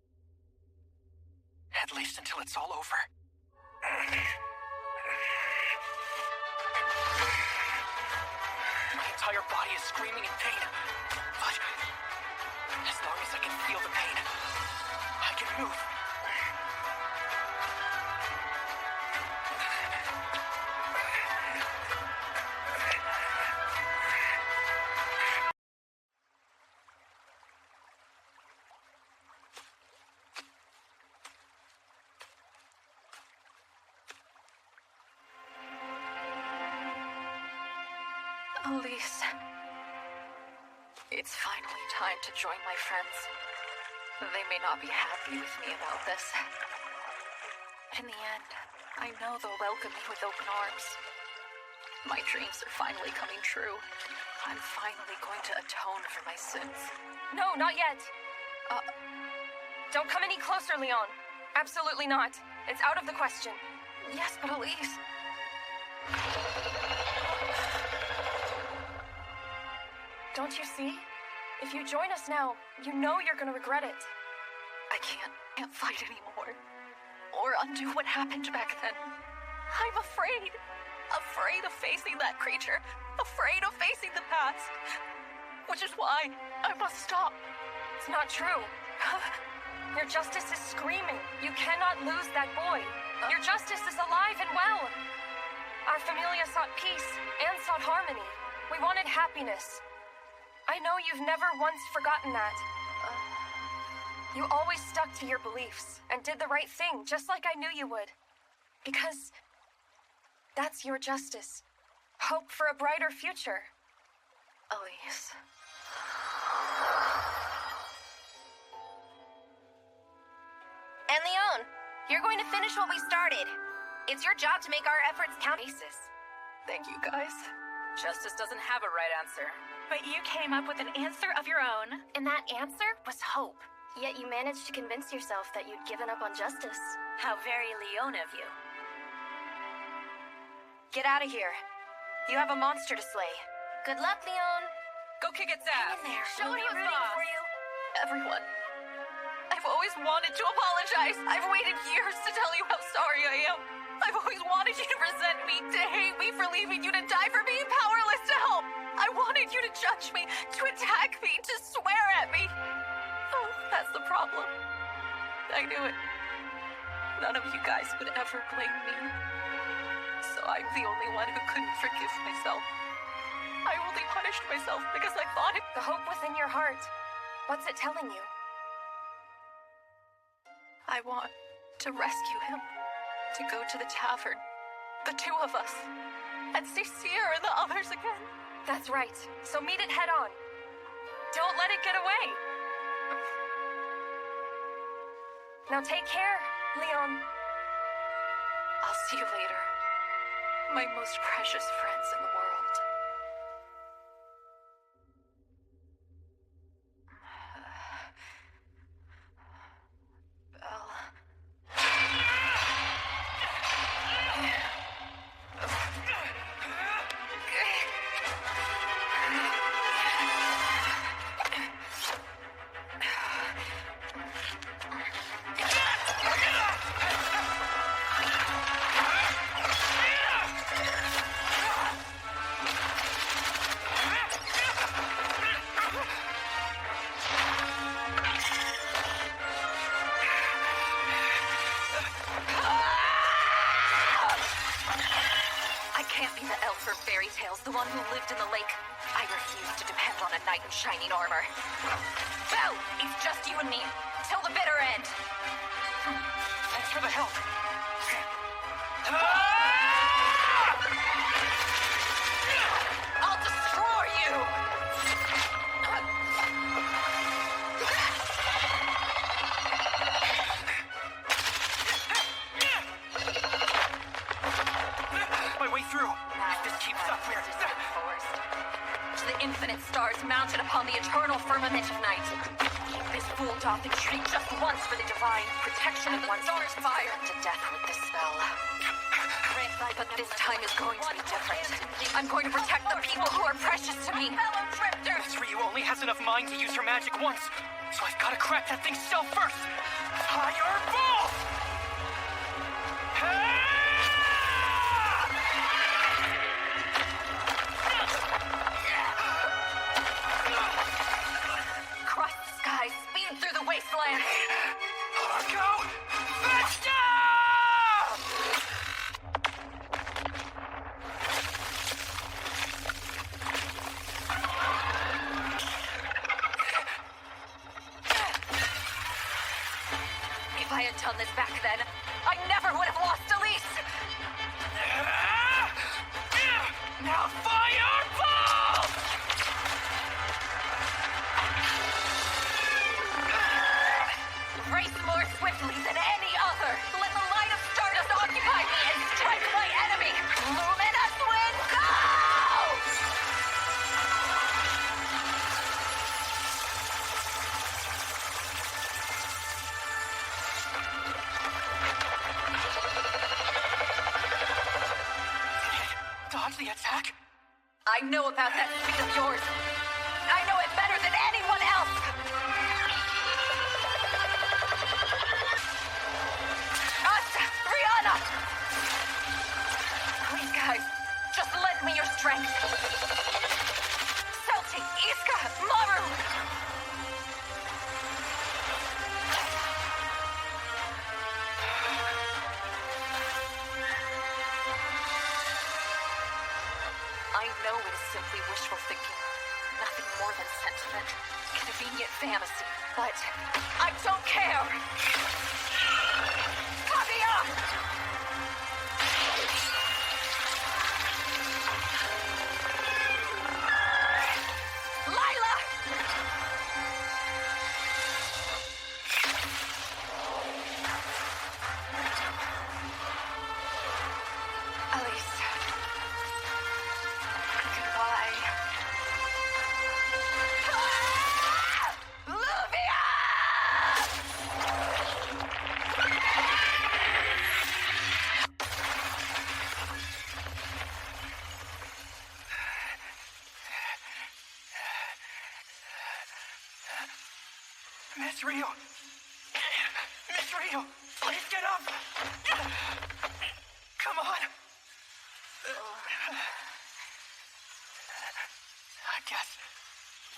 At least until it's all over. My entire body is screaming in pain. But as long as I can feel the pain, I can move. Elise. It's finally time to join my friends. They may not be happy with me about this. But in the end, I know they'll welcome me with open arms. My dreams are finally coming true. I'm finally going to atone for my sins. No, not yet. Don't come any closer, Leon. Absolutely not. It's out of the question. Yes, but Elise... Don't you see? If you join us now, you know you're gonna regret it. I can't fight anymore. Or undo what happened back then. I'm afraid. Afraid of facing that creature. Afraid of facing the past. Which is why I must stop. It's not true. Your justice is screaming. You cannot lose that boy. Your justice is alive and well. Our familia sought peace and sought harmony. We wanted happiness. I know you've never once forgotten that. You always stuck to your beliefs and did the right thing, just like I knew you would. Because that's your justice. Hope for a brighter future. Elise. And Leon, you're going to finish what we started. It's your job to make our efforts count. Thank you, guys. Justice doesn't have a right answer. But you came up with an answer of your own. And that answer was hope. Yet you managed to convince yourself that you'd given up on justice. How very Leon of you. Get out of here. You have a monster to slay. Good luck, Leon. Go kick its ass. Hang in there. Show We'll me be who's rooting boss. for you. Everyone, I've always wanted to apologize. I've waited years to tell you how sorry I am. I've always wanted you to resent me, to hate me for leaving you to die, for being powerless to help. I wanted you to judge me, to attack me, to swear at me. Oh, that's the problem. I knew it. None of you guys would ever blame me. So I'm the only one who couldn't forgive myself. I only punished myself because I thought it. The hope within your heart. What's it telling you? I want to rescue him. To go to the tavern. The two of us. And see Sierra and the others again. That's right. So meet it head on. Don't let it get away. Now take care, Leon. I'll see you later. My most precious friends in the world. Belle. The one who lived in the lake. I refuse to depend on a knight in shining armor. Belle, it's just you and me. Till the bitter end. Thanks for the help. I'll destroy you! My way through. If this keeps up, we're... To the infinite stars mounted upon the eternal firmament of night. This fool doth entreat just once for the divine protection of the stars' fire. To death with this spell. But this time is going to be different. I'm going to protect the people who are precious to me. Fellow drifters! This Ryu only has enough mind to use her magic once, so I've got to crack that thing's shell first. Fireball! Cross the skies, speed through the wasteland. Go! Faster! If I had done this back then, I never would have lost Elise! Now fireball! Race more swiftly than any other! Let the light of Stardust occupy me and strike my enemy! Luminous wind, go! Dodge the attack? I know about that speed of yours. I know it better than anyone else. Us, Rihanna! Please, guys, just lend me your strength. Celti, Iska, Maru! I know it is simply wishful thinking, nothing more than sentiment, convenient fantasy, but I don't care! Kaguya! Lila! Elise. Goodbye. Luvia! Miss Ryu, It's real. Please get up. Come on. I guess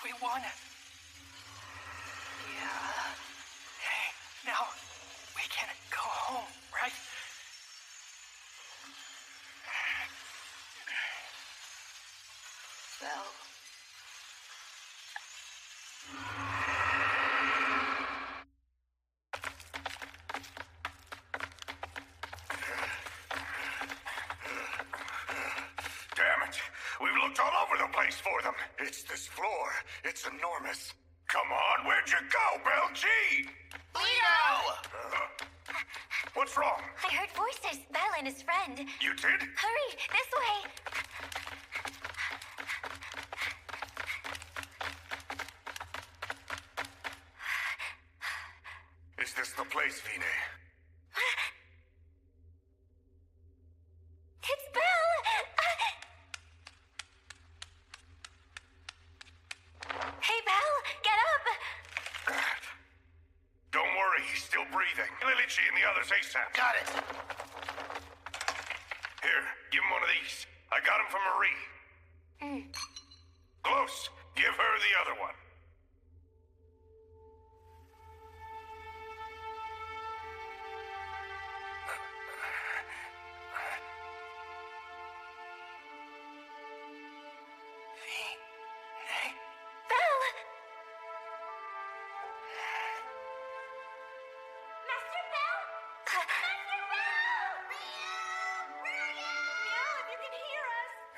we won. Yeah. Hey, now we can go home, right? Belle. Damn it! We've looked all over the place for them. It's this floor. It's enormous. Come on, where'd you go, Belle G? Leo! What's wrong? I heard voices. Belle and his friend. You did? Hurry, this way. Is this the place, Vine? It's Belle! Hey, Belle, get up! Don't worry, he's still breathing. Lily G and the others ASAP. Got it. Here, give him one of these. I got him from Marie. Close. Give her the other one.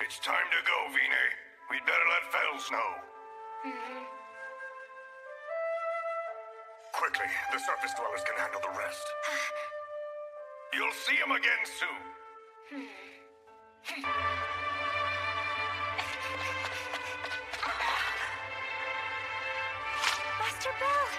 It's time to go, Vine. We'd better let Fels know. Quickly, the surface dwellers can handle the rest. You'll see him again soon. Master Bell!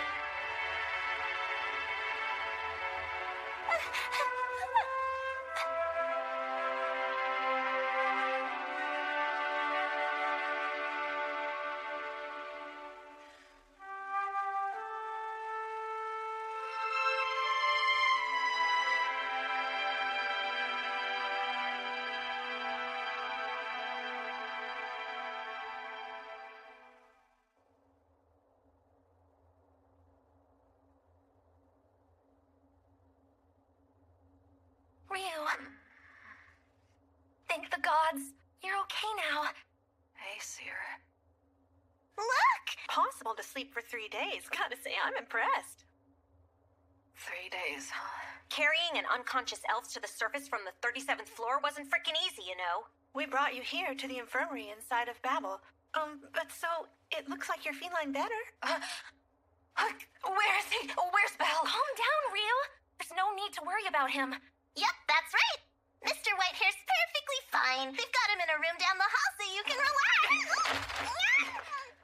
Thank the gods. You're okay now. Hey, Seer. Look! Possible to sleep for 3 days. Gotta say, I'm impressed. 3 days, huh? Carrying an unconscious elf to the surface from the 37th floor wasn't frickin' easy, you know. We brought you here to the infirmary inside of Babel. But so, it looks like you're feeling better. Where is he? Where's Belle? Calm down, Rio. There's no need to worry about him. Yep, that's right. Mr. Whitehair's perfectly fine. They've got him in a room down the hall so you can relax.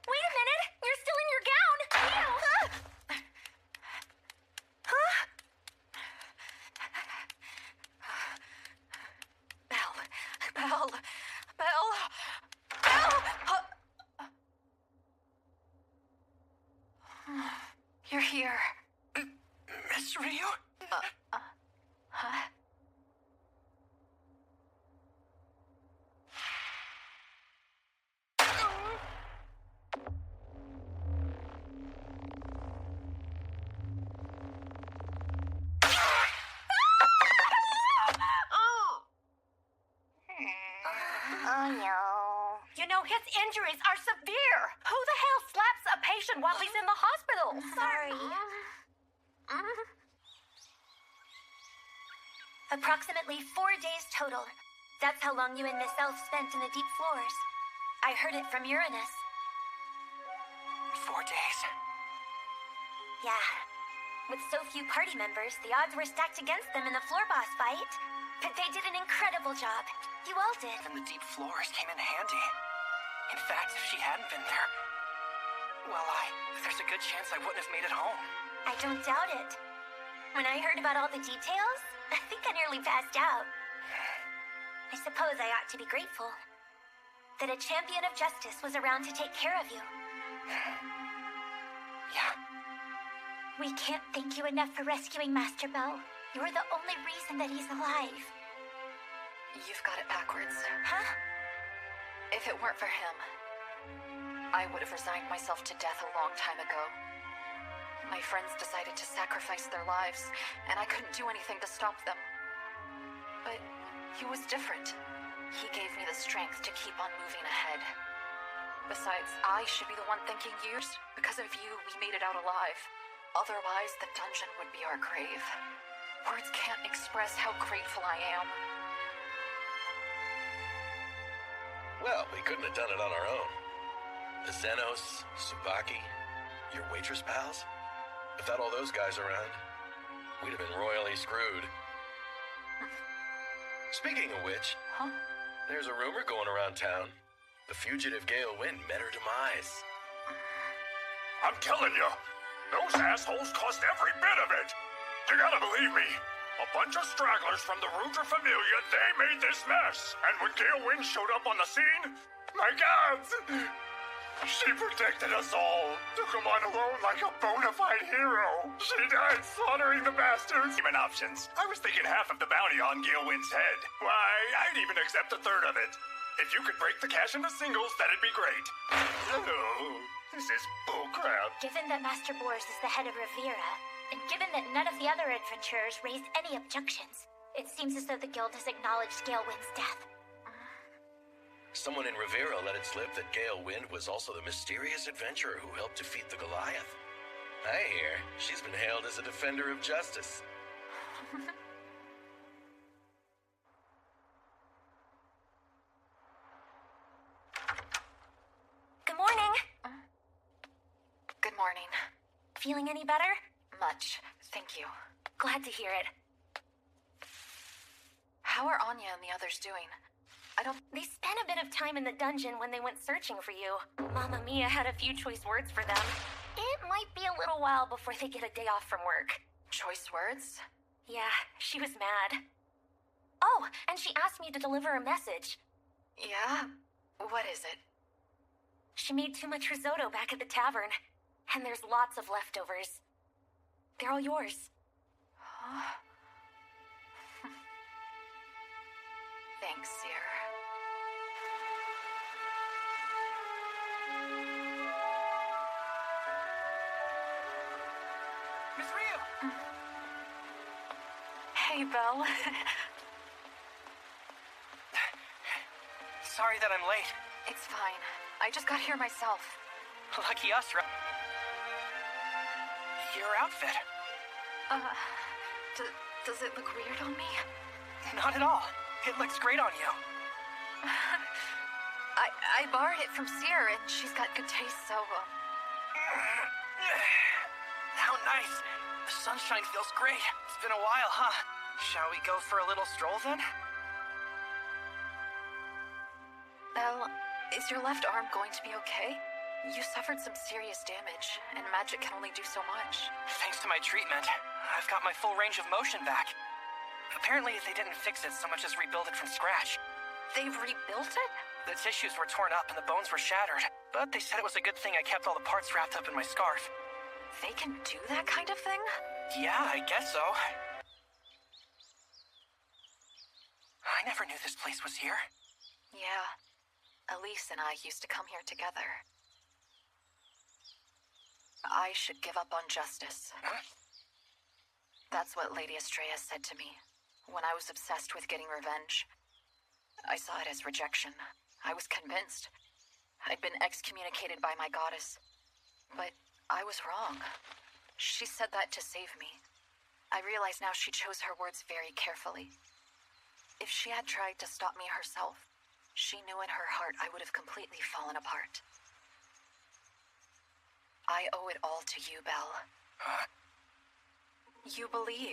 Wait a minute. You're still in your gown. Rio! Belle! You're here. Miss Rio? Huh? Oh no. You know, his injuries are severe. Who the hell slaps a patient while he's in the hospital? Sorry. Approximately 4 days total. That's how long you and Miss Elf spent in the deep floors. I heard it from Uranus. 4 days? Yeah. With so few party members, the odds were stacked against them in the floor boss fight. But they did an incredible job. You all did. And the deep floors came in handy. In fact, if she hadn't been there, well, there's a good chance I wouldn't have made it home. I don't doubt it. When I heard about all the details, I think I nearly passed out. I suppose I ought to be grateful that a champion of justice was around to take care of you. Yeah. We can't thank you enough for rescuing Master Bell. You're the only reason that he's alive. You've got it backwards. Huh? If it weren't for him, I would have resigned myself to death a long time ago. My friends decided to sacrifice their lives, and I couldn't do anything to stop them. But he was different. He gave me the strength to keep on moving ahead. Besides, I should be the one thanking you. Because of you, we made it out alive. Otherwise, the dungeon would be our grave. Words can't express how grateful I am. Well, we couldn't have done it on our own. The Xenos, Tsubaki, your waitress pals? Without all those guys around, we'd have been royally screwed. Speaking of which, there's a rumor going around town. The fugitive Gale Wind met her demise. I'm telling you, those assholes caused every bit of it. You gotta believe me. A bunch of stragglers from the Rudra Familia, they made this mess. And when Gale Wind showed up on the scene, my gods! She protected us all. Took them on alone like a bona fide hero. She died slaughtering the bastards. Even options. I was thinking half of the bounty on Gale Wind's head. Why, I'd even accept a third of it. If you could break the cash into singles, that'd be great. Oh, this is bullcrap. Given that Master Boris is the head of Rivera, and given that none of the other adventurers raised any objections, it seems as though the guild has acknowledged Gale Wind's death. Someone in Rivera let it slip that Gale Wind was also the mysterious adventurer who helped defeat the Goliath. I hear she's been hailed as a defender of justice. Good morning. Good morning. Feeling any better? Much, thank you. Glad to hear it. How are Anya and the others doing? They spent a bit of time in the dungeon when they went searching for you. Mamma Mia had a few choice words for them. It might be a little while before they get a day off from work. Choice words? Yeah, she was mad. Oh, and she asked me to deliver a message. Yeah? What is it? She made too much risotto back at the tavern, and there's lots of leftovers. They're all yours. Huh? Thanks, Seer. Miss Rio! Hey, Belle. Sorry that I'm late. It's fine. I just got here myself. Lucky us, right? Your outfit. Does it look weird on me? Not at all. It looks great on you. I borrowed it from Seer, and she's got good taste, so... How nice. The sunshine feels great. It's been a while, huh? Shall we go for a little stroll, then? Belle, is your left arm going to be okay? You suffered some serious damage, and magic can only do so much. Thanks to my treatment, I've got my full range of motion back. Apparently, they didn't fix it so much as rebuild it from scratch. They rebuilt it? The tissues were torn up and the bones were shattered, but they said it was a good thing I kept all the parts wrapped up in my scarf. They can do that kind of thing? Yeah, I guess so. I never knew this place was here. Yeah. Elise and I used to come here together. I should give up on justice. Huh? That's what Lady Estrella said to me when I was obsessed with getting revenge. I saw it as rejection. I was convinced. I'd been excommunicated by my goddess. But I was wrong. She said that to save me. I realize now she chose her words very carefully. If she had tried to stop me herself, she knew in her heart I would have completely fallen apart. I owe it all to you, Belle. Huh? You believe